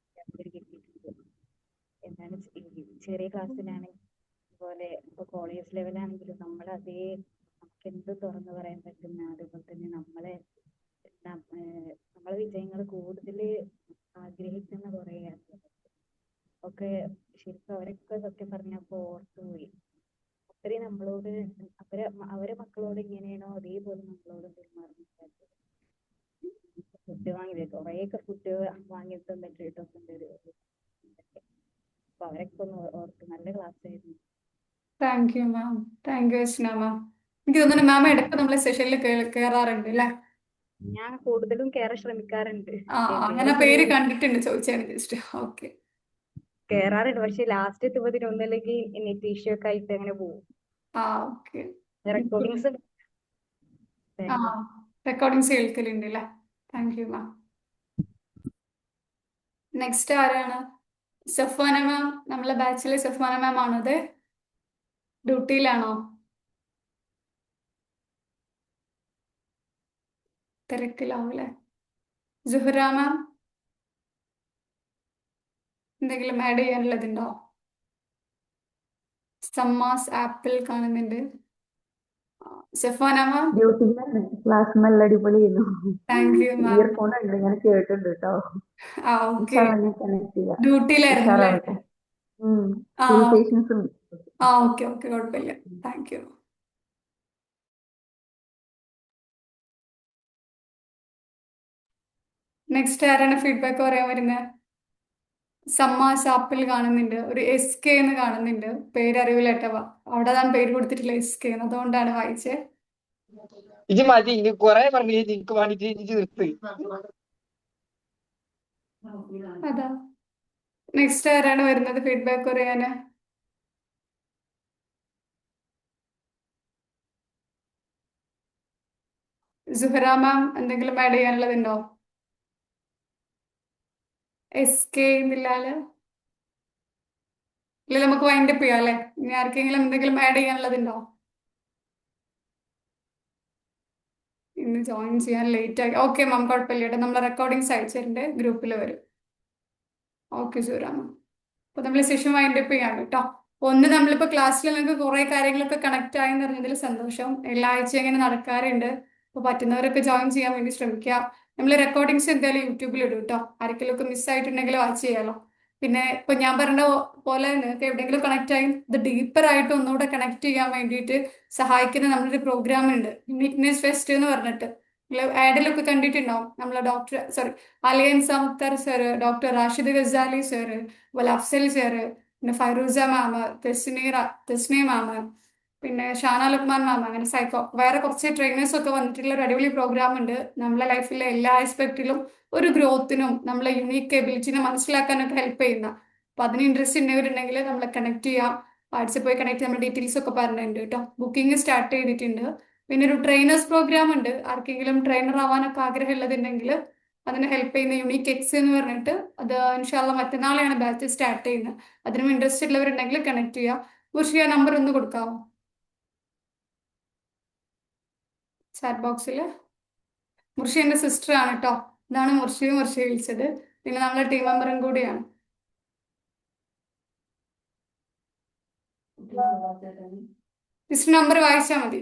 അധ്യാപകർ കിട്ടിയിട്ടുണ്ട്. എന്താണ് ചെറിയ ക്ലാസ്സിലാണ് അതുപോലെ ഇപ്പൊ കോളേജ് ലെവലാണെങ്കിലും നമ്മളതേ നമുക്ക് എന്ത് തുറന്നു പറയാൻ പറ്റുന്ന, അതുപോലെ തന്നെ നമ്മളെ വിജയങ്ങൾ കൂടുതൽ ആഗ്രഹിക്കുന്ന കുറെ ഒക്കെ ശരിക്കും അവരൊക്കെ സത്യം പറഞ്ഞപ്പോ ഓർത്തുപോയി. അത്രയും നമ്മളോട് അവരെ മക്കളോട് എങ്ങനെയാണോ അതേപോലെ നമ്മളോട് പെരുമാറുന്നത്. ഫുഡ് വാങ്ങി കുറെയൊക്കെ ഫുഡ് വാങ്ങി തന്നിട്ട് അപ്പൊ അവരൊക്കെ ഒന്ന് ഓർത്ത് നല്ല ക്ലാസ് ആയിരുന്നു. Thank you ma'am. Thank you Hasna ma'am. എനിക്ക് തോന്നുന്നു മാം ഇടയ്ക്ക് നമ്മളെ സെഷനിൽ കയറാറുണ്ട് അല്ലേ? ഞാൻ കൂടുതലും കയറാൻ ശ്രമിക്കാറുണ്ട്. അങ്ങനെ പേര് കണ്ടിട്ടുണ്ട്, ചോദിച്ചാണ് ജസ്റ്റ്. ഓക്കെ, കയറാറുണ്ട്, പക്ഷെ ലാസ്റ്റ് എത്തുമ്പോഴത്തേനും ഒന്നല്ലെങ്കിൽ നെറ്റ് ഇഷ്യൂ ഒക്കെ ആയിട്ട് അങ്ങനെ പോകും. ഓക്കെ. റെക്കോർഡിങ്സ് റെക്കോർഡിങ്സ് കേൾക്കലുണ്ട് അല്ലേ? Thank you ma'am. നെക്സ്റ്റ് ആരാണ്? സഫാന മാം, നമ്മളെ ബാച്ചിലെ സഫാന മാം ആണത്? ഡ്യൂട്ടിയിലാണോ? തിരക്കിലാവൂല്ലേ? സുഹറ മാം, എന്തെങ്കിലും ആഡ് ചെയ്യാനുള്ളതുണ്ടോ? സമ്മാസ് ആപ്പിൾ കാണുന്നുണ്ട്. സഫാന മാം. ക്ലാസ് നല്ല അടിപൊളിയായിരുന്നു. Thank you ma'am. ഇയർഫോൺ ഉണ്ട്, ഞാൻ കേട്ടിട്ടുണ്ട് കേട്ടോ. ഓക്കെ. കണക്ട് ചെയ്യാം. ഡ്യൂട്ടിയിലായിരുന്നു അല്ലേ? പേഷ്യൻസ് ഉണ്ട്. ഓക്കെ ഓക്കെ, കുഴപ്പമില്ല. Thank you. നെക്സ്റ്റ് ആരാണ് ഫീഡ്ബാക്ക് പറയാൻ വരുന്നത്? സമ്മാസ് ആപ്പിൾ കാണുന്നുണ്ട്, ഒരു SK എന്ന് കാണുന്നുണ്ട്. പേരറിവില്ല കേട്ടോ, അവിടെ ഞാൻ പേര് കൊടുത്തിട്ടില്ല SK എന്ന്, അതുകൊണ്ടാണ് വായിച്ചത്. ഇത് മതി, ഇനി കൊറേ പറഞ്ഞു എനിക്ക് വേണ്ടിട്ട് നിർത്ത്. അതാ. നെക്സ്റ്റ് ആരാണ് വരുന്നത് ഫീഡ്ബാക്ക് പറയാന്? സുഹറ മാം, എന്തെങ്കിലും ആഡ് ചെയ്യാനുള്ളതുണ്ടോ? SK എന്നില്ലാല് ഇല്ല, നമുക്ക് വൈൻഡപ്പ് ചെയ്യാം അല്ലെ? ഇനി ആർക്കെങ്കിലും എന്തെങ്കിലും ആഡ് ചെയ്യാനുള്ളതുണ്ടോ? ഇന്ന് ജോയിൻ ചെയ്യാൻ ലേറ്റ് ആയി. ഓക്കെ മാം, കുഴപ്പമില്ല കേട്ടോ, നമ്മൾ റെക്കോർഡിങ്സ് അയച്ചിട്ടുണ്ട്, ഗ്രൂപ്പിൽ വരും. ഓക്കെ സുഹറ മാം. അപ്പൊ നമ്മൾ സെഷൻ വൈൻഡപ്പ് ചെയ്യാം കേട്ടോ. ഒന്ന് നമ്മളിപ്പോ ക്ലാസ്സിൽ നിങ്ങൾക്ക് കുറെ കാര്യങ്ങളൊക്കെ കണക്ട് ആയെന്ന് അറിഞ്ഞതിൽ സന്തോഷം. എല്ലാ ആഴ്ചയും ഇങ്ങനെ നടക്കാറുണ്ട്. അപ്പൊ പറ്റുന്നവരൊക്കെ ജോയിൻ ചെയ്യാൻ വേണ്ടി ശ്രമിക്കുക. നമ്മൾ റെക്കോർഡിങ്സ് എന്തായാലും യൂട്യൂബിൽ ഇടും കേട്ടോ. ആരെങ്കിലും ഒക്കെ മിസ്സായിട്ടുണ്ടെങ്കിൽ വാച്ച് ചെയ്യാലോ. പിന്നെ ഇപ്പൊ ഞാൻ പറഞ്ഞ പോലെ നിങ്ങൾക്ക് എവിടെയെങ്കിലും കണക്ട് ആയി ഇത് ഡീപ്പർ ആയിട്ട് ഒന്നുകൂടെ കണക്ട് ചെയ്യാൻ വേണ്ടിയിട്ട് സഹായിക്കുന്ന നമ്മളൊരു പ്രോഗ്രാം ഉണ്ട്, യുണീക്നെസ് ഫെസ്റ്റ് എന്ന് പറഞ്ഞിട്ട്. നിങ്ങൾ ആഡിലൊക്കെ കണ്ടിട്ടുണ്ടാവും. നമ്മളെ Aliyan Mukthar sir, doctor Rashid Ghazali sir, അതുപോലെ അഫ്സൽ സാറ്, പിന്നെ ഫൈറൂസ മാമ്, തെസ്നിയ മാമ്, പിന്നെ ഷാന ലുക്മാൻ മാം, അങ്ങനെ വേറെ കുറച്ച് ട്രെയിനേഴ്സ് ഒക്കെ വന്നിട്ടുള്ള ഒരു അടിപൊളി പ്രോഗ്രാം ഉണ്ട്. നമ്മളെ ലൈഫിലെ എല്ലാ ആസ്പെക്റ്റിലും ഒരു ഗ്രോത്തിനും നമ്മളെ യുണീക്ക് എബിലിറ്റിനെ മനസ്സിലാക്കാനൊക്കെ ഹെൽപ്പ് ചെയ്യുന്ന. അപ്പൊ അതിന് ഇൻട്രസ്റ്റ് ഉണ്ടെങ്കിൽ നമ്മളെ കണക്ട് ചെയ്യാം. വാട്സപ്പ് പോയി കണക്ട് ചെയ്യാൻ ഡീറ്റെയിൽസ് ഒക്കെ പറഞ്ഞിട്ടുണ്ട് കേട്ടോ. ബുക്കിംഗ് സ്റ്റാർട്ട് ചെയ്തിട്ടുണ്ട്. പിന്നെ ഒരു ട്രെയിനേഴ്സ് പ്രോഗ്രാം ഉണ്ട്. ആർക്കെങ്കിലും ട്രെയിനർ ആവാനൊക്കെ ആഗ്രഹം ഉള്ളതുണ്ടെങ്കിൽ അതിന് ഹെൽപ്പ് ചെയ്യുന്ന യുണീക്ക് എക്സ് എന്ന് പറഞ്ഞിട്ട്, അത് ഇൻഷാല്ല മറ്റന്നാളെയാണ് ബാച്ച് സ്റ്റാർട്ട് ചെയ്യുന്നത്. അതിനും ഇൻട്രസ്റ്റ് ഉള്ളവരുണ്ടെങ്കിൽ കണക്ട് ചെയ്യാം. മുർഷിയ നമ്പർ ഒന്ന് കൊടുക്കാമോ ചാറ്റ് ബോക്സിൽ? മുർഷി എൻ്റെ സിസ്റ്റർ ആണ് കേട്ടോ. ഇതാണ് മുർഷി വിളിച്ചത്. പിന്നെ നമ്മളെ ടീം മെമ്പറും കൂടിയാണ്. സിസ്റ്റർ നമ്പർ വായിച്ചാൽ മതി.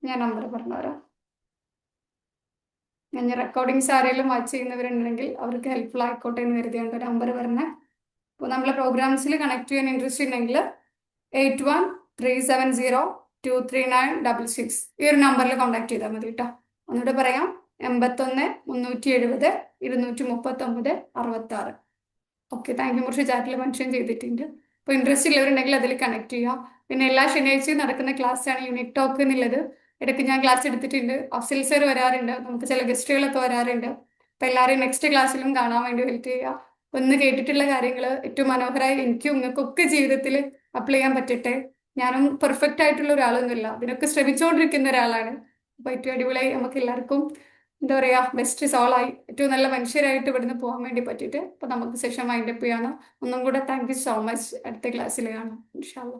ഞാൻ നമ്പർ പറഞ്ഞുതരാം. ഞാൻ റെക്കോർഡിങ്സ് ആരെങ്കിലും വാച്ച് ചെയ്യുന്നവരുണ്ടെങ്കിൽ അവർക്ക് ഹെൽപ്ഫുൾ ആയിക്കോട്ടെ എന്ന് കരുതിയാണ് നമ്പർ പറഞ്ഞത്. അപ്പോൾ നമ്മളെ പ്രോഗ്രാംസിൽ കണക്ട് ചെയ്യാൻ ഇൻട്രസ്റ്റ് ഉണ്ടെങ്കിൽ 8137023966 ഈ ഒരു നമ്പറിൽ കോൺടാക്ട് ചെയ്താൽ മതി കേട്ടോ. ഒന്നുകൂടെ പറയാം, 81-370-239-66. Okay, thank U. മുർഷി ചാറ്റിൽ മെൻഷൻ ചെയ്തിട്ടുണ്ട്. അപ്പോൾ ഇൻട്രസ്റ്റ് ഉള്ളവരുണ്ടെങ്കിൽ അതിൽ കണക്ട് ചെയ്യാം. പിന്നെ എല്ലാ ശനിയാഴ്ചയും നടക്കുന്ന ക്ലാസ്സാണ് യൂണിക് ടോക്ക് എന്നുള്ളത്. ഇടയ്ക്ക് ഞാൻ ക്ലാസ് എടുത്തിട്ടുണ്ട്. അഫ്സൽ സർ വരാറുണ്ട്. നമുക്ക് ചില ഗസ്റ്റുകളൊക്കെ വരാറുണ്ട്. അപ്പം എല്ലാവരെയും നെക്സ്റ്റ് ക്ലാസ്സിലും കാണാൻ വേണ്ടി ഹെൽപ്പ് ചെയ്യുക. ഒന്ന് കേട്ടിട്ടുള്ള കാര്യങ്ങൾ ഏറ്റവും മനോഹരമായി എനിക്കും നിങ്ങൾക്കൊക്കെ ജീവിതത്തിൽ അപ്ലൈ ചെയ്യാൻ പറ്റട്ടെ. ഞാനും പെർഫെക്റ്റ് ആയിട്ടുള്ള ഒരാളൊന്നുമില്ല, അതിനൊക്കെ ശ്രമിച്ചുകൊണ്ടിരിക്കുന്ന ഒരാളാണ്. അപ്പോൾ ഏറ്റവും അടിപൊളിയായി നമുക്ക് എല്ലാവർക്കും എന്താ പറയുക, ബെസ്റ്റ് സോളായി ഏറ്റവും നല്ല മനുഷ്യരായിട്ട് ഇവിടുന്ന് പോകാൻ വേണ്ടി പറ്റിയിട്ട്. അപ്പോൾ നമുക്ക് സെഷൻ വൈൻഡപ്പ് ചെയ്യാണ്. ഒന്നും കൂടെ താങ്ക് യു സോ മച്ച്. അടുത്ത ക്ലാസ്സിൽ കാണാം ഇൻഷാ അല്ലാ.